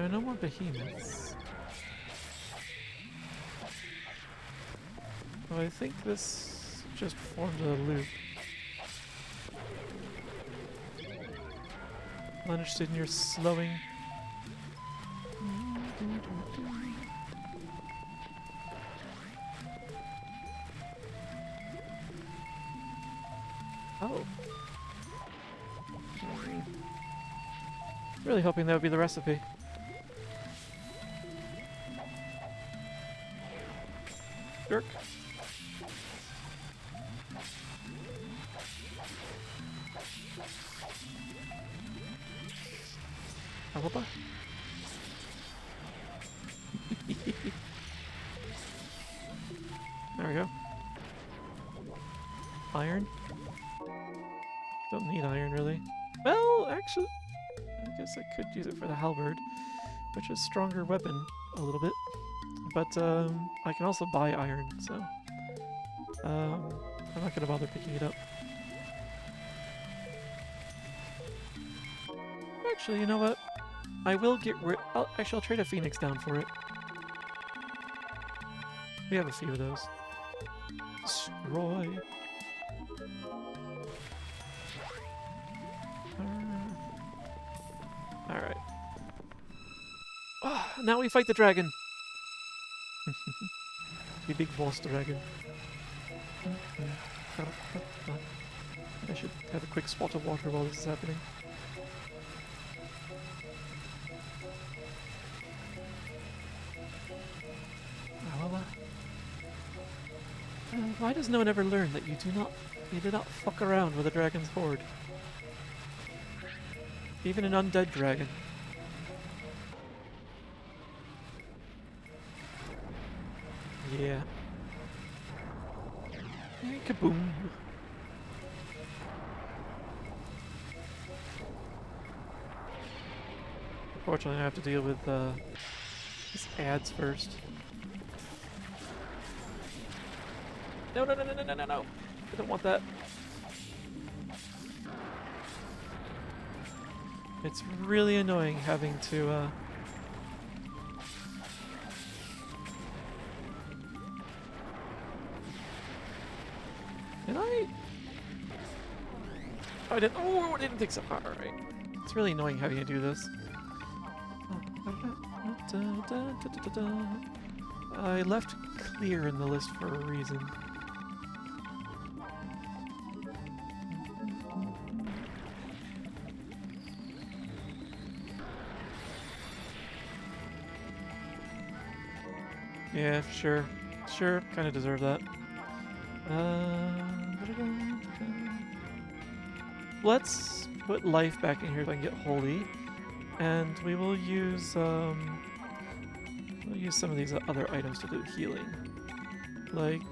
There are no more behemoths. Oh, I think this just formed a loop. I'm not interested in your slowing. Oh. Really hoping that would be the recipe. Jerk. Alaba? There we go. Iron? Don't need iron, really. Well, actually, I guess I could use it for the halberd, which is a stronger weapon a little bit. But I can also buy iron, so I'm not gonna bother picking it up. Actually, you know what? I will get rid. Actually, I'll trade a phoenix down for it. We have a few of those. Destroy. Alright. Oh, now we fight the dragon. The big boss dragon. I should have a quick spot of water while this is happening. Why does no one ever learn that you do not fuck around with a dragon's horde? Even an undead dragon. Yeah. Hey, kaboom. Unfortunately, I have to deal with these ads first. No, no, no, no, no, no, no, no! I don't want that. It's really annoying having to, Did I? Oh, I didn't. Oh, I didn't think so. Alright. It's really annoying having to do this. I left clear in the list for a reason. Yeah, sure. Sure, kind of deserve that. Let's put life back in here so I can get holy. And we will use, we'll use some of these other items to do healing. Like...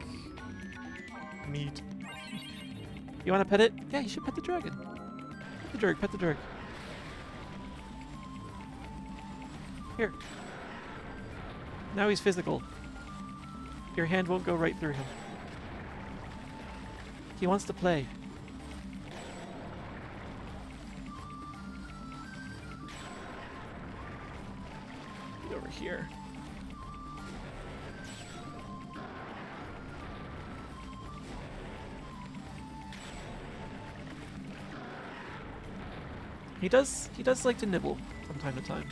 meat. You wanna pet it? Yeah, you should pet the dragon. Pet the drug, pet the drug. Here. Now he's physical. Your hand won't go right through him. He wants to play. Get over here. He does like to nibble from time to time.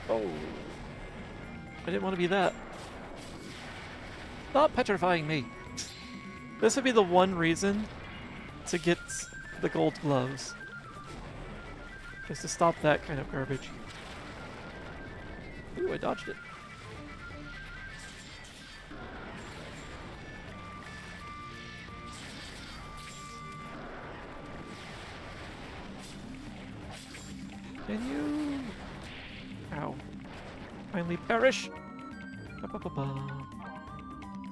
Oh. I didn't want to be that. Stop petrifying me. This would be the one reason to get the gold gloves. Just to stop that kind of garbage. Ooh, I dodged it. Can you... Ow. Finally perish!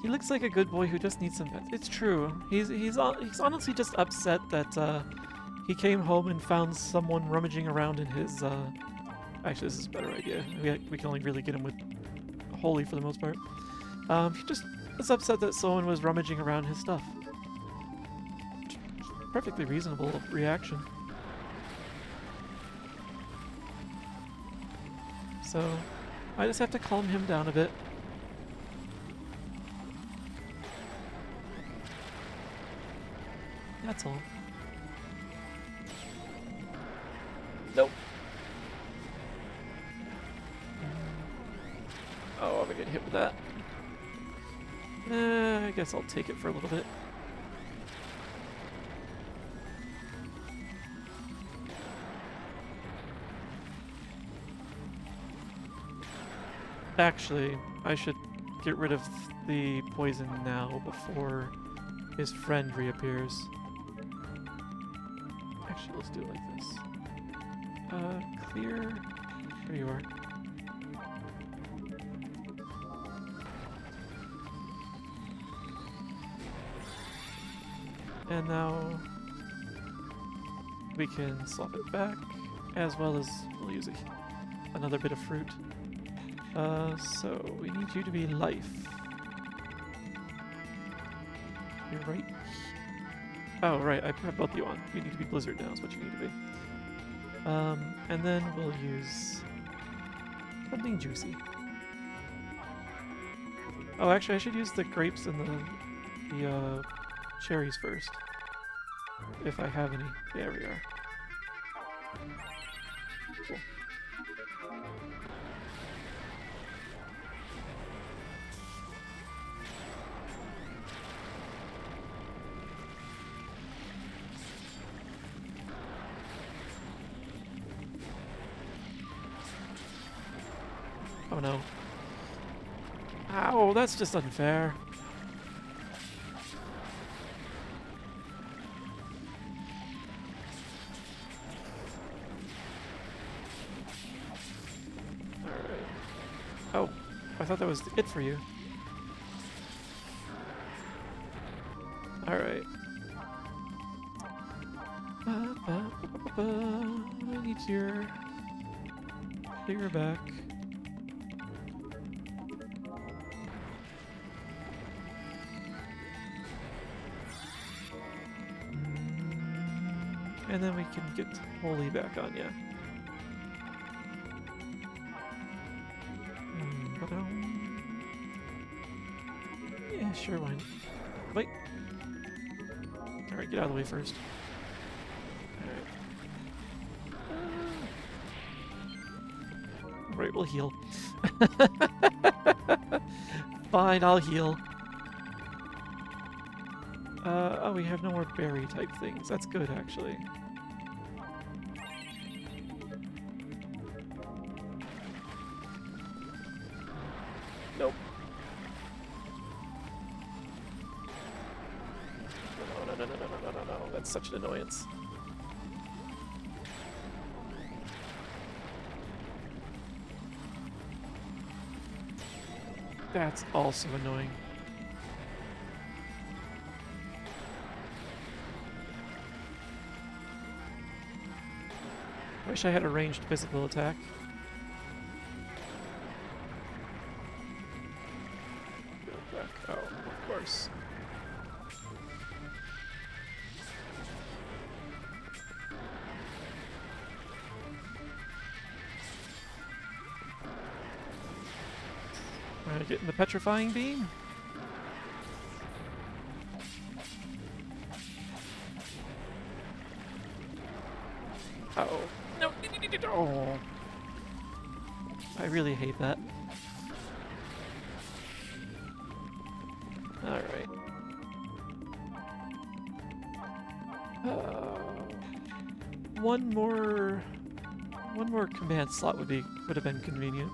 He looks like a good boy who just needs some pets. It's true. He's honestly just upset that he came home and found someone rummaging around in his actually this is a better idea. We can only really get him with holy for the most part. He just was upset that someone was rummaging around his stuff. perfectly reasonable reaction. So, I just have to calm him down a bit. That's all. Nope. Oh, I'm gonna get hit with that. I guess I'll take it for a little bit. Actually, I should get rid of the poison now before his friend reappears. Actually, let's do it like this. Clear. There you are. And now we can swap it back, as well as we'll use another bit of fruit. So we need you to be life. You're right. Oh, right, I have both you on. You need to be blizzard now is what you need to be. And then we'll use something juicy. Oh, actually, I should use the grapes and the cherries first. If I have any. There we are. Cool. Oh no. Ow, that's just unfair. Alright. Oh, I thought that was it for you. Alright. I need your clear back. And then we can get Holy back on ya. Yeah, sure, why not? Wait. Alright, get out of the way first. Alright. Right, we'll heal. Fine, I'll heal. Oh, we have no more berry type things. That's good, actually. Nope. No. That's such an annoyance. That's also annoying. Wish I had a ranged physical attack. Go back. Oh, of course. Am I getting the petrifying beam? Uh-oh. No! Oh. I really hate that. Alright. One more command slot would have been convenient.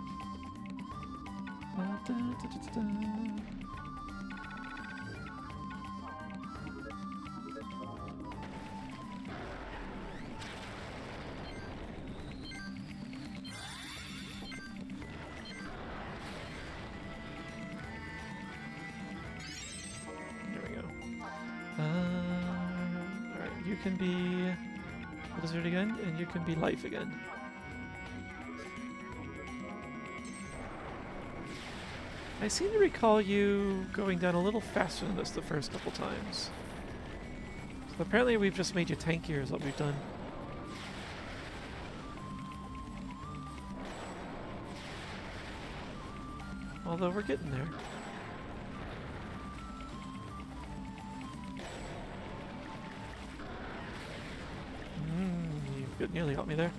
Alright, you can be Blizzard again, and you can be Life again. I seem to recall you going down a little faster than this the first couple times. Apparently we've just made you tankier is what we've done. Although we're getting there. You nearly got me there.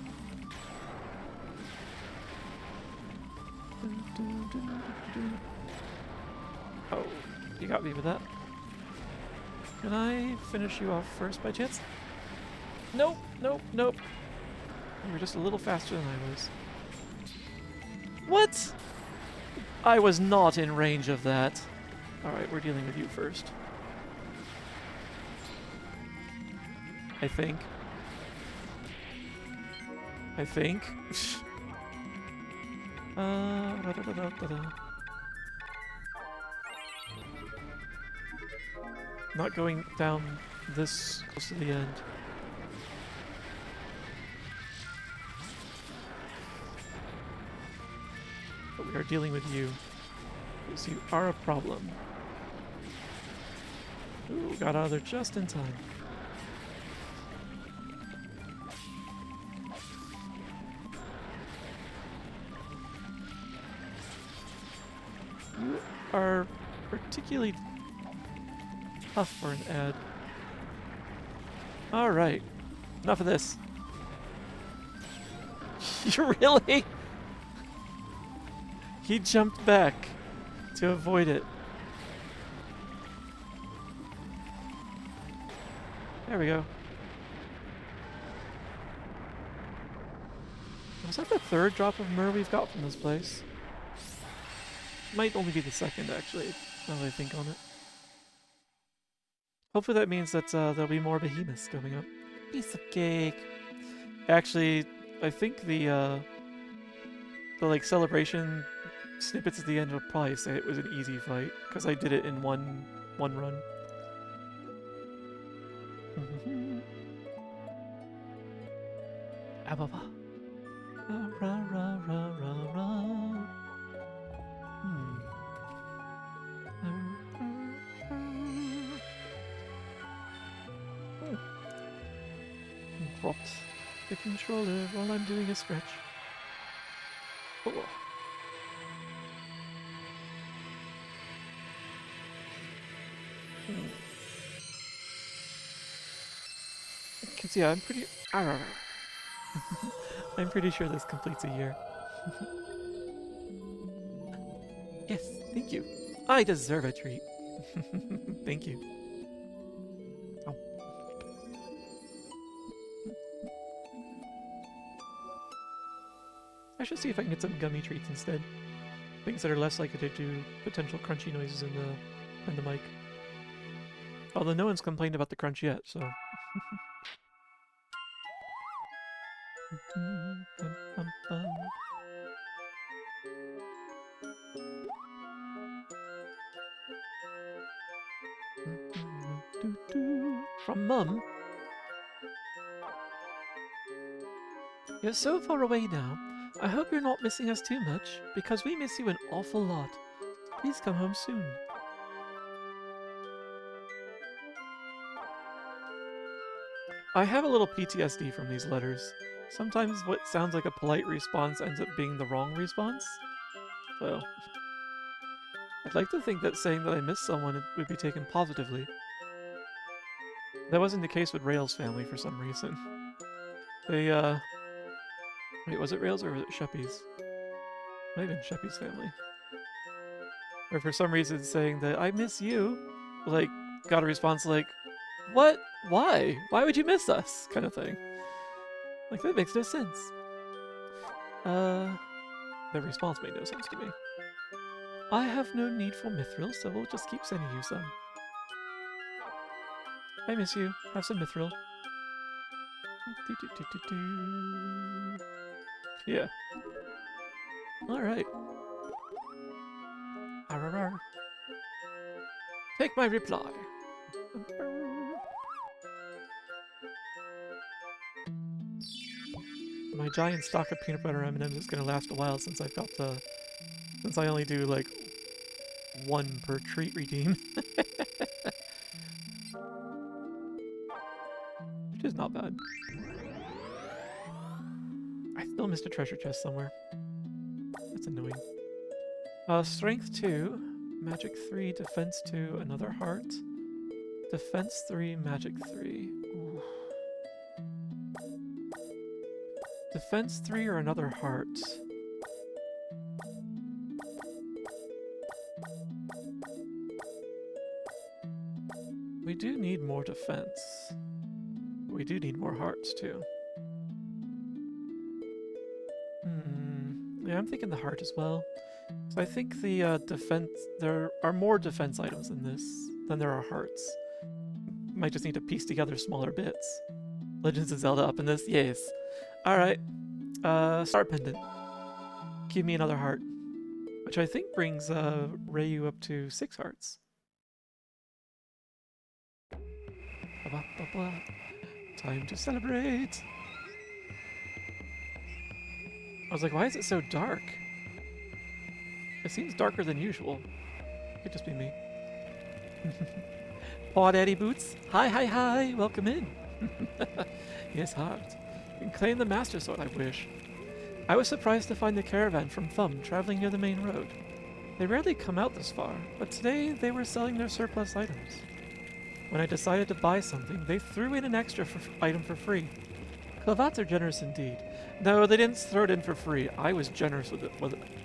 Oh, you got me with that. Can I finish you off first by chance? Nope, nope, nope. You were just a little faster than I was. What? I was not in range of that. Alright, we're dealing with you first. I think. Not going down this close to the end. But we are dealing with you. Because you are a problem. Ooh, got out of there just in time. You are particularly tough for an ad. Alright. Enough of this. You really? He jumped back to avoid it. There we go. Was that the third drop of myrrh we've got from this place? Might only be the second, actually, now that I think on it. Hopefully that means that there'll be more behemoths coming up. Piece of cake. Actually, I think the like celebration snippets at the end will probably say it was an easy fight because I did it in one run. Ababa. Ra ra ra ra ra. Dropped the controller while I'm doing a stretch. Oh. Cause yeah, I'm pretty. I'm pretty sure this completes a year. Yes, thank you. I deserve a treat. Thank you. Oh. I should see if I can get some gummy treats instead. Things that are less likely to do potential crunchy noises in the mic. Although no one's complained about the crunch yet, so. From Mum? You're so far away now. I hope you're not missing us too much, because we miss you an awful lot. Please come home soon. I have a little PTSD from these letters. Sometimes what sounds like a polite response ends up being the wrong response. So, I'd like to think that saying that I miss someone would be taken positively. That wasn't the case with Rail's family for some reason. They, wait, was it Rails or was it Sheppy's? Might have been Sheppy's family. Or for some reason saying that I miss you, like, got a response like, what? Why? Why would you miss us? Kind of thing. Like, that makes no sense. The response made no sense to me. I have no need for mithril, so we'll just keep sending you some. I miss you. Have some mithril. Yeah. Alright. Arr. Take my reply. My giant stock of peanut butter M&Ms is gonna last a while since I've got the... Since I only do, like, one per treat redeem. which is not bad. I still missed a treasure chest somewhere. That's annoying. Strength 2, magic 3, defense 2, another heart. Defense 3, magic 3. Ooh. Defense 3 or another heart. We do need more defense. We do need more hearts too. Yeah, I'm thinking the heart as well. So I think the defense... There are more defense items in this than there are hearts. Might just need to piece together smaller bits. Legends of Zelda up in this? Yes. Alright. Star Pendant. Give me another heart. Which I think brings Ryu up to 6 hearts. Ba-ba-ba-ba. Time to celebrate! I was like, why is it so dark? It seems darker than usual. Could just be me. Paw Daddy Boots. Hi, hi, hi. Welcome in. Yes, heart. You can claim the Master Sword, I wish. I was surprised to find the caravan from Thumb traveling near the main road. They rarely come out this far, but today they were selling their surplus items. When I decided to buy something, they threw in an extra item for free. Clavats are generous indeed. No, they didn't throw it in for free. I was generous with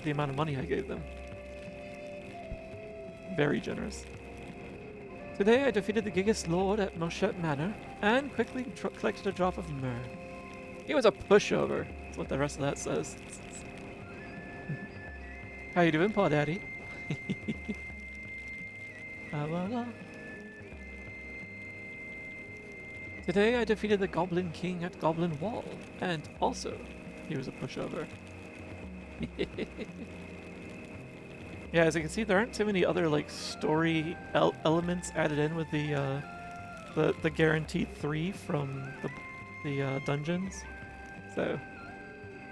the amount of money I gave them. Very generous. Today I defeated the Gigas Lord at Moshette Manor, and quickly collected a drop of myrrh. It was a pushover, that's what the rest of that says. How you doing, Paw Daddy? Today I defeated the Goblin King at Goblin Wall, and also, he was a pushover. Yeah, as you can see, there aren't too many other like story elements added in with the guaranteed 3 from the dungeons. So,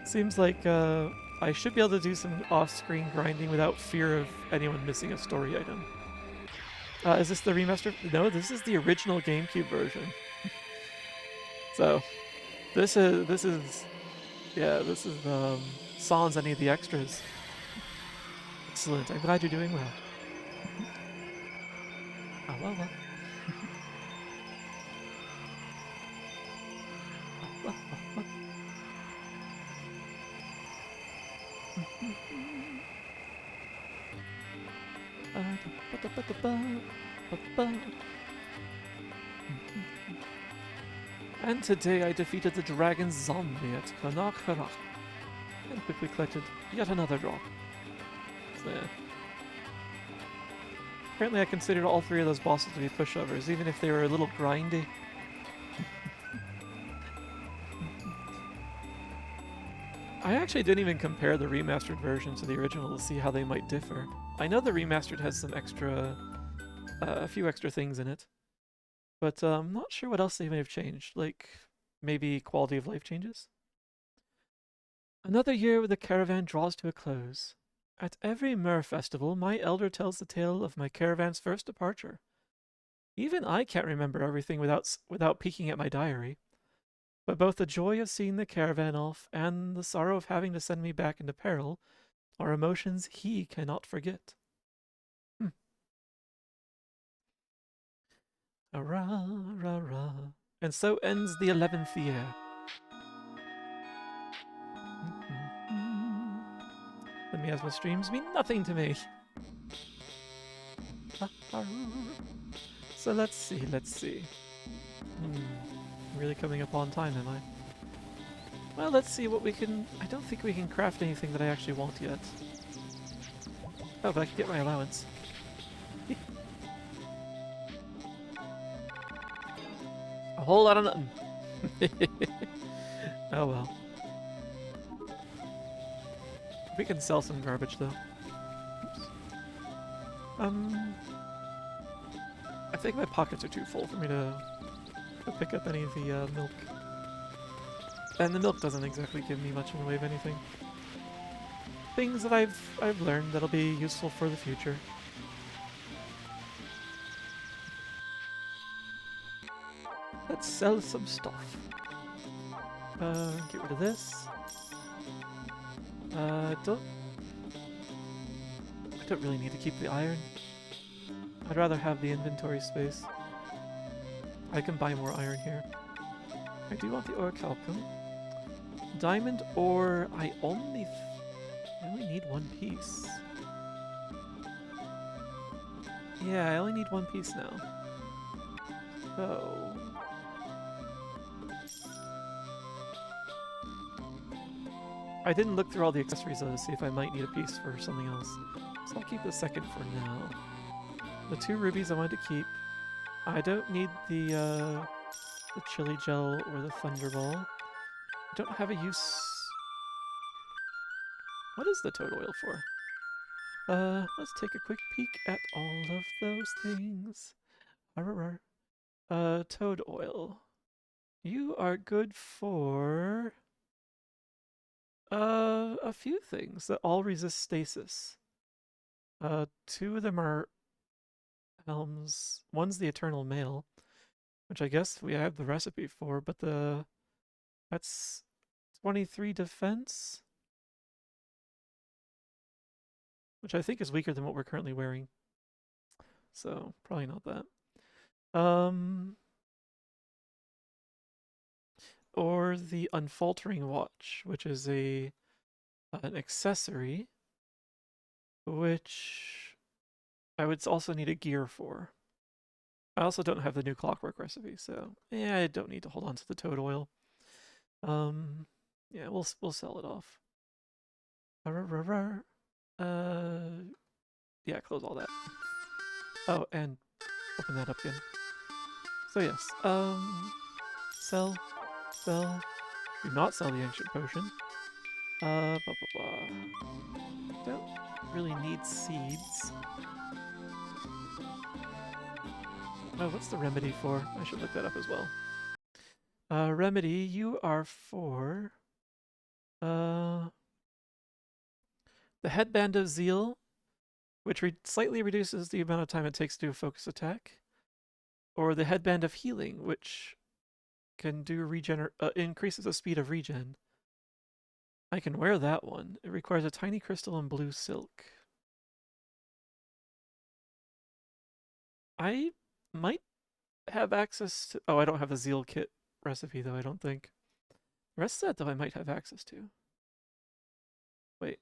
seems like I should be able to do some off-screen grinding without fear of anyone missing a story item. Is this the remaster? No, this is the original GameCube version. So, this is sans any of the extras. Excellent. I'm glad you're doing well. Oh, well, well. And today I defeated the dragon zombie at Kanakarak, and quickly collected yet another drop. So, yeah. Apparently I considered all 3 of those bosses to be pushovers, even if they were a little grindy. I actually didn't even compare the remastered version to the original to see how they might differ. I know the remastered has some extra, a few extra things in it, but I'm not sure what else they may have changed, like maybe quality of life changes? Another year with the caravan draws to a close. At every Myrrh festival, my elder tells the tale of my caravan's first departure. Even I can't remember everything without peeking at my diary. But both the joy of seeing the caravan off and the sorrow of having to send me back into peril are emotions he cannot forget. Rah, rah, rah. And so ends the 11th year. The miasma streams mean nothing to me. So let's see. Really coming up on time, am I? Well, let's see what we can... I don't think we can craft anything that I actually want yet. Oh, but I can get my allowance. A whole lot of nothing. Oh well. We can sell some garbage though. Oops. I think my pockets are too full for me to pick up any of the milk. And the milk doesn't exactly give me much in the way of anything. Things that I've learned that'll be useful for the future. Let's sell some stuff. Get rid of this. I don't really need to keep the iron. I'd rather have the inventory space. I can buy more iron here. I do want the orichalcum. Diamond ore, I only need one piece. Yeah, I only need one piece now. So... I didn't look through all the accessories though to see if I might need a piece for something else. So I'll keep the second for now. The 2 rubies I wanted to keep. I don't need the chili gel or the thunderball. I don't have a use... What is the toad oil for? Let's take a quick peek at all of those things. Toad oil. You are good for... a few things that all resist stasis. 2 of them are helms. One's the Eternal Mail, which I guess we have the recipe for, but that's 23 defense, which I think is weaker than what we're currently wearing. So probably not that. Or the Unfaltering Watch, which is an accessory, which I would also need a gear for. I also don't have the new clockwork recipe, so yeah, I don't need to hold on to the toad oil. Yeah, we'll sell it off. Yeah, close all that. Oh, and open that up again. So yes, sell. Do not sell the ancient potion. Blah blah blah. Don't really need seeds. Oh, what's the remedy for? I should look that up as well. Remedy, you are for... the Headband of Zeal, which slightly reduces the amount of time it takes to do a focus attack. Or the Headband of Healing, which can do increases the speed of regen. I can wear that one. It requires a tiny crystal and blue silk. I might have access to... Oh, I don't have the Zeal kit recipe, though, I don't think. The rest of that, though, I might have access to. Wait.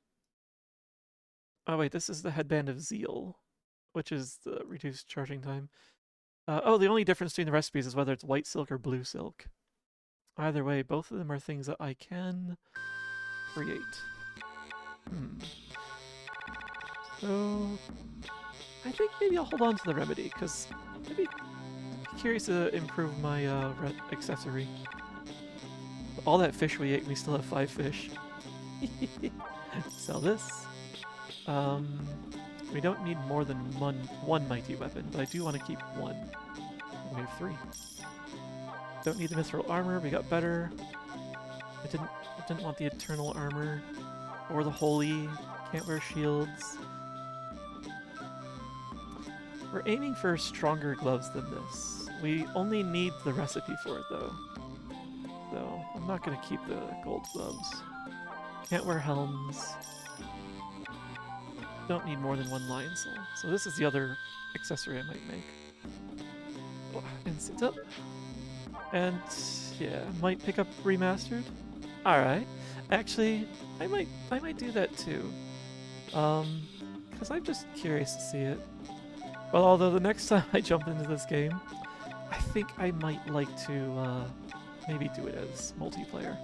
Oh, wait, this is the Headband of Zeal, which is the reduced charging time. Oh, the only difference between the recipes is whether it's white silk or blue silk. Either way, both of them are things that I can create. So, I think maybe I'll hold on to the remedy, because I'd be curious to improve my accessory. All that fish we ate, we still have 5 fish. Sell this. We don't need more than one mighty weapon, but I do want to keep 1. We have 3. Don't need the mithril armor, we got better. I didn't want the eternal armor. Or the holy. Can't wear shields. We're aiming for stronger gloves than this. We only need the recipe for it though. So I'm not gonna keep the gold gloves. Can't wear helms. Don't need more than 1 lion soul. So this is the other accessory I might make. Oh, and sit up. And yeah, might pick up remastered. Alright. Actually, I might do that too. Because I'm just curious to see it. Well, although the next time I jump into this game, I think I might like to maybe do it as multiplayer.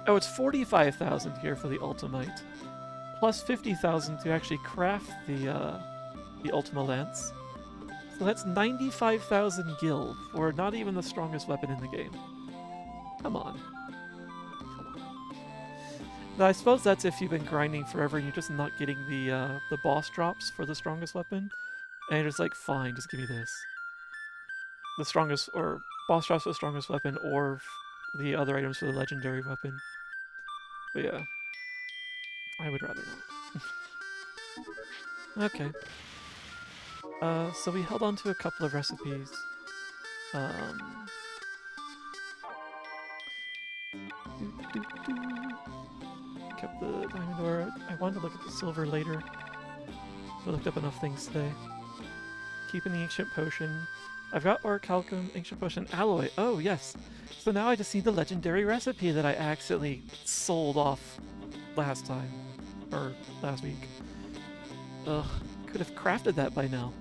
Oh, it's 45,000 here for the Ultimate, plus 50,000 to actually craft the Ultima Lance. So that's 95,000 gil for not even the strongest weapon in the game. Come on. Now, I suppose that's if you've been grinding forever and you're just not getting the boss drops for the strongest weapon, and you're just like, fine, just give me this. The strongest, or boss drops for the strongest weapon, or the other items for the legendary weapon. But yeah, I would rather not. Okay. So we held on to a couple of recipes. Um, kept the diamond ore. I wanted to look at the silver later. I looked up enough things today. Keeping the ancient potion. I've got orichalcum, ancient potion, alloy. Oh, yes. So now I just need the legendary recipe that I accidentally sold off last time. Or last week. Ugh. Could have crafted that by now.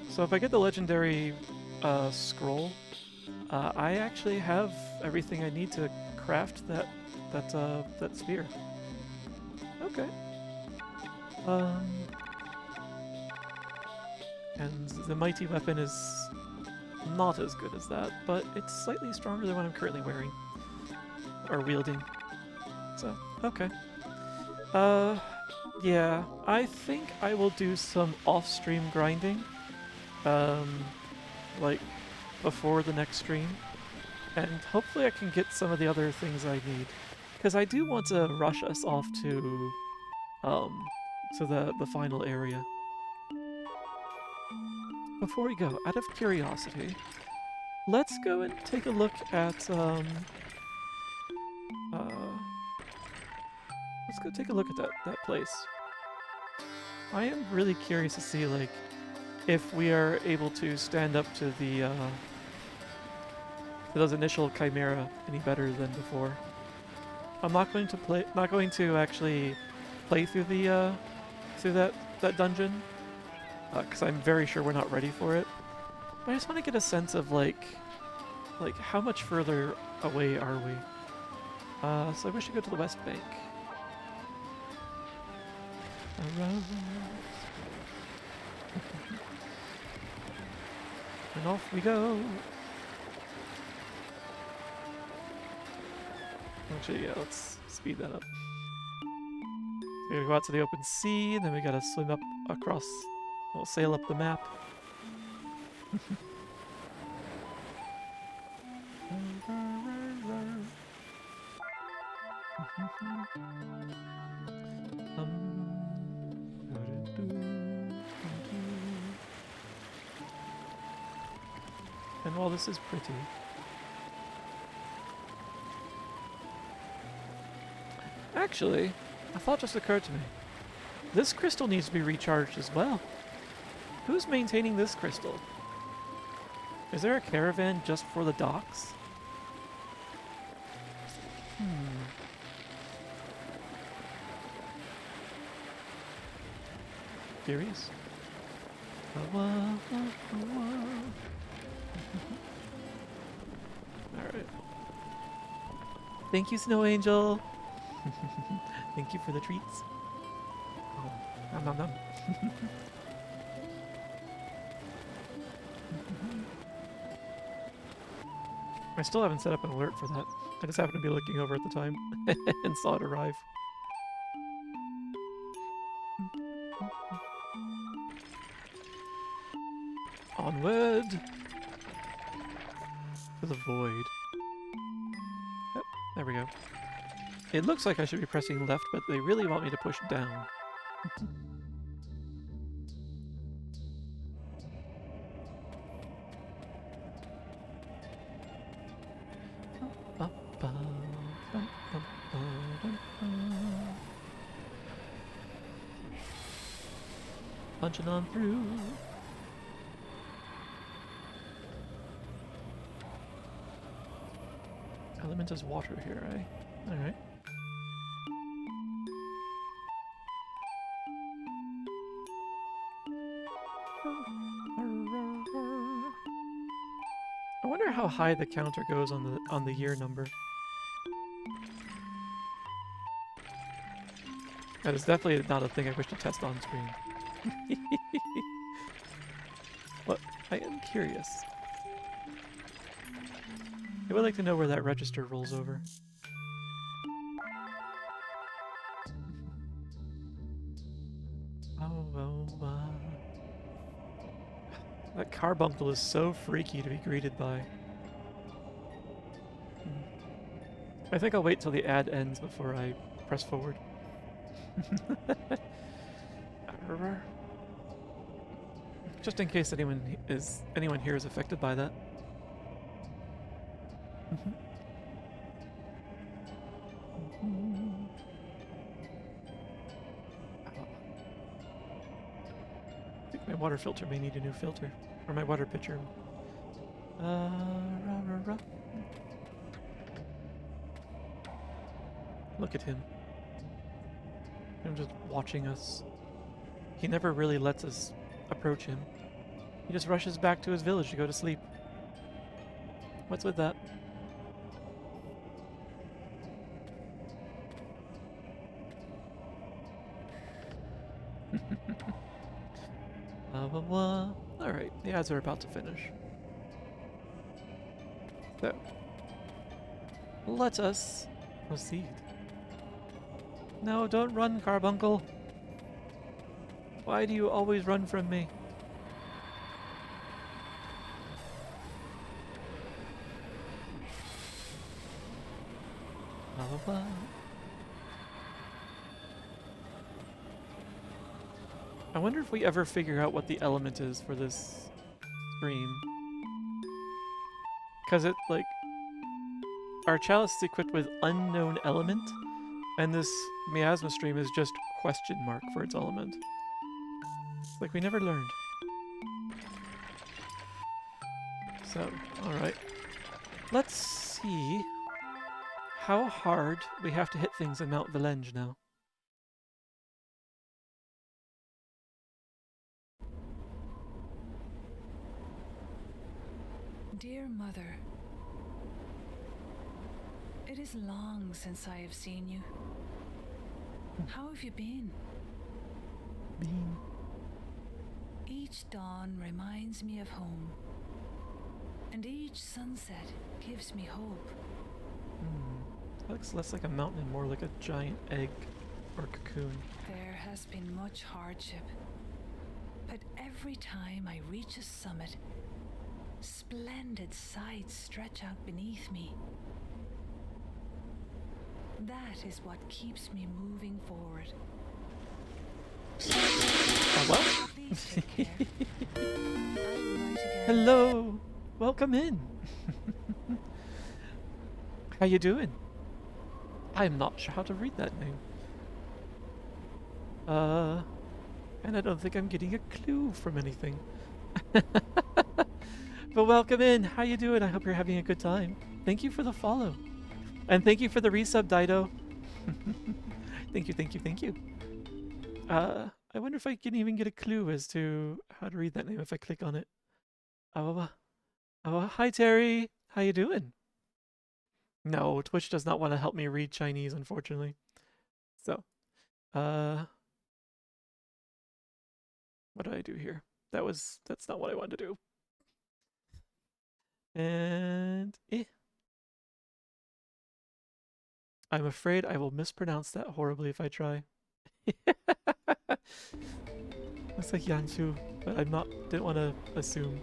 So if I get the legendary scroll, I actually have everything I need to craft that spear. Okay. And the mighty weapon is not as good as that, but it's slightly stronger than what I'm currently wearing or wielding. So, okay. Yeah, I think I will do some off-stream grinding, like before the next stream, and hopefully I can get some of the other things I need, because I do want to rush us off to the final area. Before we go, out of curiosity, let's go and take a look at let's go take a look at that place. I am really curious to see, like, if we are able to stand up to the to those initial chimera any better than before. I'm not going to actually play through the through that dungeon because I'm very sure we're not ready for it. But I just want to get a sense of like how much further away are we? So I wish to go to the West Bank. And off we go. Actually, yeah, let's speed that up. We gotta go out to the open sea, and then we gotta swim up across, well, sail up the map. And while this is pretty, actually, a thought just occurred to me. This crystal needs to be recharged as well. Who's maintaining this crystal? Is there a caravan just for the docks? Curious. Alright. Thank you, Snow Angel. Thank you for the treats. Oh, nom nom nom. I still haven't set up an alert for that. I just happened to be looking over at the time and saw it arrive. Onward! To the void. Yep, there we go. It looks like I should be pressing left, but they really want me to push down. Punching on through. Element is water here, eh? Alright. I wonder how high the counter goes on the year number. That is definitely not a thing I wish to test on screen. But I am curious. I would like to know where that register rolls over. That carbuncle is so freaky to be greeted by. I think I'll wait till the ad ends before I press forward. Just in case anyone here is affected by that. I think my water filter may need a new filter. Or my water pitcher. Look at him. I'm just watching us. He never really lets us approach him. He just rushes back to his village to go to sleep. What's with that? Alright, the ads are about to finish. So, let us proceed. No, don't run, Carbuncle. Why do you always run from me? I wonder if we ever figure out what the element is for this stream. Because it, like, our chalice is equipped with unknown element, and this miasma stream is just question mark for its element. Like, we never learned. So, alright. Let's see how hard we have to hit things in Mount Valenge now. Dear Mother, it is long since I have seen you. How have you been? Each dawn reminds me of home, and each sunset gives me hope. That looks less like a mountain and more like a giant egg or cocoon. There has been much hardship, but every time I reach a summit, splendid sights stretch out beneath me. That is what keeps me moving forward. Well? Please take care. I will write again. Hello! Welcome in! How you doing? I'm not sure how to read that name. And I don't think I'm getting a clue from anything. But welcome in. How you doing? I hope you're having a good time. Thank you for the follow. And thank you for the resub, Dido. Thank you, thank you, thank you. I wonder if I can even get a clue as to how to read that name if I click on it. Hi Terry. How you doing? No, Twitch does not want to help me read Chinese, unfortunately. So, what do I do here? That's not what I wanted to do. And I'm afraid I will mispronounce that horribly if I try. Looks like Yanshu, but didn't want to assume.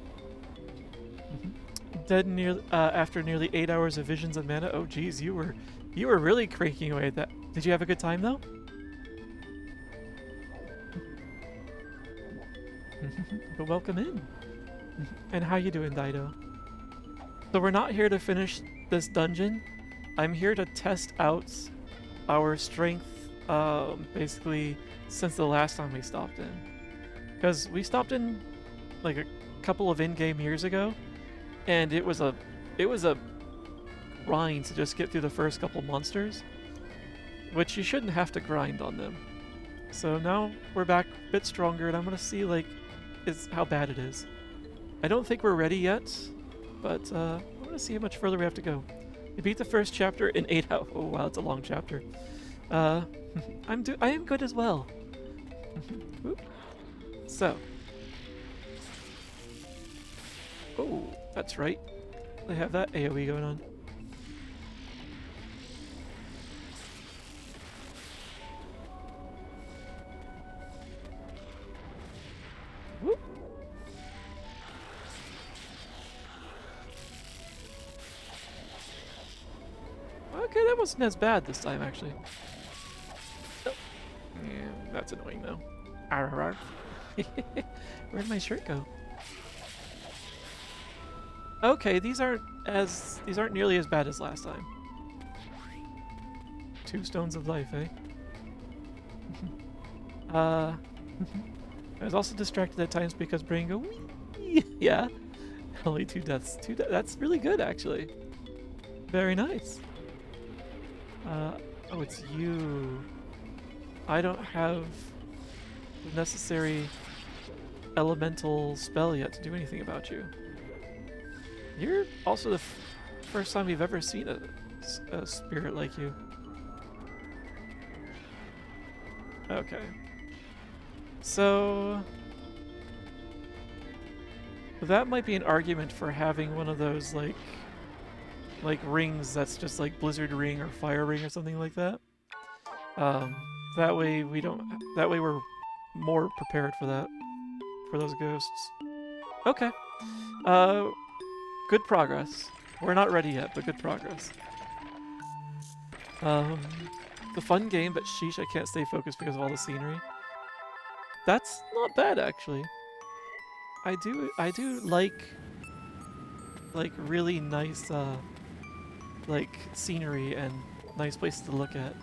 Dead after nearly 8 hours of visions of mana. Oh geez, you were really cranking away at that. Did you have a good time though? But welcome in. And how you doing, Dido? So we're not here to finish this dungeon. I'm here to test out our strength, basically since the last time we stopped in. Because we stopped in like a couple of in-game years ago, and it was a grind to just get through the first couple monsters, which you shouldn't have to grind on them. So now we're back a bit stronger, and I'm gonna see how bad it is. I don't think we're ready yet, but I'm gonna see how much further we have to go. We beat the first chapter in 8 hours. Oh wow, it's a long chapter. I am good as well. So. Oh, that's right. They have that AoE going on. Whoop. Okay, that wasn't as bad this time, actually. Oh. Yeah, that's annoying, though. Arr, arr, arr. Where'd my shirt go? Okay, these aren't nearly as bad as last time. 2 stones of life, eh? I was also distracted at times because brain go wee. Yeah. Only 2 deaths. That's really good, actually. Very nice. Oh, it's you. I don't have the necessary elemental spell yet to do anything about you. You're also the first time we've ever seen a spirit like you. Okay. So that might be an argument for having one of those like rings that's just like Blizzard Ring or Fire Ring or something like that. That way we're more prepared for that, for those ghosts. Okay. Good progress. We're not ready yet, but good progress. The fun game, but sheesh, I can't stay focused because of all the scenery. That's not bad, actually. I do like really nice like scenery and nice places to look at.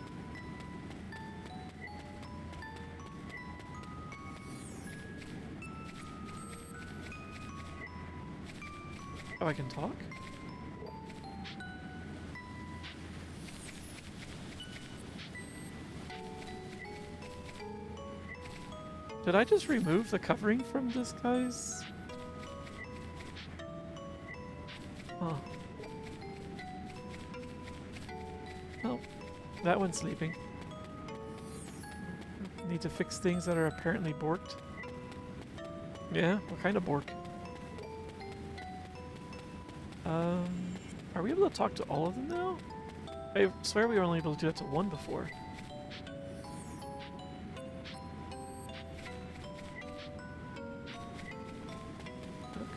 Oh, I can talk? Did I just remove the covering from this guy's? Huh. Oh, that one's sleeping. Need to fix things that are apparently borked. Yeah, what kind of bork? Are we able to talk to all of them now? I swear we were only able to do that to one before.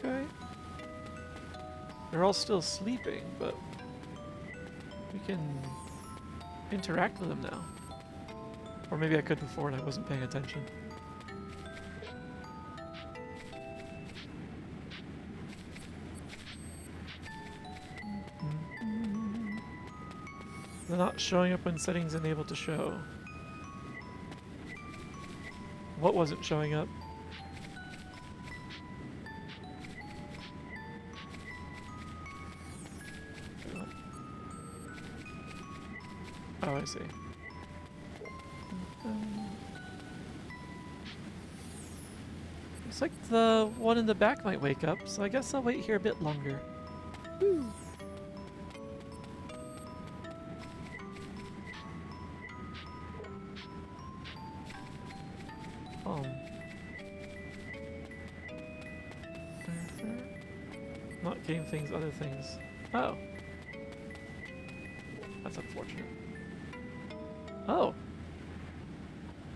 Okay. They're all still sleeping, but we can interact with them now. Or maybe I could before and I wasn't paying attention. They're not showing up when settings enabled to show. What wasn't showing up? Oh, I see. Looks like the one in the back might wake up, so I guess I'll wait here a bit longer. Woo. Not game things, other things. Oh. That's unfortunate. Oh.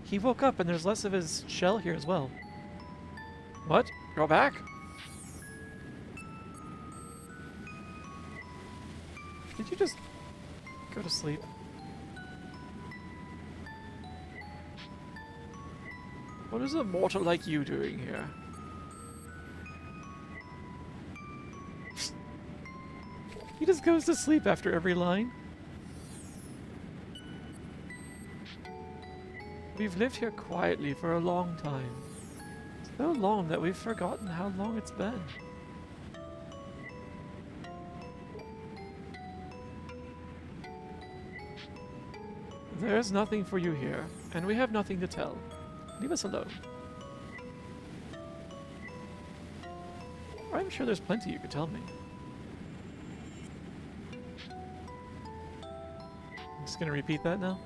He woke up and there's less of his shell here as well. What? Go back? Did you just go to sleep? What is a mortal like you doing here? He just goes to sleep after every line. We've lived here quietly for a long time. So long that we've forgotten how long it's been. There's nothing for you here, and we have nothing to tell. Leave us alone. I'm sure there's plenty you could tell me. I'm just gonna repeat that now.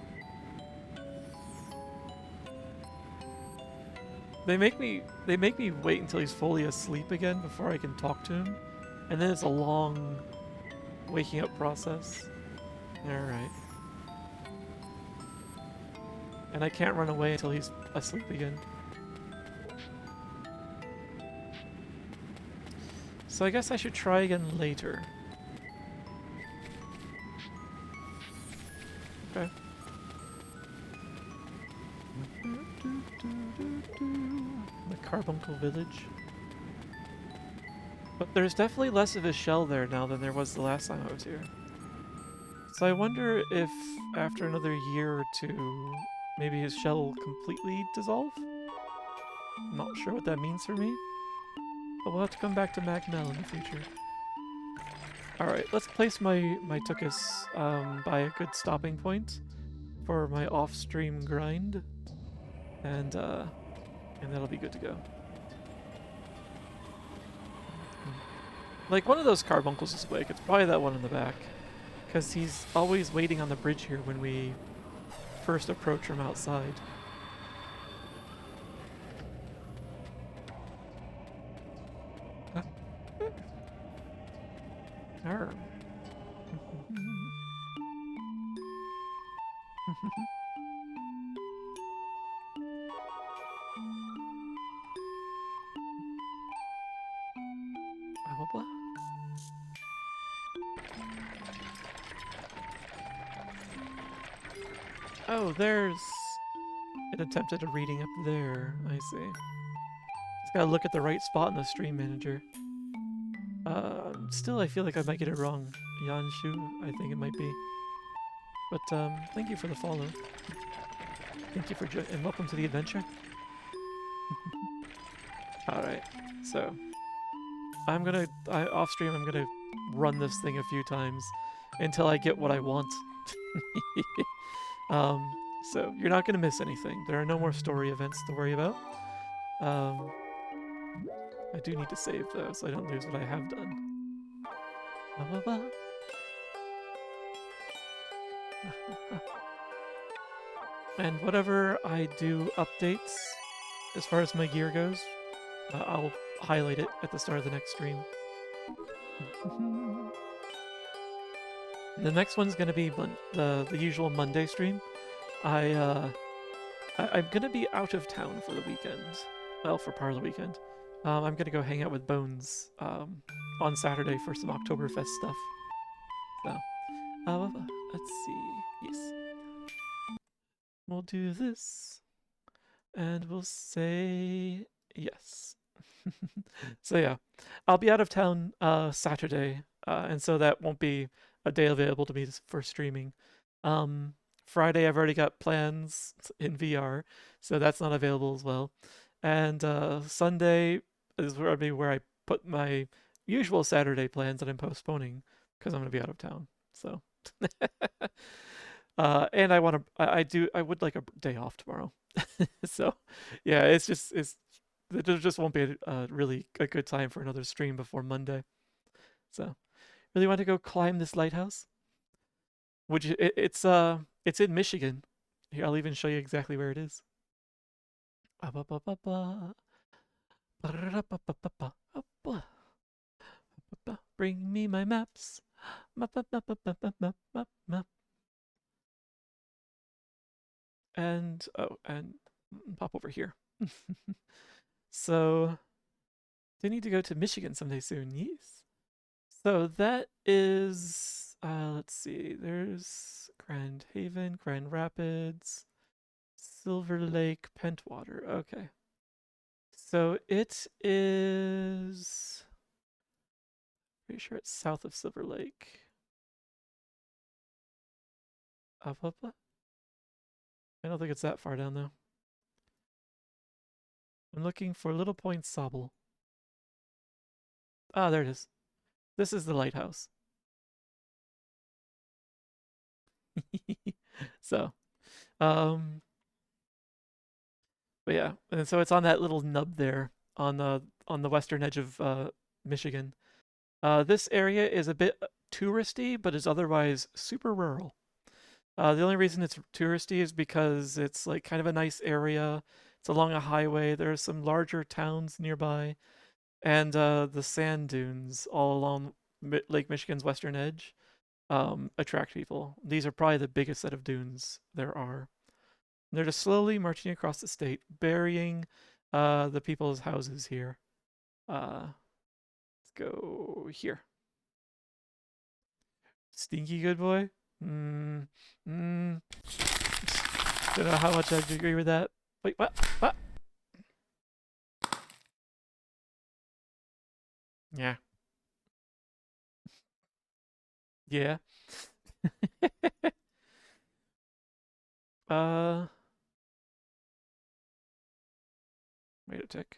They make me wait until he's fully asleep again before I can talk to him. And then it's a long waking up process. Alright. And I can't run away until he's asleep again. So I guess I should try again later. Okay. The Carbuncle Village. But there's definitely less of his shell there now than there was the last time I was here. So I wonder if after another year or two, maybe his shell will completely dissolve? I'm not sure what that means for me. But we'll have to come back to Magmel in the future. Alright, let's place my Tuchus by a good stopping point for my off-stream grind. And that'll be good to go. Like, one of those carbuncles is awake. It's probably that one in the back. Because he's always waiting on the bridge here when we first approach from outside. Arr. Blah, blah, blah. Oh, there's an attempt at a reading up there. I see. Just gotta look at the right spot in the stream manager. Still, I feel like I might get it wrong. Yanshu, I think it might be. But, thank you for the follow. Thank you for and welcome to the adventure. Alright, so I'm gonna, off stream, I'm gonna run this thing a few times until I get what I want. So you're not gonna miss anything. There are no more story events to worry about. I do need to save though, so I don't lose what I have done. Blah, blah, blah. And whatever I do updates, as far as my gear goes, I'll highlight it at the start of the next stream. The next one's gonna be the usual Monday stream. I'm gonna be out of town for the weekend. Well, for part of the weekend. I'm gonna go hang out with Bones on Saturday for some Oktoberfest stuff. So, let's see. Yes. We'll do this, and we'll say yes. So yeah, I'll be out of town Saturday, and so that won't be a day available to me for streaming. Friday, I've already got plans in VR, so that's not available as well. And Sunday is where I put my usual Saturday plans that I'm postponing because I'm going to be out of town. So, and I would like a day off tomorrow. So, yeah, it just won't be really a good time for another stream before Monday. So, really want to go climb this lighthouse? Would you? It's in Michigan. Here, I'll even show you exactly where it is. Bring me my maps. Map. And pop over here. So they need to go to Michigan someday soon. Yes. So that is let's see. There's Grand Haven, Grand Rapids, Silver Lake, Pentwater. Okay. So it is pretty sure it's south of Silver Lake. I don't think it's that far down though. I'm looking for Little Point Sobble. Ah, there it is. This is the lighthouse. So, but yeah, and so it's on that little nub there on the western edge of Michigan. This area is a bit touristy, but is otherwise super rural. The only reason it's touristy is because it's like kind of a nice area. It's along a highway. There are some larger towns nearby, and the sand dunes all along Lake Michigan's western edge attract people. These are probably the biggest set of dunes there are. They're just slowly marching across the state, burying the people's houses here. Let's go here. Stinky good boy? Don't know how much I agree with that. Wait, what? What? Yeah. Yeah. uh, wait a tick.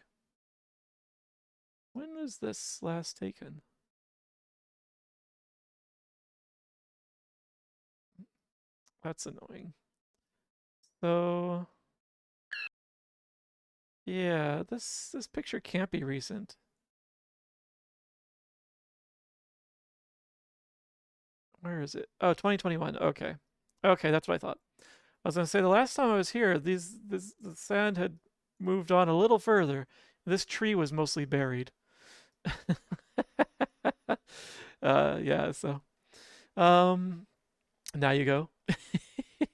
When was this last taken? That's annoying. So, yeah, this picture can't be recent. Where is it? Oh, 2021. Okay. Okay, that's what I thought. I was gonna say the last time I was here, the sand had moved on a little further. This tree was mostly buried. Yeah, so um now you go.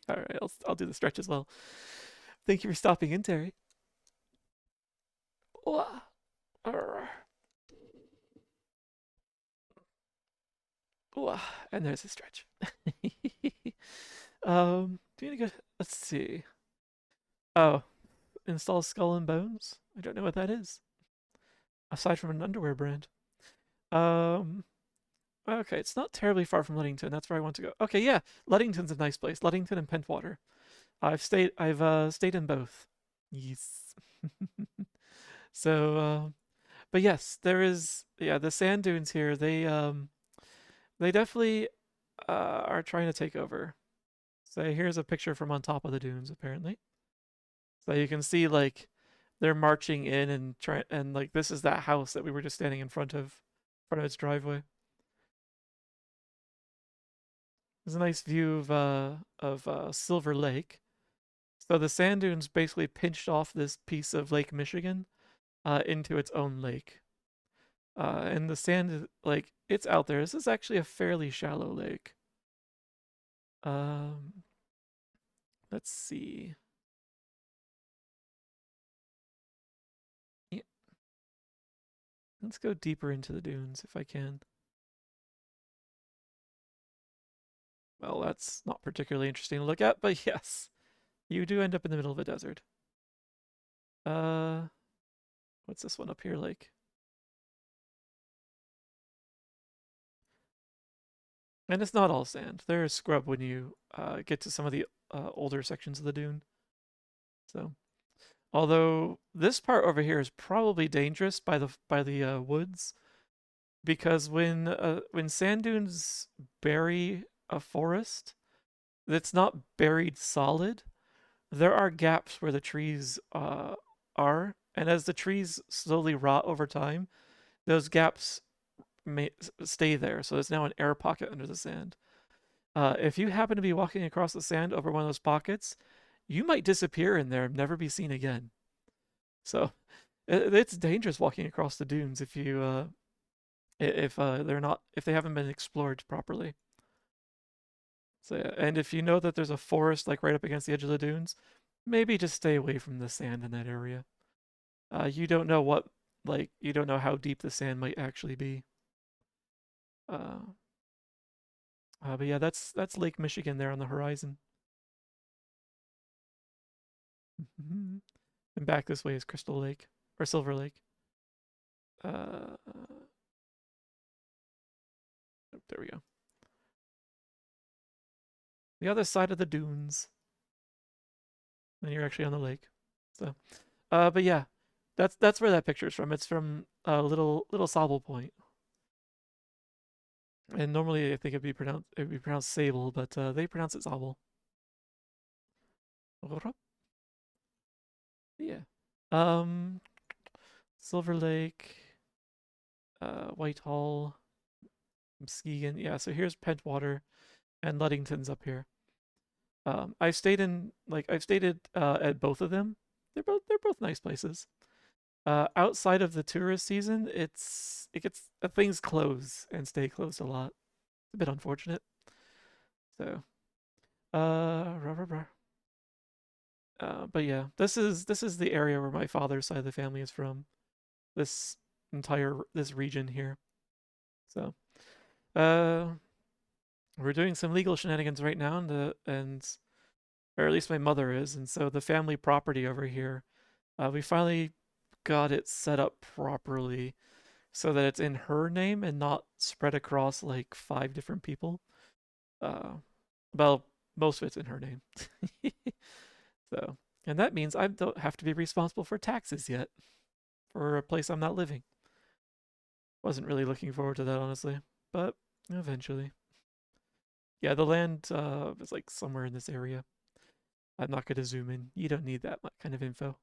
All right, I'll do the stretch as well. Thank you for stopping in, Terry. Wah. Arr. Wah. And there's a stretch. Do you need to go? Let's see. Oh, install Skull and Bones. I don't know what that is. Aside from an underwear brand. Um, okay, it's not terribly far from Luddington. That's where I want to go. Okay, yeah, Luddington's a nice place. Luddington and Pentwater. I've stayed in both. Yes. So, but yes, there is. Yeah, the sand dunes here. They definitely are trying to take over. So here's a picture from on top of the dunes, apparently. So you can see like they're marching in and try and like this is that house that we were just standing in front of its driveway. There's a nice view of Silver Lake. So the sand dunes basically pinched off this piece of Lake Michigan into its own lake. And the sand, like, it's out there. This is actually a fairly shallow lake. Um, let's see. Yeah, let's go deeper into the dunes if I can. Well, that's not particularly interesting to look at, but yes, you do end up in the middle of a desert. Uh, what's this one up here like? And it's not all sand. There is scrub when you get to some of the older sections of the dune. So, although this part over here is probably dangerous by the woods, because when sand dunes bury a forest that's not buried solid, there are gaps where the trees are, and as the trees slowly rot over time, those gaps may stay there. So there's now an air pocket under the sand. If you happen to be walking across the sand over one of those pockets, you might disappear in there and never be seen again. So it's dangerous walking across the dunes if they haven't been explored properly. So yeah, and if you know that there's a forest like right up against the edge of the dunes, maybe just stay away from the sand in that area. You don't know you don't know how deep the sand might actually be. Uh, but yeah, that's Lake Michigan there on the horizon. And back this way is Crystal Lake or Silver Lake. Oh, there we go. The other side of the dunes. And you're actually on the lake. So, but yeah, that's where that picture is from. It's from Little Sable Point. And normally I think it'd be pronounced Sable, but they pronounce it Sable. Yeah. Um, Silver Lake, Whitehall, Muskegon. Yeah, so here's Pentwater and Luddington's up here. I've stayed at both of them. They're both nice places. Outside of the tourist season, things close and stay closed a lot. It's a bit unfortunate. So, rah, rah, rah. But yeah, this is the area where my father's side of the family is from. This region here. So, uh, we're doing some legal shenanigans right now, or at least my mother is, and so the family property over here, we finally got it set up properly so that it's in her name and not spread across like 5 different people. Uh, well, most of it's in her name. So, and that means I don't have to be responsible for taxes yet for a place I'm not living. Wasn't really looking forward to that, honestly, but eventually. Yeah, the land is like somewhere in this area. I'm not going to zoom in. You don't need that kind of info.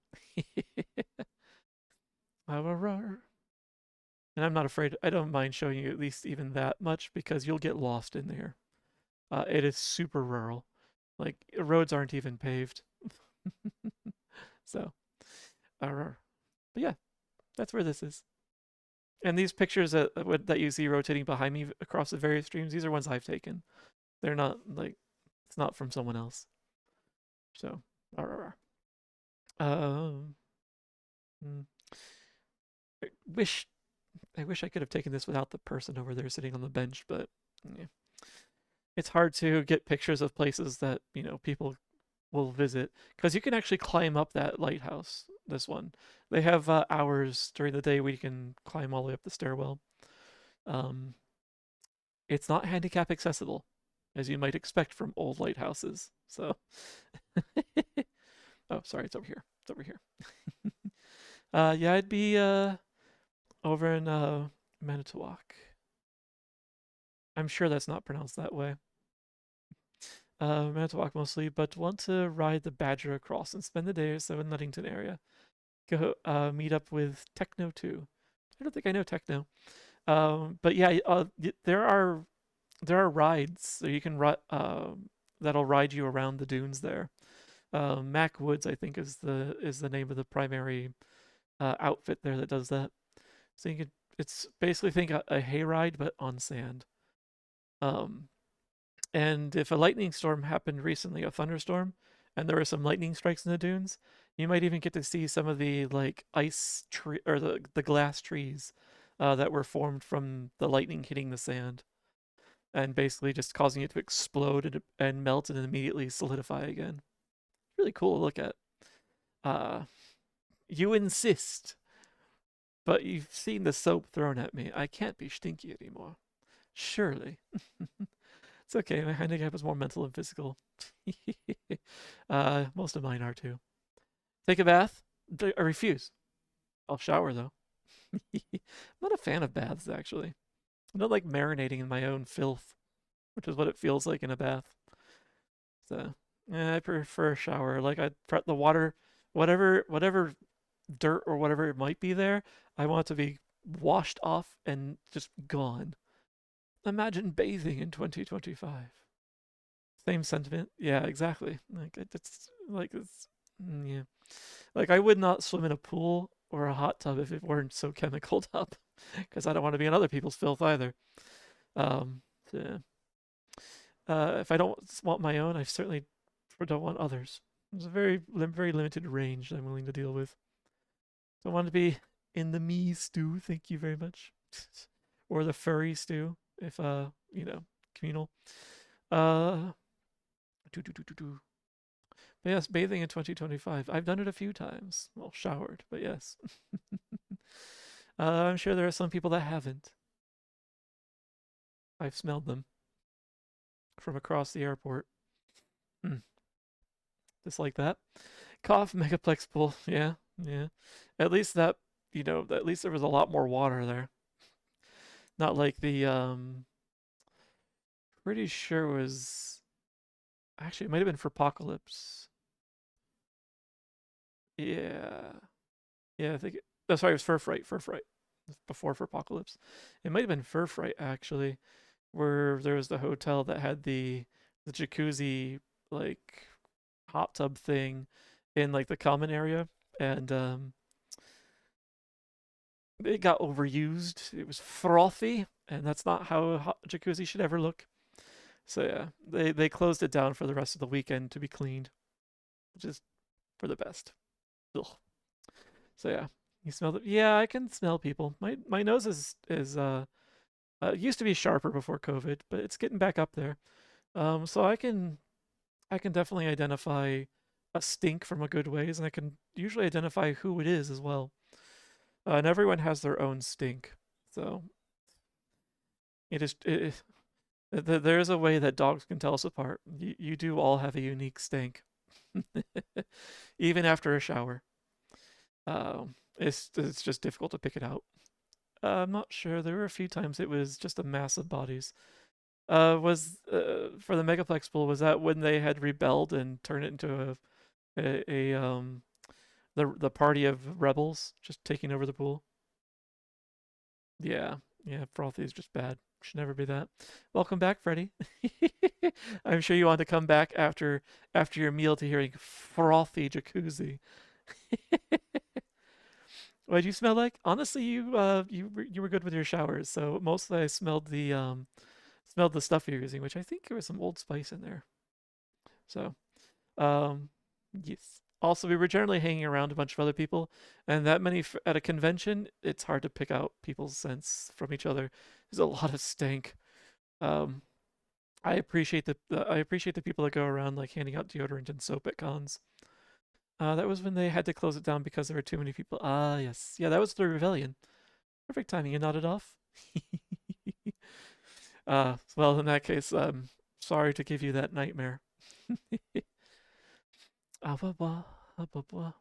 And I'm not afraid. I don't mind showing you at least even that much because you'll get lost in there. It is super rural. Like, roads aren't even paved. So, but yeah, that's where this is. And these pictures that you see rotating behind me across the various streams, these are ones I've taken. They're not like, it's not from someone else. So, um, hmm. I wish I wish I could have taken this without the person over there sitting on the bench, but yeah. It's hard to get pictures of places that, people will visit because you can actually climb up that lighthouse. This one, they have hours during the day where you can climb all the way up the stairwell. Um, it's not handicap accessible, as you might expect from old lighthouses. So, oh, sorry, it's over here. It's over here. Yeah, I'd be over in Manitowoc. I'm sure that's not pronounced that way. Manitowoc mostly, but want to ride the Badger across and spend the day or so in Ludington area. Go meet up with Techno too. I don't think I know Techno. But yeah, there are rides so you can that'll ride you around the dunes there. Mac Woods, I think, is the name of the primary outfit there that does that. So it's basically think a hayride but on sand. Um, And if a lightning storm happened recently, a thunderstorm, and there were some lightning strikes in the dunes, you might even get to see some of the like ice tree or the glass trees that were formed from the lightning hitting the sand and basically just causing it to explode and melt and immediately solidify again. Really cool to look at. Uh, you insist, but you've seen the soap thrown at me. I can't be stinky anymore. Surely. It's okay. My handicap is more mental and physical. Most of mine are too. Take a bath? I refuse. I'll shower though. I'm not a fan of baths actually. I don't like marinating in my own filth, which is what it feels like in a bath. So, I prefer a shower. Like the water, whatever dirt or whatever it might be there, I want it to be washed off and just gone. Imagine bathing in 2025. Same sentiment. Yeah, exactly. Like yeah. Like I would not swim in a pool or a hot tub if it weren't so chemicaled up, because I don't want to be in other people's filth either. So, yeah. If I don't want my own, I certainly don't want others. There's a very limited range I'm willing to deal with. Don't want to be in the me stew. Thank you very much, or the furry stew if communal. Uh, But yes, bathing in 2025. I've done it a few times. Well, showered, but yes. I'm sure there are some people that haven't. I've smelled them from across the airport. Hmm. Just like that. Cough, Megaplex pool. Yeah, yeah. At least at least there was a lot more water there. Not like pretty sure it was, actually, it might have been for Apocalypse. Yeah. Yeah, I think that's why it was Fur Fright. Fur Fright before for Apocalypse. It might have been Fur Fright actually, where there was the hotel that had the jacuzzi like hot tub thing in like the common area, and it got overused. It was frothy, and that's not how a jacuzzi should ever look. So yeah, they closed it down for the rest of the weekend to be cleaned, which is for the best. Ugh. So yeah, you smell it. Yeah, I can smell people. My nose is used to be sharper before COVID, but it's getting back up there. So I can definitely identify a stink from a good ways, and I can usually identify who it is as well. And everyone has their own stink. So there is a way that dogs can tell us apart. You do all have a unique stink, even after a shower. It's just difficult to pick it out. I'm not sure. There were a few times it was just a mass of bodies. Was for the Megaplex pool, was that when they had rebelled and turned it into a the party of rebels just taking over the pool? Yeah, yeah. Frothy is just bad. Should never be that. Welcome back, Freddy. I'm sure you want to come back after your meal to hearing frothy jacuzzi. What did you smell like? Honestly, you were good with your showers, so mostly I smelled the stuff you're using, which I think there was some Old Spice in there. So, um, yes. Also, we were generally hanging around a bunch of other people, and that many at a convention, it's hard to pick out people's scents from each other. There's a lot of stank. Um, I appreciate the people that go around like handing out deodorant and soap at cons. That was when they had to close it down because there were too many people. Ah, yes. Yeah, that was the rebellion. Perfect timing. You nodded off. Well, in that case, sorry to give you that nightmare. Blah, blah, blah, blah.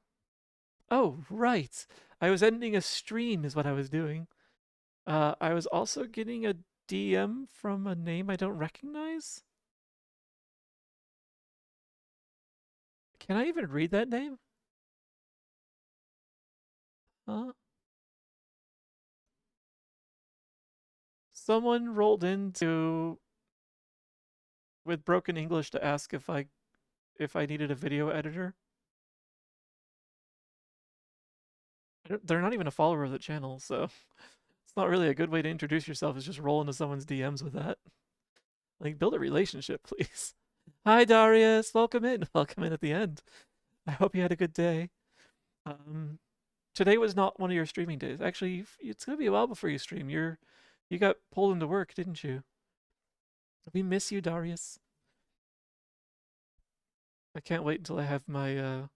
Oh, right. I was ending a stream, is what I was doing. I was also getting a DM from a name I don't recognize. Can I even read that name? Huh? Someone rolled into with broken English to ask if I needed a video editor. They're not even a follower of the channel, so it's not really a good way to introduce yourself. Is just roll into someone's DMs with that. Like, build a relationship, please. Hi, Darius. Welcome in. Welcome in at the end. I hope you had a good day. Today was not one of your streaming days. Actually, it's gonna be a while before you stream. You got pulled into work, didn't you? We miss you, Darius. I can't wait until I have my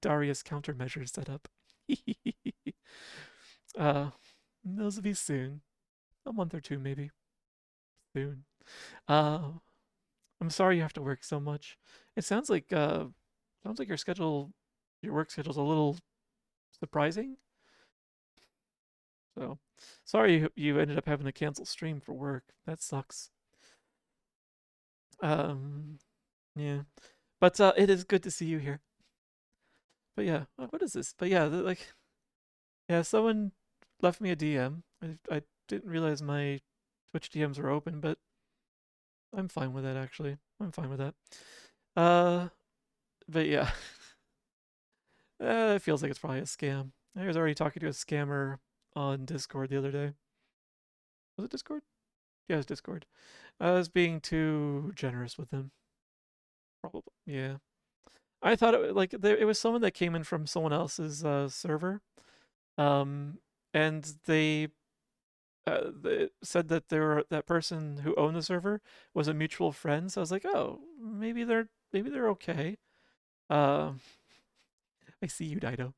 Darius countermeasures set up. uh, those will be soon. A month or two, maybe. Soon. Uh, I'm sorry you have to work so much. It sounds like your work schedule's a little surprising. So, sorry you ended up having to cancel stream for work. That sucks. Um, yeah, but it is good to see you here. But yeah, what is this? But yeah, like, yeah, someone left me a DM. I didn't realize my Twitch DMs were open, but I'm fine with that actually. I'm fine with that. Uh, but yeah, it feels like it's probably a scam. I was already talking to a scammer on Discord the other day. Was it Discord? Yeah, it was Discord. I was being too generous with them. Probably, yeah. I thought it was someone that came in from someone else's server, um, and they said that that person who owned the server was a mutual friend. So I was like, oh, maybe they're okay. Um, I see you, Dido.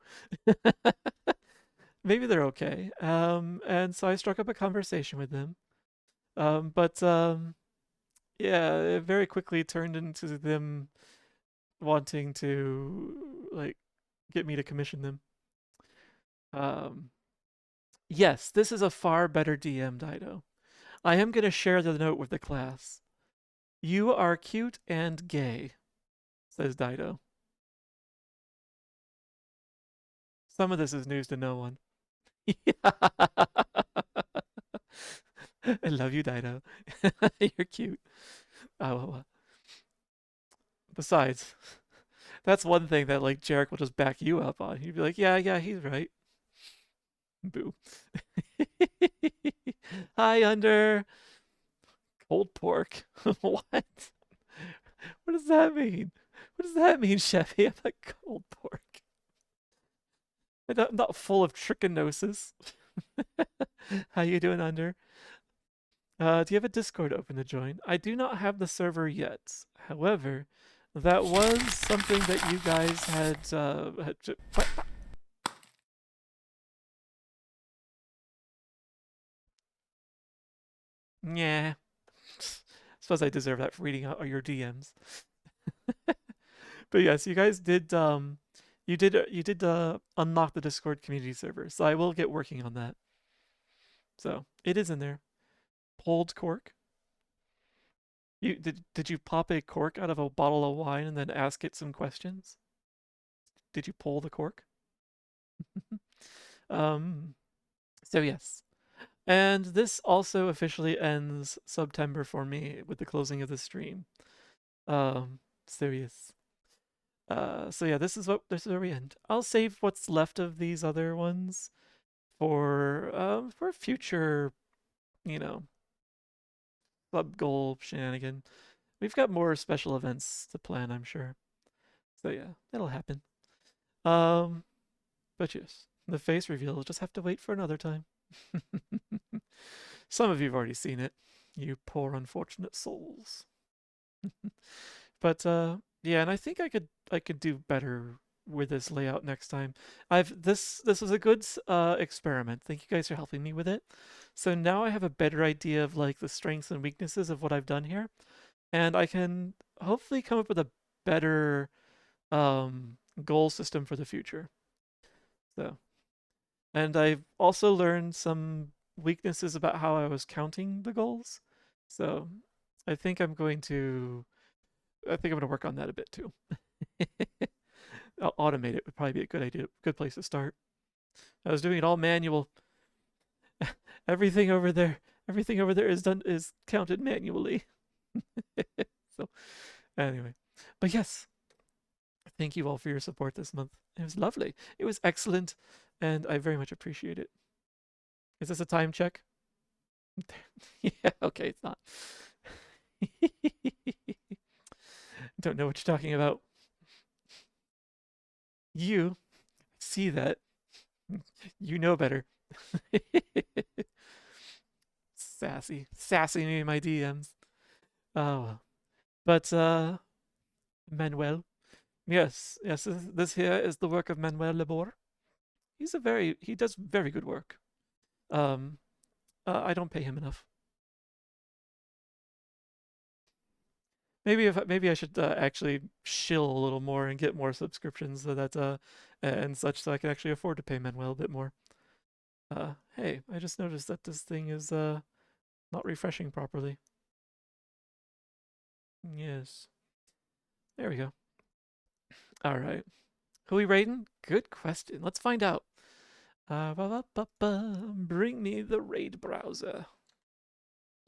Maybe they're okay. And so I struck up a conversation with them. But yeah, it very quickly turned into them wanting to like get me to commission them. Um, yes, this is a far better DM, Dido. I am gonna share the note with the class. You are cute and gay, says Dido. Some of this is news to no one. I love you, Dido. You're cute. Oh, besides, that's one thing that like Jarek will just back you up on. He'd be like, yeah, he's right. Boo. Hi, Under. Cold pork. What? What does that mean? What does that mean, Chevy? I'm like cold pork. I'm not full of trichinosis. How you doing, Under? Do you have a Discord open to join? I do not have the server yet. However, that was something that you guys had Yeah. Suppose I deserve that for reading out your DMs. But yes, you guys did you did unlock the Discord community server, so I will get working on that. So it is in there. Pulled cork. You did you pop a cork out of a bottle of wine and then ask it some questions? Did you pull the cork? um so yes. And this also officially ends September for me with the closing of the stream. So yes. So yeah, this is where we end. I'll save what's left of these other ones for future, you know, club goal shenanigan. We've got more special events to plan, I'm sure. So yeah, it'll happen. Um, but yes, the face reveal will just have to wait for another time. Some of you've already seen it, you poor unfortunate souls. But yeah, and I think I could do better with this layout next time. This was a good experiment. Thank you guys for helping me with it. So now I have a better idea of like the strengths and weaknesses of what I've done here, and I can hopefully come up with a better goal system for the future. So, and I've also learned some weaknesses about how I was counting the goals. So, I think I'm going to I think I'm going to work on that a bit too. I'll automate it would probably be a good idea, good place to start. I was doing it all manual. everything over there, everything over there is counted manually. So anyway, but yes, thank you all for your support this month. It was lovely. It was excellent, and I very much appreciate it. Is this a time check? Yeah, okay, it's not. Don't know what you're talking about. You see that. You know better. Sassy me in my DMs. Oh well. But Manuel. Yes, this here is the work of Manuel Lebor. He does very good work. Um I don't pay him enough. Maybe I should actually shill a little more and get more subscriptions so that and such so I can actually afford to pay Manuel a bit more. Hey, I just noticed that this thing is not refreshing properly. Yes. There we go. All right. Who we raiding? Good question. Let's find out. Bring me the raid browser.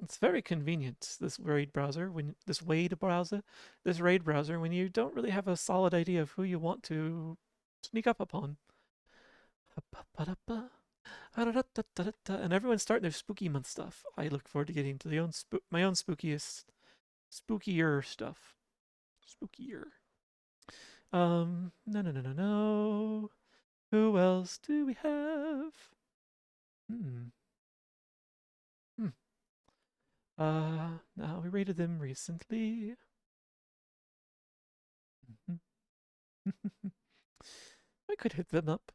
It's very convenient, this raid browser, this raid browser, when you don't really have a solid idea of who you want to sneak up upon. And everyone's starting their spooky month stuff. I look forward to getting to my own spookier stuff. Spookier. No. Who else do we have? Hmm. Now we rated them recently. I could hit them up.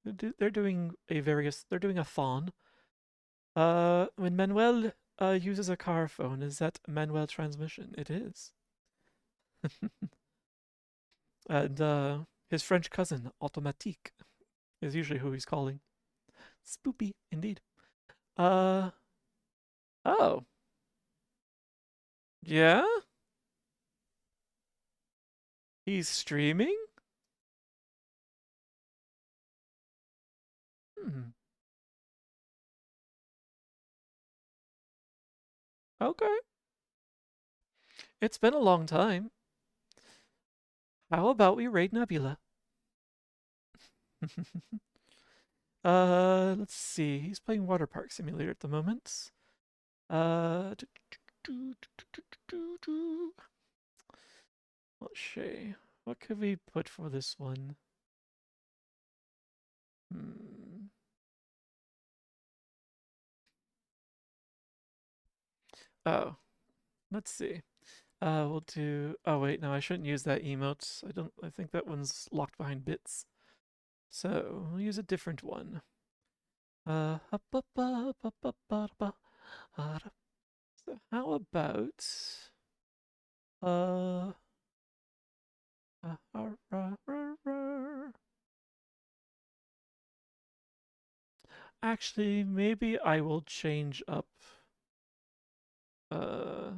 They're doing a fawn. When Manuel uses a car phone, is that Manuel transmission? It is. And his French cousin, Automatique, is usually who he's calling. Spoopy, indeed. Oh. Yeah? He's streaming? Hmm. Okay. It's been a long time. How about we raid Nebula? Let's see. He's playing Water Park Simulator at the moment. Let's see. What could we put for this one? Hmm. Oh, let's see. We'll do. Oh wait, no, I shouldn't use that emote. I think that one's locked behind bits. So we'll use a different one. how about actually, maybe I will change up. I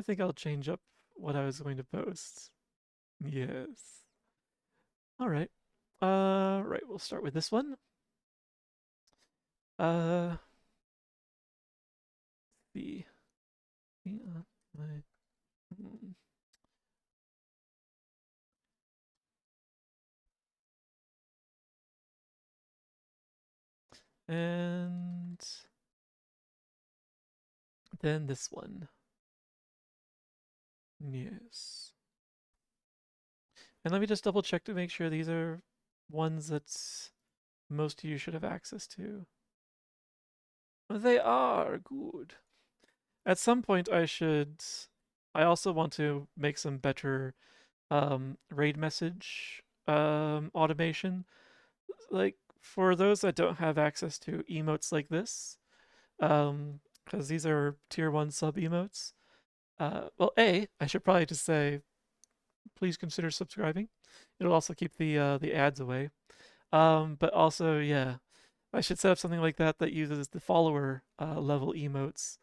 think I'll change up what I was going to post. Yes. All right. Right. We'll start with this one. The and then this one. Yes. And let me just double check to make sure these are ones that most of you should have access to. They are good. At some point, I also want to make some better raid message automation. Like for those that don't have access to emotes like this, because these are tier 1 sub emotes. Well, I should probably just say, please consider subscribing. It'll also keep the ads away. But also, yeah, I should set up something like that that uses the follower level emotes.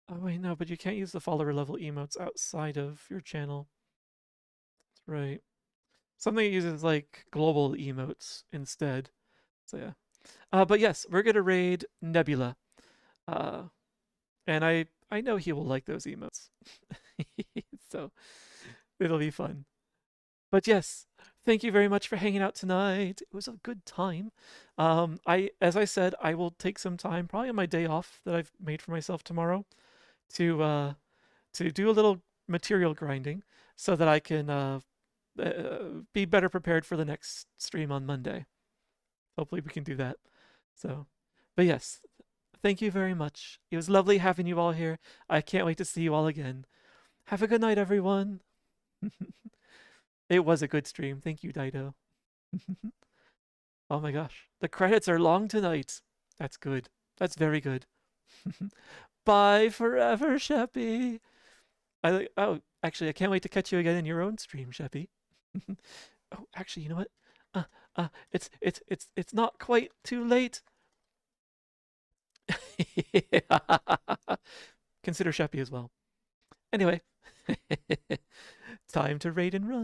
Oh wait, no, but you can't use the follower level emotes outside of your channel. That's right. Something that uses like global emotes instead. So yeah. But yes, we're gonna raid Nebula. Uh, and I know he will like those emotes. So it'll be fun. But yes, thank you very much for hanging out tonight. It was a good time. As I said, I will take some time, probably on my day off that I've made for myself tomorrow, to do a little material grinding so that I can be better prepared for the next stream on Monday. Hopefully, we can do that. So, but yes, thank you very much. It was lovely having you all here. I can't wait to see you all again. Have a good night, everyone. It was a good stream. Thank you, Dido. Oh my gosh. The credits are long tonight. That's good. That's very good. Bye forever, Sheppy. Actually, I can't wait to catch you again in your own stream, Sheppy. Oh, actually, you know what? It's not quite too late. Consider Sheppy as well. Anyway, time to raid and run.